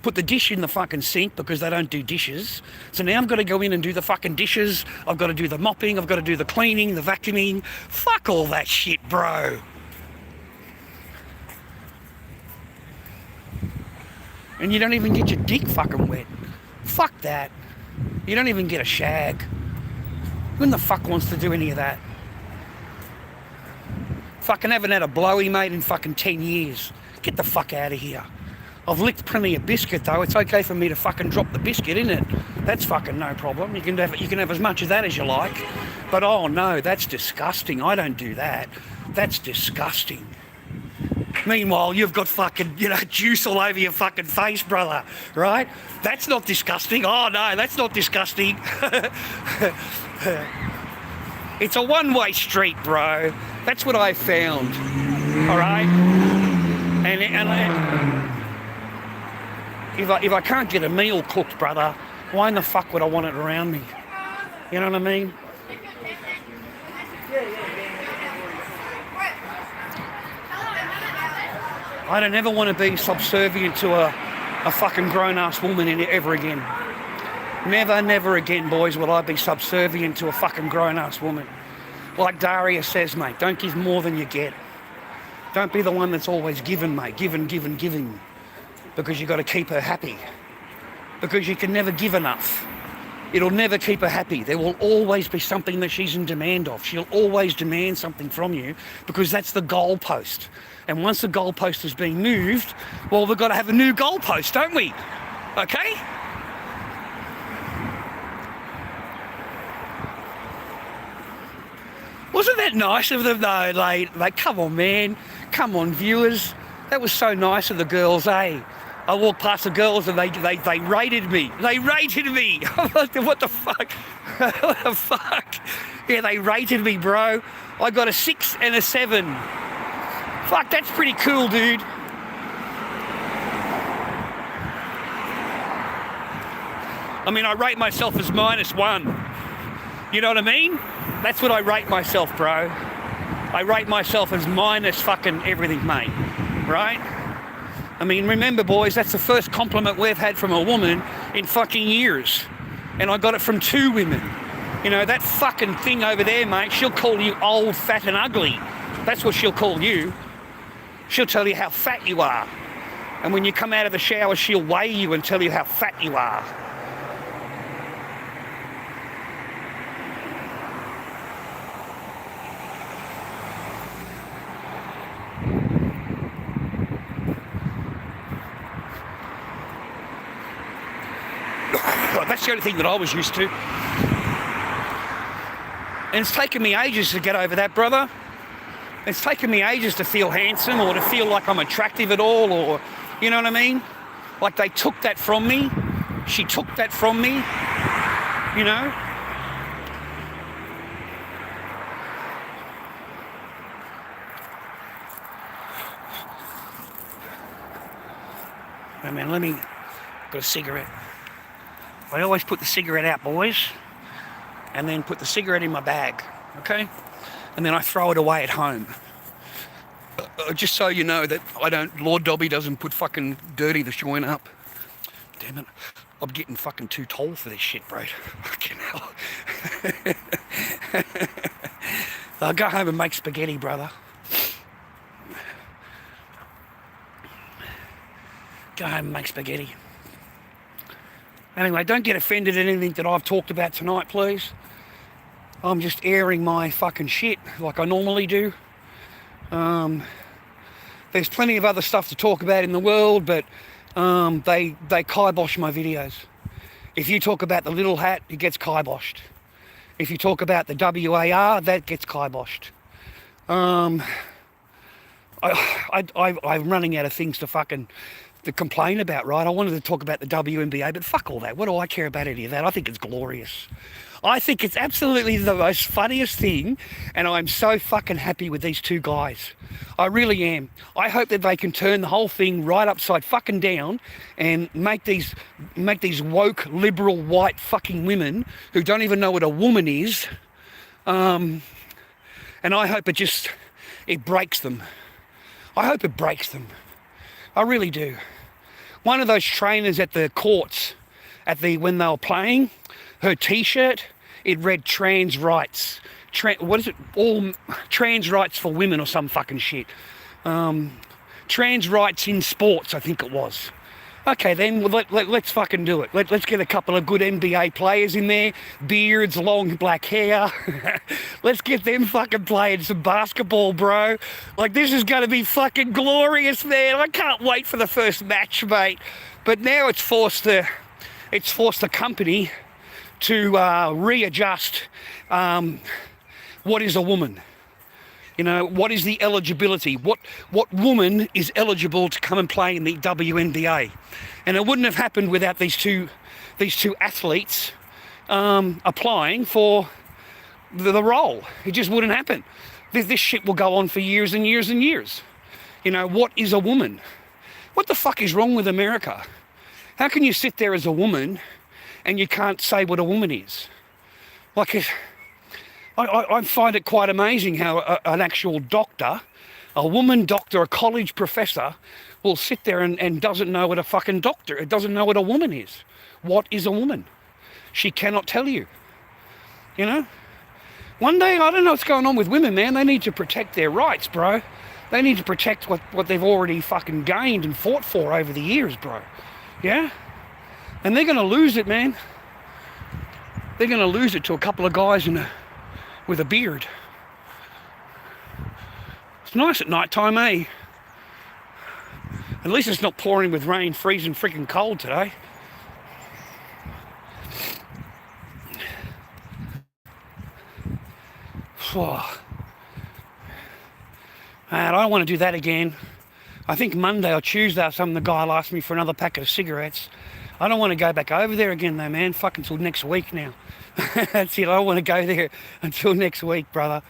Put the dish in the fucking sink because they don't do dishes. So now I've got to go in and do the fucking dishes. I've got to do the mopping. I've got to do the cleaning, the vacuuming. Fuck all that shit, bro. And you don't even get your dick fucking wet. Fuck that. You don't even get a shag. Who in the fuck wants to do any of that? Fucking haven't had a blowy, mate, in fucking 10 years. Get the fuck out of here. I've licked plenty of biscuit, though. It's okay for me to fucking drop the biscuit, isn't it? That's fucking no problem. You can have as much of that as you like. But, oh, no, that's disgusting. I don't do that. That's disgusting. Meanwhile, you've got fucking, juice all over your fucking face, brother, right? That's not disgusting. Oh, no, that's not disgusting. It's a one-way street, bro. That's what I found, all right? And if I can't get a meal cooked, brother, why in the fuck would I want it around me? You know what I mean? I don't ever want to be subservient to a fucking grown-ass woman ever again. Never again, boys, will I be subservient to a fucking grown-ass woman. Like Daria says, mate, don't give more than you get. Don't be the one that's always giving, mate. Giving. Because you've got to keep her happy. Because you can never give enough. It'll never keep her happy. There will always be something that she's in demand of. She'll always demand something from you because that's the goalpost. And once the goalpost has been moved, well, we've got to have a new goalpost, don't we? Okay? Wasn't that nice of them, though? Like, come on, man. Come on, viewers. That was so nice of the girls, eh? I walked past the girls and they rated me. They rated me. What the fuck? What the fuck? Yeah, they rated me, bro. I got a 6 and a 7. Fuck, that's pretty cool, dude. I mean, I rate myself as -1. You know what I mean? That's what I rate myself, bro. I rate myself as minus fucking everything, mate. Right? I mean, remember, boys, that's the first compliment we've had from a woman in fucking years. And I got it from 2 women. You know, that fucking thing over there, mate, she'll call you old, fat and ugly. That's what she'll call you. She'll tell you how fat you are. And when you come out of the shower, she'll weigh you and tell you how fat you are. That's the only thing that I was used to. And it's taken me ages to get over that, brother. It's taken me ages to feel handsome or to feel like I'm attractive at all, or, you know what I mean? Like they took that from me. She took that from me, you know? Wait a minute, let me... Got a cigarette. I always put the cigarette out, boys, and then put the cigarette in my bag, okay? And then I throw it away at home. Just so you know that Lord Dobby doesn't put fucking dirty the joint up. Damn it. I'm getting fucking too tall for this shit, bro. Fucking hell. I'll go home and make spaghetti, brother. Go home and make spaghetti. Anyway, don't get offended at anything that I've talked about tonight, please. I'm just airing my fucking shit like I normally do. There's plenty of other stuff to talk about in the world, but they kibosh my videos. If you talk about the little hat, it gets kiboshed. If you talk about the WAR, that gets kiboshed. I'm running out of things to complain about, right? I wanted to talk about the WNBA, but fuck all that. What do I care about any of that? I think it's glorious. I think it's absolutely the most funniest thing, and I'm so fucking happy with these two guys. I really am. I hope that they can turn the whole thing right upside fucking down and make these woke, liberal, white fucking women who don't even know what a woman is, and I hope it breaks them. I hope it breaks them. I really do. One of those trainers at the courts, when they were playing, her T-shirt, it read trans rights. What is it? All trans rights for women or some fucking shit. Trans rights in sports, I think it was. Okay, then let's fucking do it. Let's get a couple of good NBA players in there, beards, long black hair. Let's get them fucking playing some basketball, bro. Like, this is going to be fucking glorious, man. I can't wait for the first match, mate. But now it's forced the company to readjust what is a woman. You know, what is the eligibility? What woman is eligible to come and play in the WNBA? And it wouldn't have happened without these two athletes applying for the role. It just wouldn't happen. This shit will go on for years and years and years. You know, what is a woman? What the fuck is wrong with America? How can you sit there as a woman and you can't say what a woman is? Like, I find it quite amazing how an actual doctor, a woman doctor, a college professor, will sit there and doesn't know what a fucking doctor, it doesn't know what a woman is. What is a woman? She cannot tell you. You know? One day, I don't know what's going on with women, man. They need to protect their rights, bro. They need to protect what they've already fucking gained and fought for over the years, bro. Yeah? And they're going to lose it, man. They're going to lose it to a couple of guys with a beard. It's nice at night time, eh? At least it's not pouring with rain, freezing freaking cold today. Oh. Man, I don't want to do that again. I think Monday or Tuesday or something, the guy will ask me for another packet of cigarettes. I don't want to go back over there again though, man. Fuck, until next week now. That's it, I don't want to go there until next week, brother.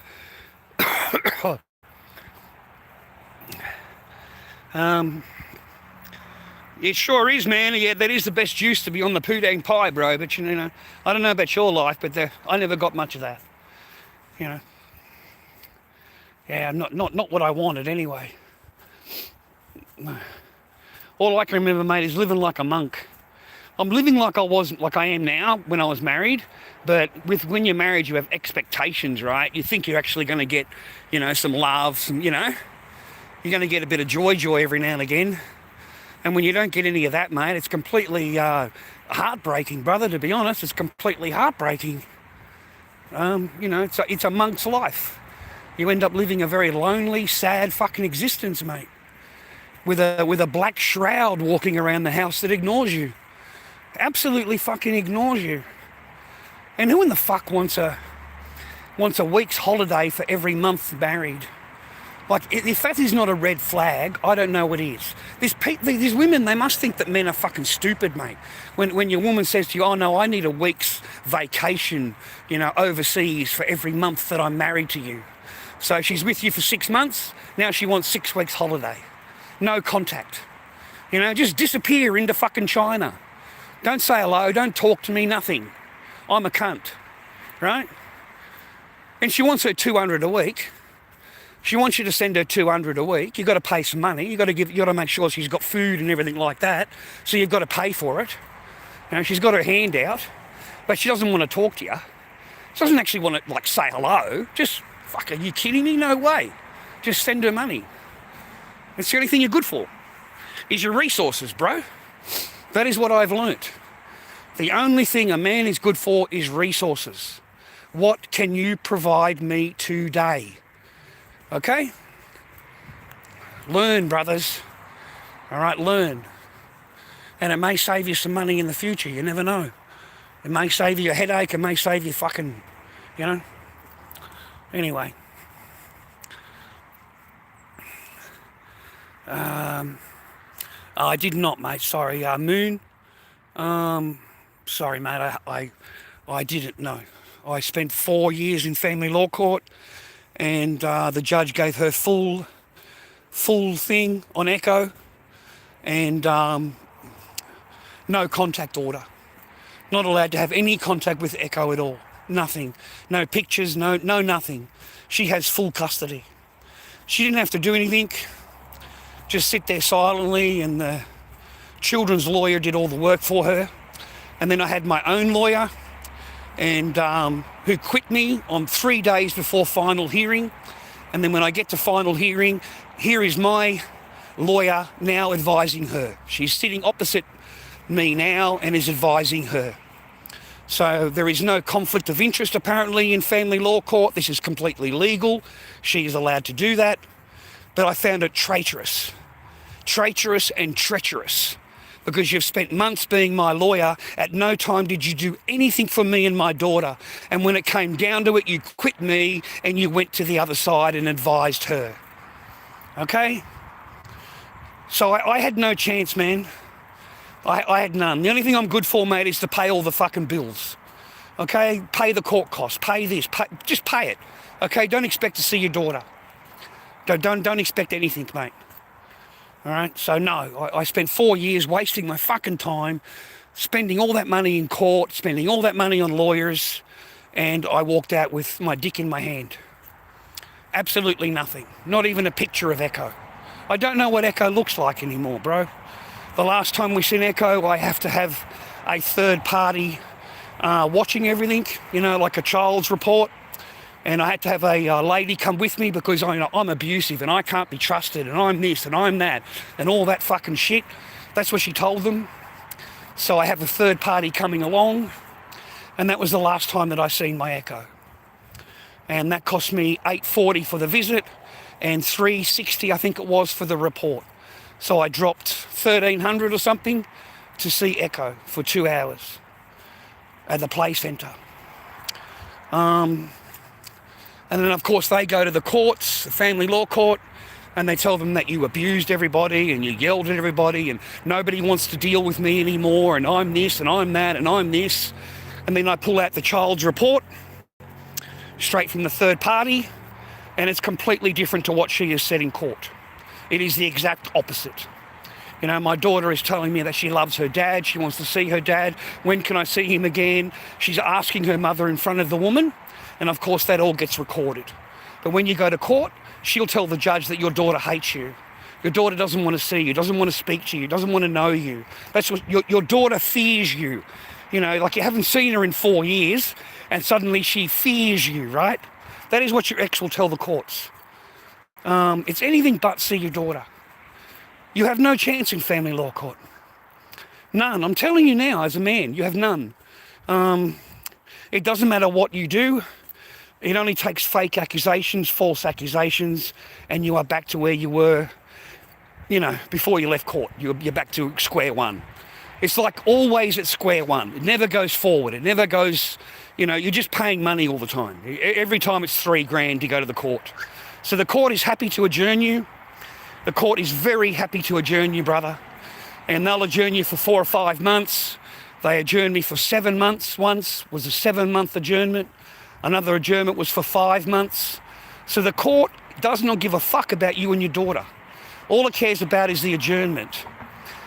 It sure is, man. Yeah, that is the best juice to be on the pudang pie, bro. But, you know, I don't know about your life, but I never got much of that. You know. Yeah, not what I wanted anyway. All I can remember, mate, is living like a monk. I'm living like I am now when I was married, but when you're married, you have expectations, right? You think you're actually going to get, you know, some love, you're going to get a bit of joy every now and again. And when you don't get any of that, mate, it's completely heartbreaking, brother, to be honest. It's completely heartbreaking. You know, it's a monk's life. You end up living a very lonely, sad fucking existence, mate. With a black shroud walking around the house that ignores you. Absolutely fucking ignores you. And who in the fuck wants a week's holiday for every month married? Like, if that is not a red flag, I don't know what is. These women, they must think that men are fucking stupid, mate. When your woman says to you, oh no, I need a week's vacation, you know, overseas for every month that I'm married to you. So she's with you for 6 months, now she wants 6 weeks holiday. No contact. You know, just disappear into fucking China. Don't say hello, don't talk to me, nothing. I'm a cunt, right? And she wants her 200 a week. She wants you to send her 200 a week. You've got to pay some money. You've got to make sure she's got food and everything like that. So you've got to pay for it. You know, she's got her hand out, but she doesn't want to talk to you. She doesn't actually want to, like, say hello. Just, fuck, are you kidding me? No way. Just send her money. That's the only thing you're good for, is your resources, bro. That is what I've learnt. The only thing a man is good for is resources. What can you provide me today? Okay? Learn, brothers. All right, learn. And it may save you some money in the future. You never know. It may save you a headache. It may save you fucking, you know. Anyway. I did not, mate. Sorry. Moon. Sorry, mate. I didn't know. I spent 4 years in family law court, and the judge gave her full thing on Echo, and no contact order. Not allowed to have any contact with Echo at all. Nothing. No pictures, no nothing. She has full custody. She didn't have to do anything. Just sit there silently, and the children's lawyer did all the work for her. And then I had my own lawyer, and who quit me on 3 days before final hearing. And then when I get to final hearing, here is my lawyer now advising her. She's sitting opposite me now and is advising her. So there is no conflict of interest apparently in family law court. This is completely legal. She is allowed to do that. But I found it traitorous. Traitorous and treacherous. Because you've spent months being my lawyer. At no time did you do anything for me and my daughter. And when it came down to it, you quit me and you went to the other side and advised her. Okay? So I had no chance, man. I had none. The only thing I'm good for, mate, is to pay all the fucking bills. Okay? Pay the court costs. Pay this. Just pay it. Okay? Don't expect to see your daughter. Don't expect anything, mate. All right? So, no. I spent 4 years wasting my fucking time, spending all that money in court, spending all that money on lawyers, and I walked out with my dick in my hand. Absolutely nothing. Not even a picture of Echo. I don't know what Echo looks like anymore, bro. The last time we seen Echo, I have to have a third party watching everything, you know, like a child's report. And I had to have a lady come with me because I'm abusive and I can't be trusted and I'm this and I'm that and all that fucking shit. That's what she told them. So I have a third party coming along, and that was the last time that I seen my Echo. And that cost me $840 for the visit and $360, I think it was, for the report. So I dropped $1,300 or something to see Echo for 2 hours at the play centre. And then, of course, they go to the courts, the family law court, and they tell them that you abused everybody and you yelled at everybody and nobody wants to deal with me anymore and I'm this and I'm that and I'm this. And then I pull out the child's report straight from the third party, and it's completely different to what she has said in court. It is the exact opposite. You know, my daughter is telling me that she loves her dad. She wants to see her dad. When can I see him again? She's asking her mother in front of the woman. And of course, that all gets recorded. But when you go to court, she'll tell the judge that your daughter hates you. Your daughter doesn't want to see you, doesn't want to speak to you, doesn't want to know you. That's what your daughter fears you. You know, like you haven't seen her in 4 years and suddenly she fears you, right? That is what your ex will tell the courts. It's anything but see your daughter. You have no chance in family law court. None. I'm telling you now, as a man, you have none. It doesn't matter what you do. It only takes fake accusations, false accusations, and you are back to where you were, you know, before you left court. You're back to square one. It's like always at square one. It never goes forward. It never goes, you know, you're just paying money all the time. Every time it's $3,000 to go to the court. So the court is happy to adjourn you. The court is very happy to adjourn you, brother. And they'll adjourn you for 4 or 5 months. They adjourned me for 7 months once, was a 7-month adjournment. Another adjournment was for 5 months. So the court does not give a fuck about you and your daughter. All it cares about is the adjournment.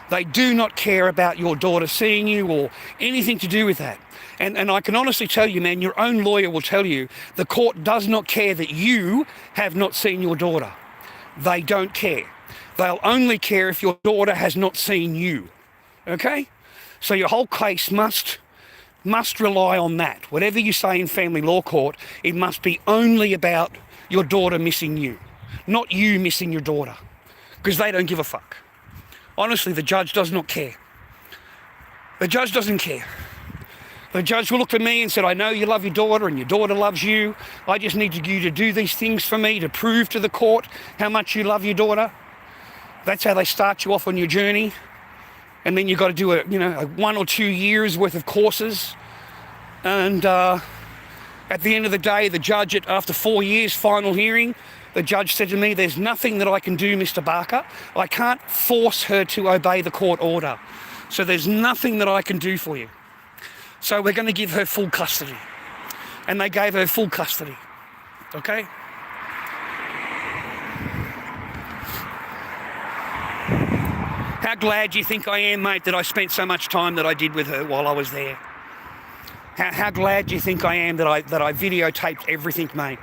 They do not care about your daughter seeing you or anything to do with that. And I can honestly tell you, man, your own lawyer will tell you the court does not care that you have not seen your daughter. They don't care. They'll only care if your daughter has not seen you. Okay? So your whole case must rely on that. Whatever you say in family law court, it must be only about your daughter missing you, not you missing your daughter, because they don't give a fuck. Honestly, the judge does not care. The judge doesn't care. The judge will look at me and said, I know you love your daughter and your daughter loves you. I just need you to do these things for me to prove to the court how much you love your daughter. That's how they start you off on your journey. And then you've got to do a 1 or 2 years worth of courses. And at the end of the day, the judge, after 4 years final hearing, the judge said to me, there's nothing that I can do, Mr. Barker. I can't force her to obey the court order. So there's nothing that I can do for you. So we're going to give her full custody. And they gave her full custody. Okay? How glad do you think I am, mate, that I spent so much time that I did with her while I was there? How glad do you think I am that I videotaped everything, mate?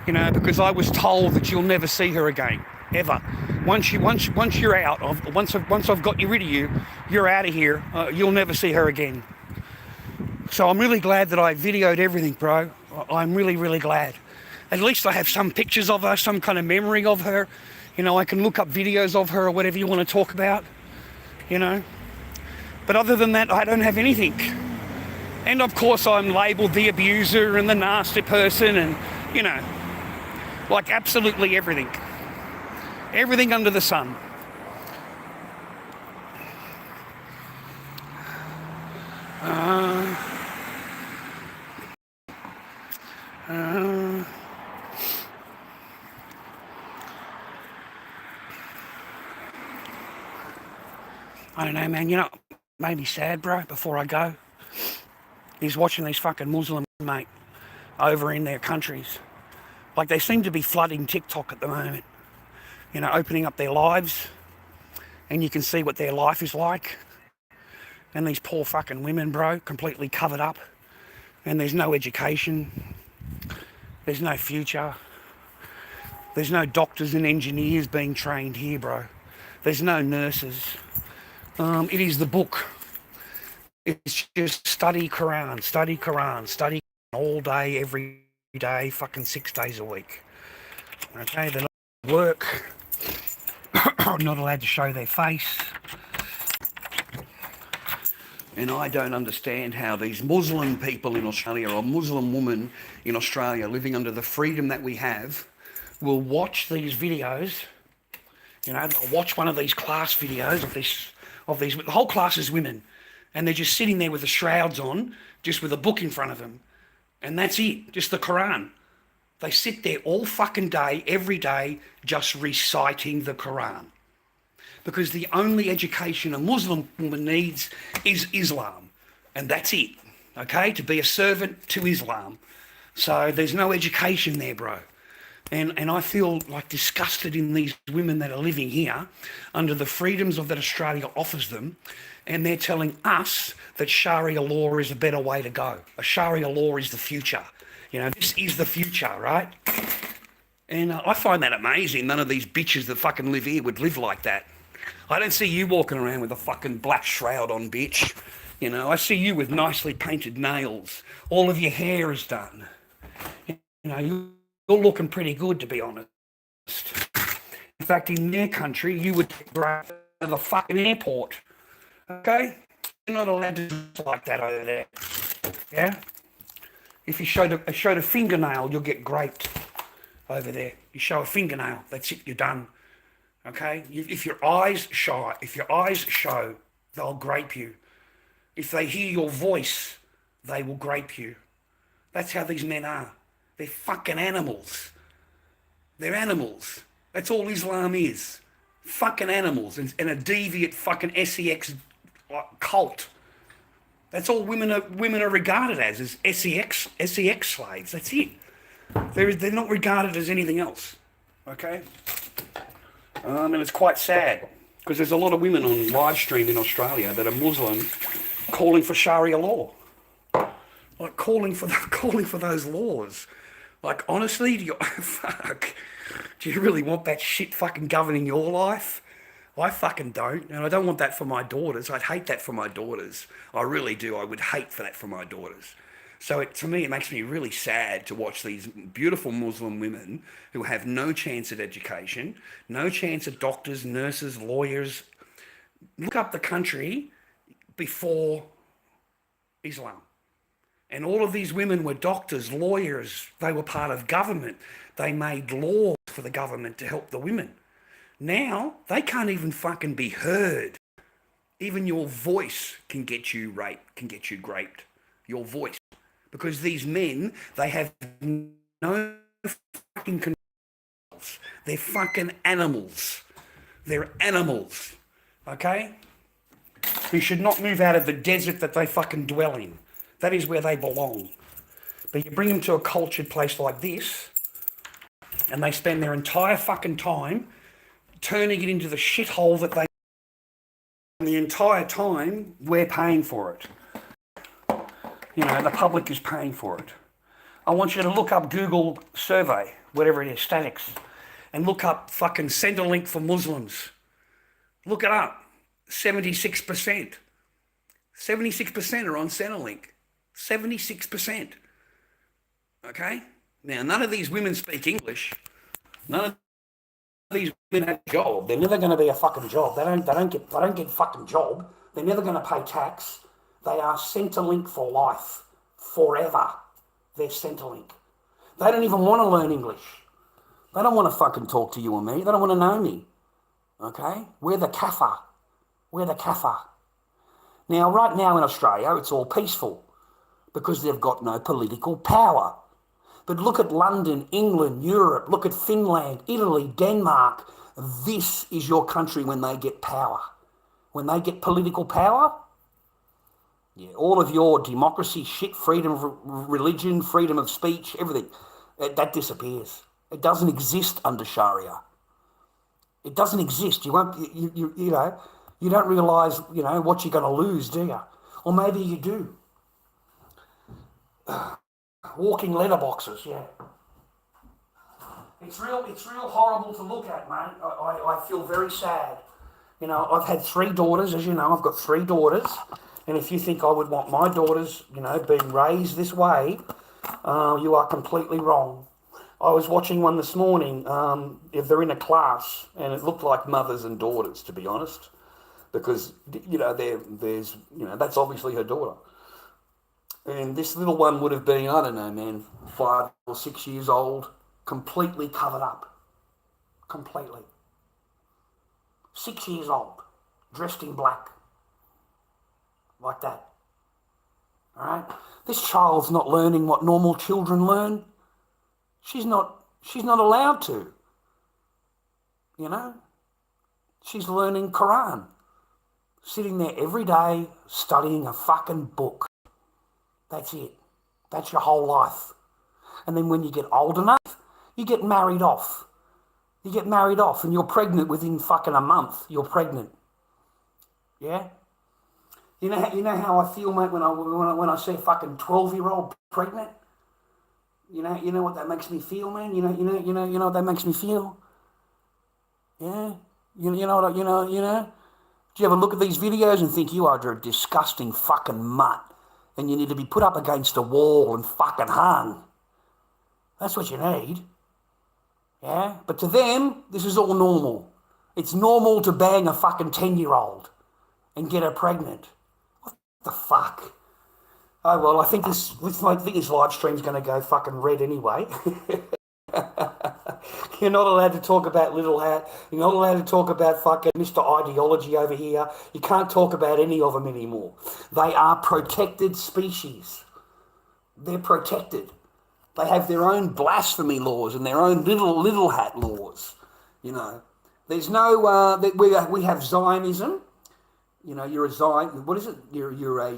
You know, because I was told that you'll never see her again, ever. Once you're out, once I've got rid of you, you're out of here. You'll never see her again. So I'm really glad that I videoed everything, bro. I'm really, really glad. At least I have some pictures of her, some kind of memory of her. You know, I can look up videos of her or whatever you want to talk about, you know. But other than that, I don't have anything. And of course, I'm labelled the abuser and the nasty person and, you know, like absolutely everything. Everything under the sun. I don't know, man, you know, made me sad, bro, before I go. He's watching these fucking Muslims, mate, over in their countries. Like, they seem to be flooding TikTok at the moment. You know, opening up their lives. And you can see what their life is like. And these poor fucking women, bro, completely covered up. And there's no education. There's no future. There's no doctors and engineers being trained here, bro. There's no nurses. It is the book. It's just study Quran, study all day, every day, fucking 6 days a week. Okay, they're not at work, not allowed to show their face. And I don't understand how these Muslim people in Australia or Muslim women in Australia living under the freedom that we have will watch these videos. You know, they'll watch one of these class videos of these, the whole class is women. And they're just sitting there with the shrouds on, just with a book in front of them. And that's it, just the Quran. They sit there all fucking day, every day, just reciting the Quran. Because the only education a Muslim woman needs is Islam. And that's it, okay? To be a servant to Islam. So there's no education there, bro. And I feel like disgusted in these women that are living here under the freedoms of that Australia offers them. And they're telling us that Sharia law is a better way to go. A Sharia law is the future. You know, this is the future, right? And I find that amazing. None of these bitches that fucking live here would live like that. I don't see you walking around with a fucking black shroud on, bitch. You know, I see you with nicely painted nails. All of your hair is done. You know, you're looking pretty good, to be honest. In fact, in their country, you would take right to the fucking airport. Okay? You're not allowed to do like that over there. Yeah? If you showed a fingernail, you'll get graped over there. You show a fingernail, that's it, you're done. Okay? If your eyes show, they'll grape you. If they hear your voice, they will grape you. That's how these men are. They're fucking animals. They're animals. That's all Islam is. Fucking animals and a deviant fucking sex cult. That's all women are regarded as sex slaves. That's it. They're not regarded as anything else. Okay? And it's quite sad. Because there's a lot of women on live stream in Australia that are Muslim calling for Sharia law. Like calling for those laws. Like honestly, fuck, do you really want that shit fucking governing your life? I fucking don't, and I don't want that for my daughters. I'd hate that for my daughters. I really do. I would hate for that for my daughters. So to me, it makes me really sad to watch these beautiful Muslim women who have no chance at education, no chance at doctors, nurses, lawyers. Look up the country before Islam. And all of these women were doctors, lawyers. They were part of government. They made laws for the government to help the women. Now, they can't even fucking be heard. Even your voice can get you raped, can get you graped. Your voice. Because these men, they have no fucking controls. They're fucking animals. They're animals. Okay? Who should not move out of the desert that they fucking dwell in. That is where they belong. But you bring them to a cultured place like this, and they spend their entire fucking time turning it into the shithole that they... And the entire time, we're paying for it. You know, the public is paying for it. I want you to look up Google survey, whatever it is, statics, and look up fucking Centrelink for Muslims. Look it up. 76%. 76% are on Centrelink. 76%. Okay? Now, none of these women speak English. None of these women have a job. They're never going to be a fucking job. They don't get fucking job. They're never going to pay tax. They are Centrelink for life. Forever. They're Centrelink. They don't even want to learn English. They don't want to fucking talk to you or me. They don't want to know me. Okay? We're the kafir. We're the kafir. Now, right now in Australia, it's all peaceful because they've got no political power. But look at London, England, Europe, look at Finland, Italy, Denmark. This is your country when they get power. When they get political power, yeah, all of your democracy shit, freedom of religion, freedom of speech, everything, that disappears. It doesn't exist under Sharia. It doesn't exist. You won't, you know, you don't realise, you know, what you're going to lose, do you? Or maybe you do. Walking letterboxes, yeah. It's real horrible to look at, mate. I feel very sad. You know, I've had 3 daughters, as you know, I've got 3 daughters. And if you think I would want my daughters, you know, being raised this way, you are completely wrong. I was watching one this morning, if they're in a class, and it looked like mothers and daughters, to be honest. Because, you know, there's, you know, that's obviously her daughter. And this little one would have been, I don't know, man, 5 or 6 years old, completely covered up. Completely. 6 years old, dressed in black. Like that. All right? This child's not learning what normal children learn. She's not allowed to. You know? She's learning Quran. Sitting there every day studying a fucking book. That's it. That's your whole life. And then when you get old enough, you get married off. You get married off and you're pregnant within fucking a month. You're pregnant. Yeah? You know how I feel, mate, when I see a fucking 12-year-old pregnant? You know what that makes me feel, man? You know what that makes me feel? Yeah? You know? Do you ever look at these videos and think you are a disgusting fucking mutt and you need to be put up against a wall and fucking hung? That's what you need. Yeah? But to them, this is all normal. It's normal to bang a fucking 10-year-old and get her pregnant. What the fuck? Oh, well, I think this live stream's going to go fucking red anyway. You're not allowed to talk about Little Hat. You're not allowed to talk about fucking Mr. Ideology over here. You can't talk about any of them anymore. They are protected species. They're protected. They have their own blasphemy laws and their own little hat laws. You know, there's no we have Zionism. You know, you're a Zion. What is it? You're a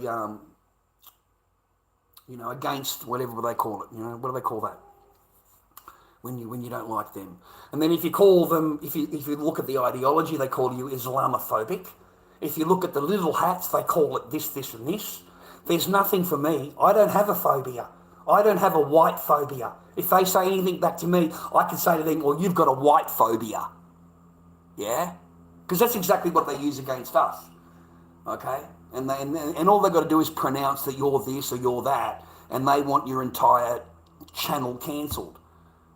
you know, against whatever they call it. You know, what do they call that? when you don't like them. And then if you call them, if you look at the ideology, they call you Islamophobic. If you look at the little hats, they call it this, this, and this. There's nothing for me. I don't have a phobia. I don't have a white phobia. If they say anything back to me, I can say to them, well, you've got a white phobia. Yeah? Because that's exactly what they use against us. Okay? And all they've got to do is pronounce that you're this or you're that, and they want your entire channel cancelled.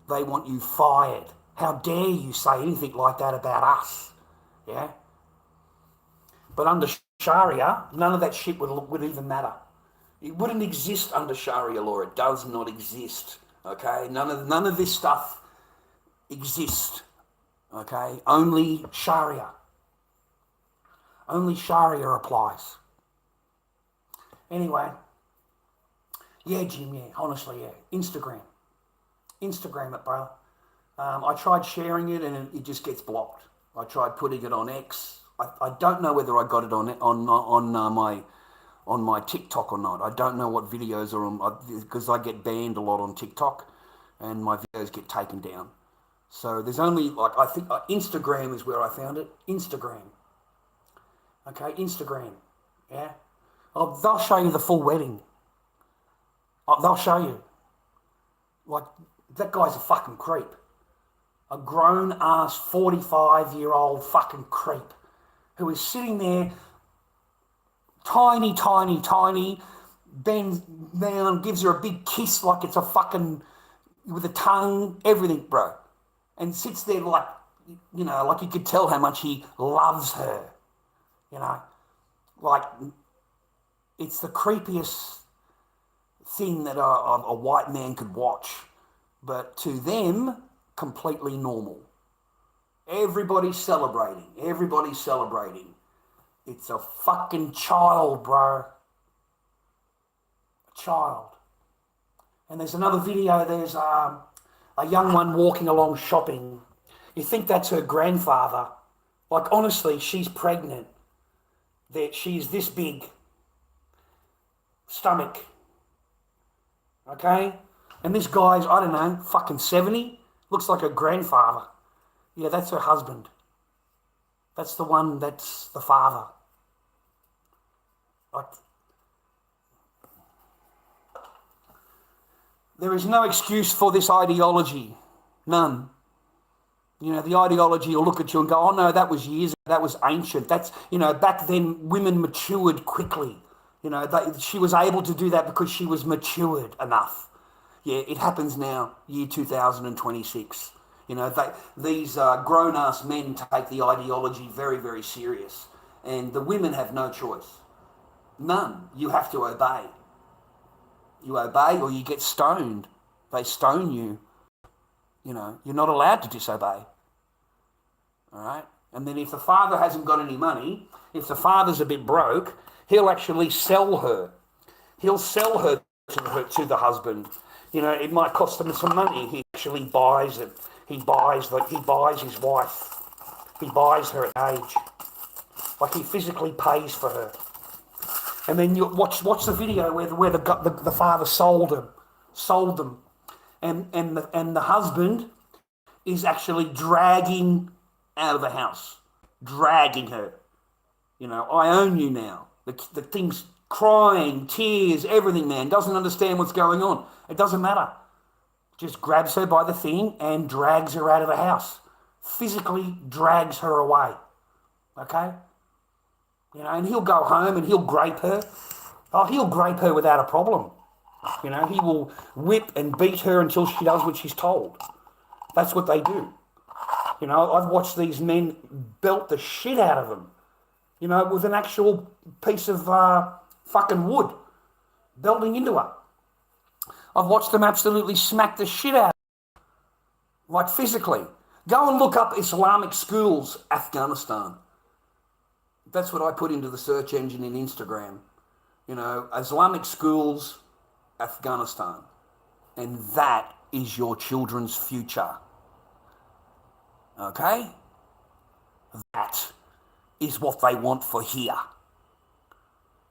They want you fired. How dare you say anything like that about us? Yeah? But under Sharia, none of that shit would even matter. It wouldn't exist under Sharia law. It does not exist. Okay? None of this stuff exists. Okay? Only Sharia. Only Sharia applies. Anyway. Yeah, Jim, yeah. Honestly, yeah. Instagram it, bro. I tried sharing it and it just gets blocked. I tried putting it on X. I don't know whether I got it on my TikTok or not. I don't know what videos are on, because I get banned a lot on TikTok and my videos get taken down. So there's only, like, I think Instagram is where I found it. Instagram. Okay, Instagram. Yeah. Oh, they'll show you the full wedding. Oh, they'll show you. Like, that guy's a fucking creep. A grown-ass 45-year-old fucking creep who is sitting there, tiny, bends down, gives her a big kiss like it's a fucking, with a tongue, everything, bro. And sits there like, you know, like you could tell how much he loves her, you know. Like, it's the creepiest thing that a white man could watch. But to them, completely normal. Everybody's celebrating. It's a fucking child, bro. A child. And there's another video, there's a young one walking along shopping. You think that's her grandfather. Like, honestly, she's pregnant. She's this big. Stomach. Okay? And this guy's, I don't know, fucking 70. Looks like her grandfather. Yeah, that's her husband. That's the one, that's the father. Like, there is no excuse for this ideology. None. You know, the ideology will look at you and go, oh no, that was years ago, that was ancient. That's, you know, back then women matured quickly. You know, she was able to do that because she was matured enough. Yeah, it happens now, year 2026. You know, these grown-ass men take the ideology very, very serious. And the women have no choice. None. You have to obey. You obey or you get stoned. They stone you. You know, you're not allowed to disobey. All right? And then if the father hasn't got any money, if the father's a bit broke, he'll actually sell her. He'll sell her to the husband. You know, it might cost them some money. He actually buys it. He buys his wife. He buys her at age. Like, he physically pays for her. And then you watch the video where the father sold them, and the husband is actually dragging out of the house, dragging her. You know, I own you now. The thing's crying, tears, everything, man. Doesn't understand what's going on. It doesn't matter. Just grabs her by the thing and drags her out of the house. Physically drags her away. Okay? You know, and he'll go home and he'll grape her. Oh, he'll grape her without a problem. You know, he will whip and beat her until she does what she's told. That's what they do. You know, I've watched these men belt the shit out of them. You know, with an actual piece of fucking wood belting into her. I've watched them absolutely smack the shit out of her. Like, physically. Go and look up Islamic schools, Afghanistan. That's what I put into the search engine in Instagram. You know, Islamic schools, Afghanistan. And that is your children's future. Okay? That is what they want for here.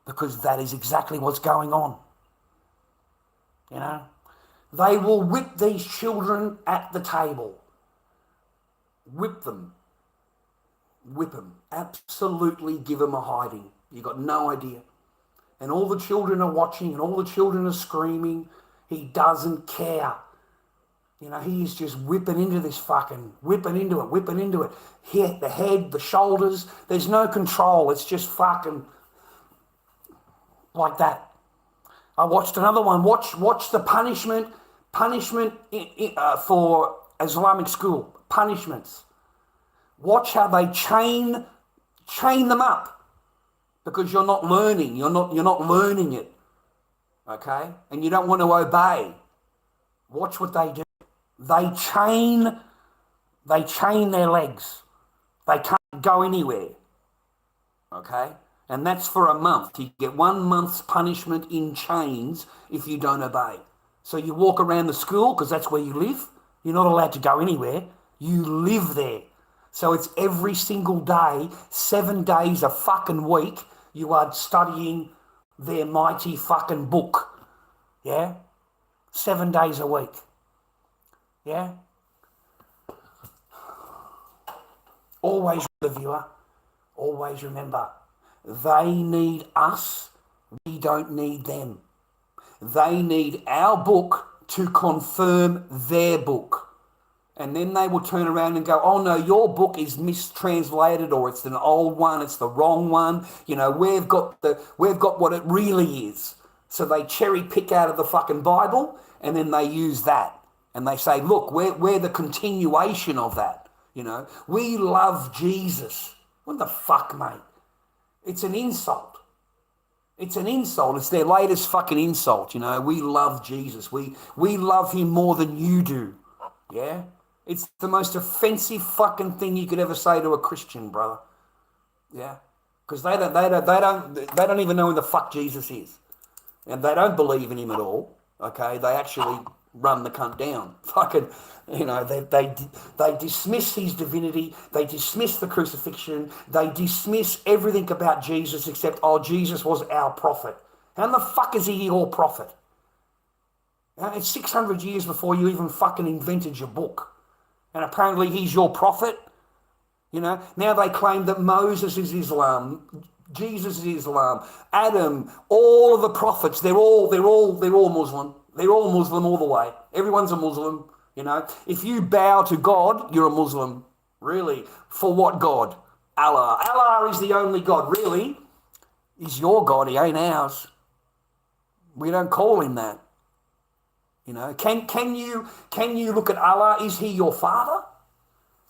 Because that is exactly what's going on. You know? They will whip these children at the table. Whip them. Whip them. Absolutely give them a hiding. You got no idea. And all the children are watching and all the children are screaming. He doesn't care. You know, he is just whipping into this fucking, whipping into it. Hit the head, the shoulders. There's no control. It's just fucking like that. I watched another one. Watch the punishment for Islamic school. Punishments. Watch how they chain them up because you're not learning. You're not learning it. Okay? And you don't want to obey. Watch what they do. They chain their legs. They can't go anywhere. Okay? And that's for a month. You get 1 month's punishment in chains if you don't obey. So you walk around the school because that's where you live. You're not allowed to go anywhere. You live there. So it's every single day, 7 days a fucking week, you are studying their mighty fucking book. Yeah? 7 days a week. Yeah? Always, the viewer, always remember, they need us, we don't need them. They need our book to confirm their book. And then they will turn around and go, oh no, your book is mistranslated or it's an old one, it's the wrong one. You know, we've got what it really is. So they cherry pick out of the fucking Bible and then they use that. And they say, look, we're the continuation of that. You know, we love Jesus. What the fuck, mate? It's an insult. It's an insult. It's their latest fucking insult, you know. We love Jesus. We love him more than you do. Yeah? It's the most offensive fucking thing you could ever say to a Christian, brother. Yeah? Because they don't even know who the fuck Jesus is. And they don't believe in him at all. Okay? They actually run the cunt down. Fucking, you know, they dismiss his divinity. They dismiss the crucifixion. They dismiss everything about Jesus except, oh, Jesus was our prophet. How the fuck is he your prophet? It's 600 years before you even fucking invented your book. And apparently he's your prophet. You know, now they claim that Moses is Islam, Jesus is Islam, Adam, all of the prophets, they're all Muslim. They're all Muslim all the way. Everyone's a Muslim, you know. If you bow to God, you're a Muslim. Really? For what God? Allah. Allah is the only God. Really? He's your God. He ain't ours. We don't call him that. You know, can you look at Allah? Is he your father?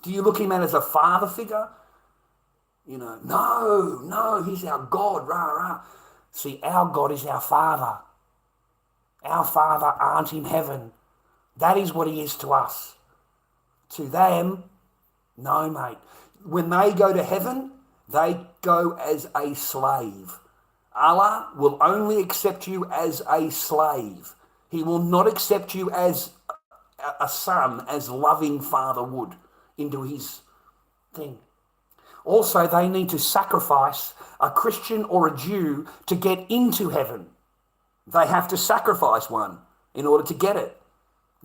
Do you look him at as a father figure? You know, no, he's our God. Rah, rah. See, our God is our Father. Our Father aren't in heaven. That is what he is to us. To them, no, mate. When they go to heaven, they go as a slave. Allah will only accept you as a slave. He will not accept you as a son, as loving father would, into his thing. Also, they need to sacrifice a Christian or a Jew to get into heaven. They have to sacrifice one in order to get it.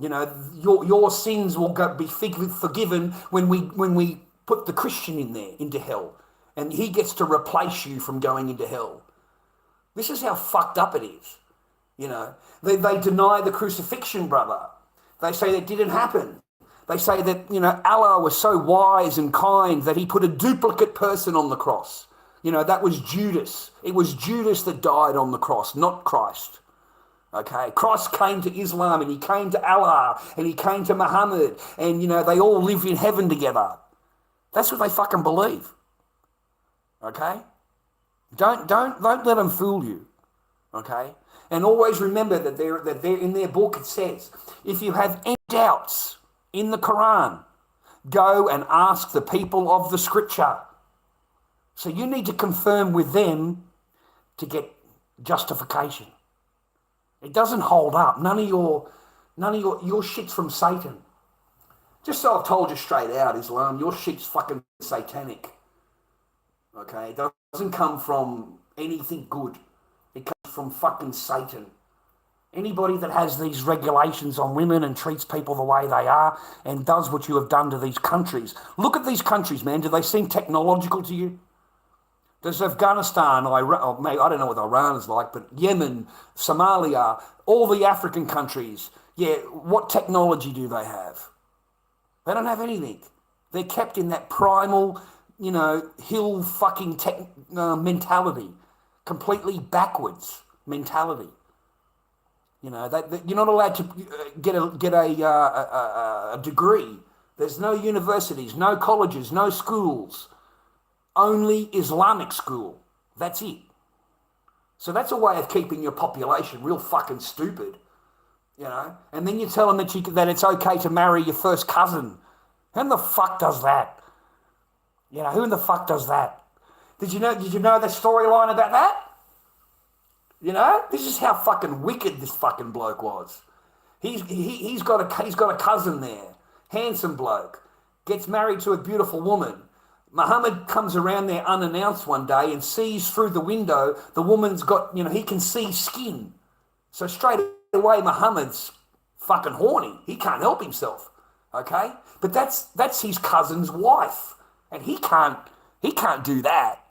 You know, your sins will be forgiven when we put the Christian in there, into hell. And he gets to replace you from going into hell. This is how fucked up it is. You know, they deny the crucifixion, brother. They say that didn't happen. They say that, you know, Allah was so wise and kind that he put a duplicate person on the cross. You know, that was Judas. It was Judas that died on the cross, not Christ. Okay, Christ came to Islam and he came to Allah and he came to Muhammad and, you know, they all live in heaven together. That's what they fucking believe. Okay? Don't let them fool you. Okay? And always remember that they're in their book it says, if you have any doubts in the Quran, go and ask the people of the scripture. So you need to confirm with them to get justification. It doesn't hold up. None of your shit's from Satan. Just so I've told you straight out, Islam, your shit's fucking satanic. Okay? It doesn't come from anything good. It comes from fucking Satan. Anybody that has these regulations on women and treats people the way they are and does what you have done to these countries. Look at these countries, man. Do they seem technological to you? Does Afghanistan, Iran, maybe, I don't know what Iran is like, but Yemen, Somalia, all the African countries, yeah, what technology do they have? They don't have anything. They're kept in that primal, hill fucking mentality, completely backwards mentality. You're not allowed to get a degree. There's no universities, no colleges, no schools. Only Islamic school. That's it. So that's a way of keeping your population real fucking stupid, And then you tell them that it's okay to marry your first cousin. Who in the fuck does that? Who in the fuck does that? Did you know the storyline about that? This is how fucking wicked this fucking bloke was. He's got a cousin there, handsome bloke, gets married to a beautiful woman. Muhammad comes around there unannounced one day and sees through the window the woman's got, he can see skin. So straight away Muhammad's fucking horny. He can't help himself, okay? But that's his cousin's wife, and he can't do that.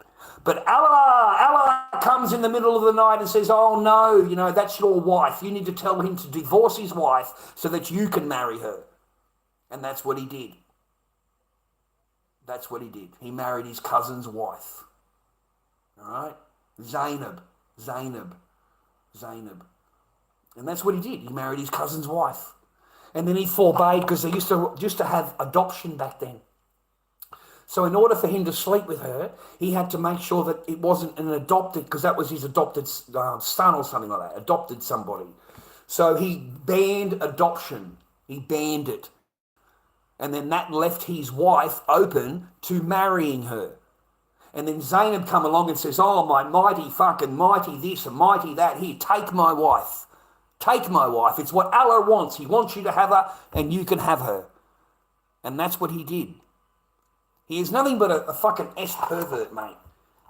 But Allah comes in the middle of the night and says, oh no, that's your wife. You need to tell him to divorce his wife so that you can marry her. And that's what he did. That's what he did. He married his cousin's wife. All right? Zainab. And that's what he did. He married his cousin's wife. And then he forbade, because they used to have adoption back then. So in order for him to sleep with her, he had to make sure that it wasn't an adopted, because that was his adopted son or something like that, adopted somebody. So he banned adoption. He banned it. And then that left his wife open to marrying her. And then Zainab come along and says, oh, my mighty this and mighty that. Here, take my wife. Take my wife. It's what Allah wants. He wants you to have her and you can have her. And that's what he did. He is nothing but a fucking S-pervert, mate.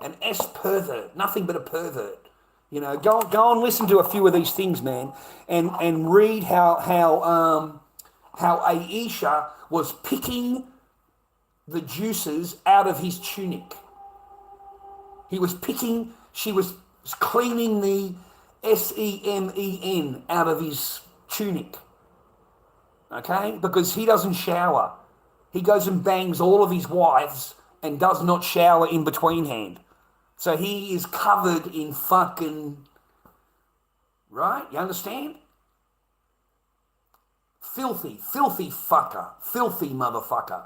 An S-pervert. Nothing but a pervert. Go and listen to a few of these things, man. And read how Aisha was picking the juices out of his tunic. She was cleaning the semen out of his tunic. Okay? Because he doesn't shower. He goes and bangs all of his wives and does not shower in between hand. So he is covered in fucking... Right? You understand? Filthy fucker. Filthy motherfucker.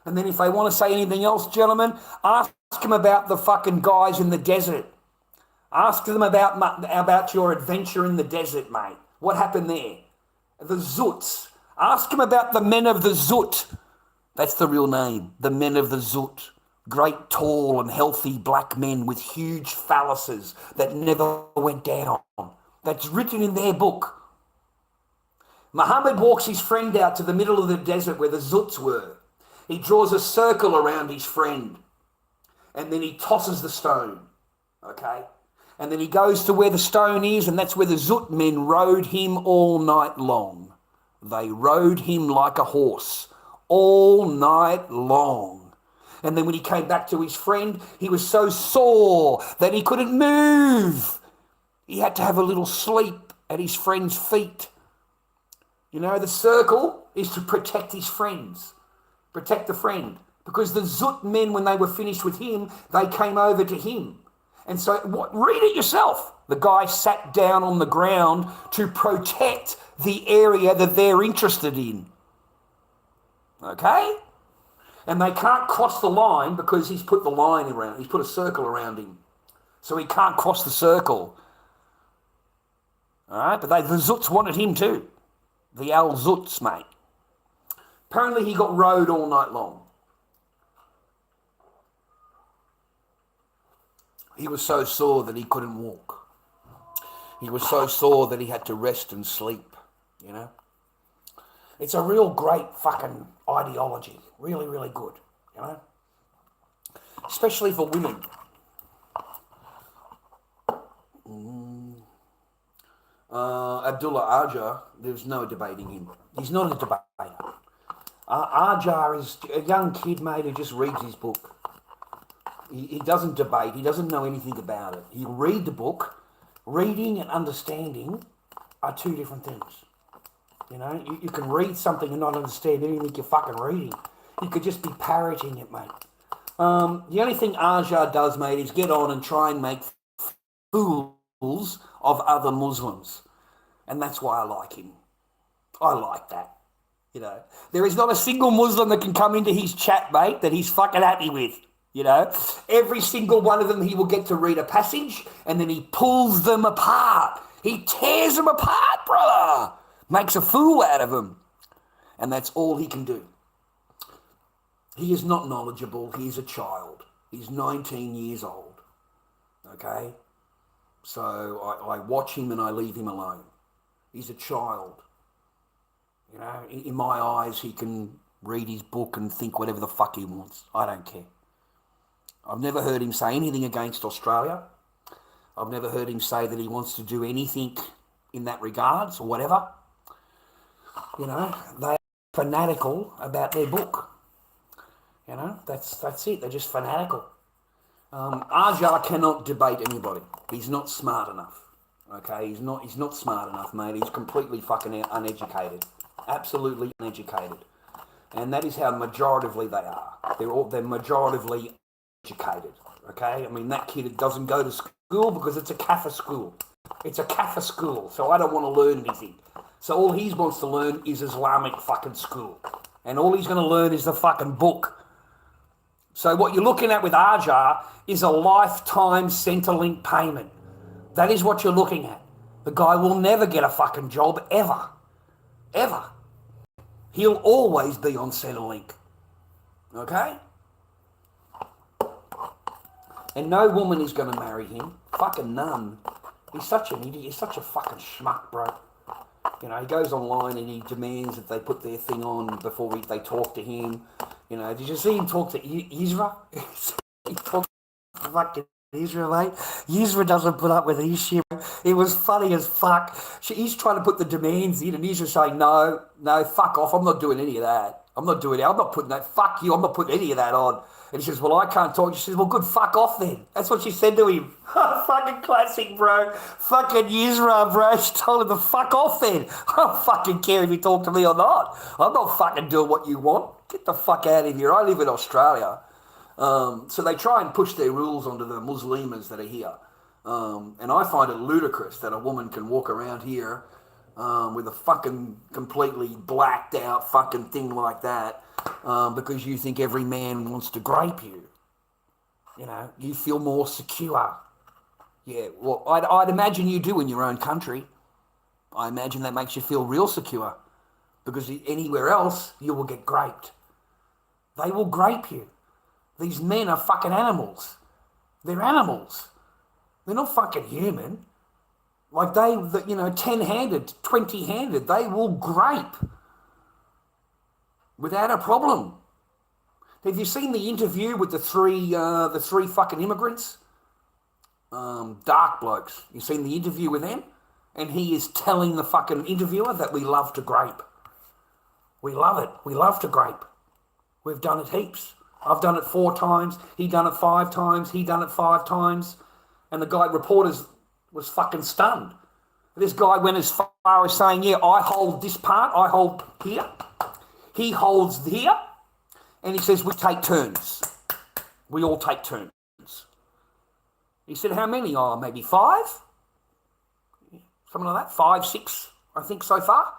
And then if they want to say anything else, gentlemen, ask them about the fucking guys in the desert. Ask them about your adventure in the desert, mate. What happened there? The Zuts. Ask them about the men of the Zut. That's the real name. The men of the Zut. Great, tall and healthy black men with huge phalluses that never went down. That's written in their book. Muhammad walks his friend out to the middle of the desert where the Zuts were. He draws a circle around his friend and then he tosses the stone, okay? And then he goes to where the stone is, and that's where the Zut men rode him all night long. They rode him like a horse all night long. And then when he came back to his friend, he was so sore that he couldn't move. He had to have a little sleep at his friend's feet. The circle is to protect his friends, protect the friend. Because the Zut men, when they were finished with him, they came over to him. And so, read it yourself. The guy sat down on the ground to protect the area that they're interested in. Okay? And they can't cross the line because he's put the line around. He's put a circle around him. So he can't cross the circle. All right? But the Zuts wanted him too. The Al-Zuts, mate. Apparently he got rode all night long. He was so sore that he couldn't walk. He was so sore that he had to rest and sleep, It's a real great fucking ideology. Really, really good, Especially for women. A Abdullah Ajar, there's no debating him. He's not a debater. Ajar is a young kid, mate, who just reads his book. He doesn't debate. He doesn't know anything about it. He'll read the book. Reading and understanding are two different things. You know, you can read something and not understand anything you're fucking reading. You could just be parroting it, mate. The only thing Ajar does, mate, is get on and try and make fools of other Muslims. And that's why I like him. I like that. You know, there is not a single Muslim that can come into his chat, mate, that he's fucking happy with. You know, every single one of them, he will get to read a passage and then he pulls them apart. He tears them apart, brother. Makes a fool out of them. And that's all he can do. He is not knowledgeable. He is a child. He's 19 years old. Okay? So I watch him and I leave him alone. He's a child. You know, in my eyes, he can read his book and think whatever the fuck he wants. I don't care. I've never heard him say anything against Australia. I've never heard him say that he wants to do anything in that regards or whatever. You know, they are fanatical about their book. You know, that's it. They're just fanatical. Ajar cannot debate anybody. He's not smart enough. Okay, he's not smart enough, mate. He's completely fucking uneducated. Absolutely uneducated. And that is how majoritively they are. They're majoritively educated, okay? I mean, that kid doesn't go to school because it's a Kafir school. It's a Kafir school, so I don't want to learn anything. So all he wants to learn is Islamic fucking school. And all he's going to learn is the fucking book. So what you're looking at with Ajar is a lifetime Centrelink payment. That is what you're looking at. The guy will never get a fucking job, ever. Ever. He'll always be on Centrelink. Okay? And no woman is going to marry him. Fucking none. He's such an idiot. He's such a fucking schmuck, bro. You know, he goes online and he demands that they put their thing on before they talk to him. You know, did you see him talk to Yisra? He talked to fucking Yisra, mate. Yisra doesn't put up with his shit. It was funny as fuck. He's trying to put the demands in and Yisra's saying, no, fuck off. I'm not doing any of that. I'm not doing it. I'm not putting that. Fuck you. I'm not putting any of that on. And he says, well, I can't talk. She says, well, good, fuck off then. That's what she said to him. Fucking classic, bro. Fucking Yisra, bro. She told him to fuck off then. I don't fucking care if you talk to me or not. I'm not fucking doing what you want. Get the fuck out of here. I live in Australia. So they try and push their rules onto the Muslims that are here. And I find it ludicrous that a woman can walk around here with a fucking completely blacked out fucking thing like that because you think every man wants to grape you. You know, you feel more secure. Yeah, well, I'd imagine you do in your own country. I imagine that makes you feel real secure because anywhere else you will get graped. They will grape you. These men are fucking animals. They're animals. They're not fucking human. Like 10-handed, 20-handed, they will grape without a problem. Have you seen the interview with the three fucking immigrants? Dark blokes. You seen the interview with them? And he is telling the fucking interviewer that we love to grape. We love it. We love to grape. We've done it heaps. I've done it 4 times. He done it 5 times. He done it 5 times. And the guy, reporters, was fucking stunned. This guy went as far as saying, yeah, I hold this part. I hold here. He holds here. And he says, we take turns. We all take turns. He said, how many? Oh, maybe 5? Something like that. 5, 6, I think, so far.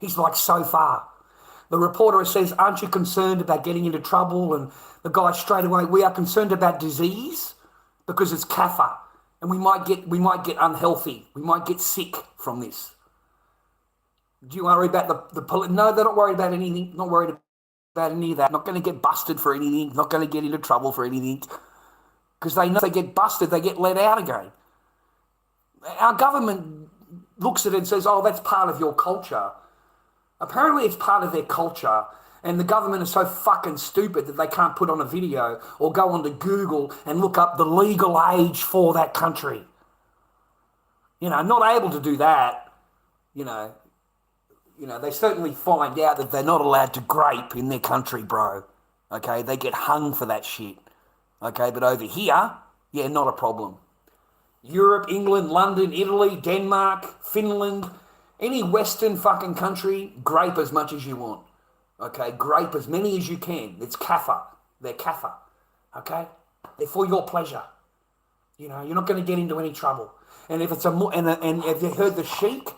He's like, so far. The reporter says, aren't you concerned about getting into trouble? And the guy straight away, we are concerned about disease because it's kafir. And we might get unhealthy. We might get sick from this. Do you worry about the police? No, they're not worried about anything. Not worried about any of that. Not going to get busted for anything. Not going to get into trouble for anything. Because they know if they get busted, they get let out again. Our government looks at it and says, oh, that's part of your culture. Apparently it's part of their culture, and the government is so fucking stupid that they can't put on a video or go onto Google and look up the legal age for that country. You know, not able to do that. you know, they certainly find out that they're not allowed to grape in their country, bro. Okay, they get hung for that shit. Okay, but over here, yeah, not a problem. Europe, England, London, Italy, Denmark, Finland, any Western fucking country, grape as much as you want. Okay, grape as many as you can. It's kaffa. They're kaffa. Okay, they're for your pleasure. You know, you're not going to get into any trouble. And if it's and have you heard the sheik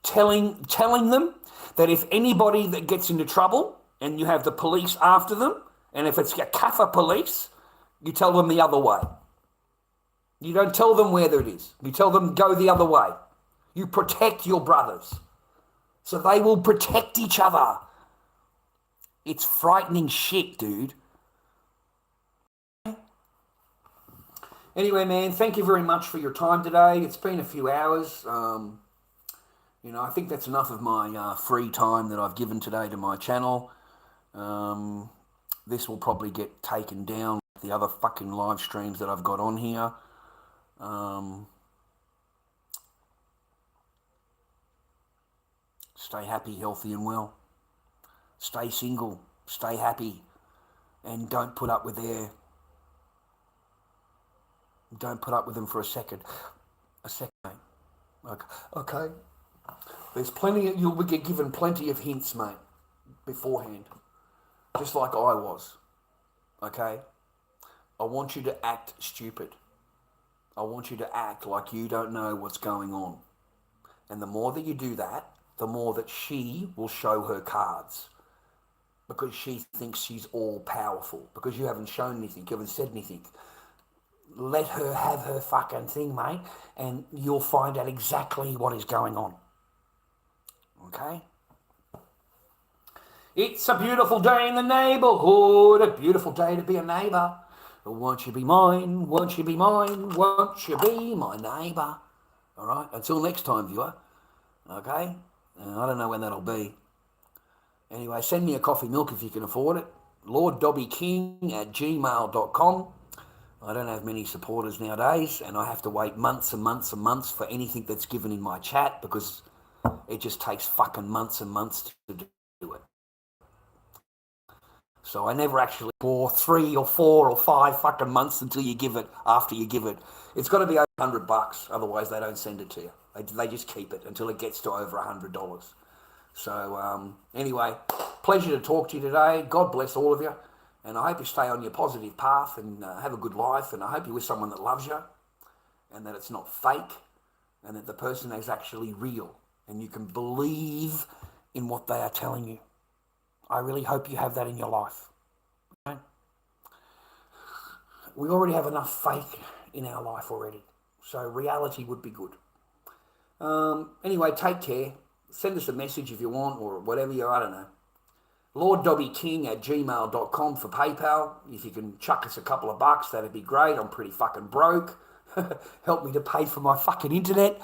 telling them that if anybody that gets into trouble and you have the police after them, and if it's a kaffa police, you tell them the other way. You don't tell them where it is. You tell them go the other way. You protect your brothers. So they will protect each other. It's frightening shit, dude. Anyway, man, thank you very much for your time today. It's been a few hours. You know, I think that's enough of my free time that I've given today to my channel. This will probably get taken down with the other fucking live streams that I've got on here. Stay happy, healthy and well. Stay single, stay happy, and don't put up with them for a second. Mate. Okay. There's plenty, you'll get given plenty of hints, mate, beforehand. Just like I was. Okay? I want you to act stupid. I want you to act like you don't know what's going on. And the more that you do that, the more that she will show her cards. Because she thinks she's all powerful. Because you haven't shown anything, you haven't said anything. Let her have her fucking thing, mate, and you'll find out exactly what is going on. Okay? It's a beautiful day in the neighbourhood, a beautiful day to be a neighbour. Won't you be mine? Won't you be mine? Won't you be my neighbour? All right? Until next time, viewer. Okay? I don't know when that'll be. Anyway, send me a coffee milk if you can afford it. lorddobbyking@gmail.com. I don't have many supporters nowadays, and I have to wait months and months and months for anything that's given in my chat because it just takes fucking months and months to do it. So I never actually, for 3 or 4 or 5 fucking months until you give it, after you give it. It's got to be over $100, otherwise they don't send it to you. They just keep it until it gets to over $100. So anyway, pleasure to talk to you today. God bless all of you. And I hope you stay on your positive path and have a good life. And I hope you're with someone that loves you and that it's not fake and that the person is actually real and you can believe in what they are telling you. I really hope you have that in your life. Okay? We already have enough fake in our life already. So reality would be good. Anyway, take care. Send us a message if you want or whatever I don't know. lorddobbyking@gmail.com for PayPal. If you can chuck us a couple of bucks, that'd be great. I'm pretty fucking broke. Help me to pay for my fucking internet.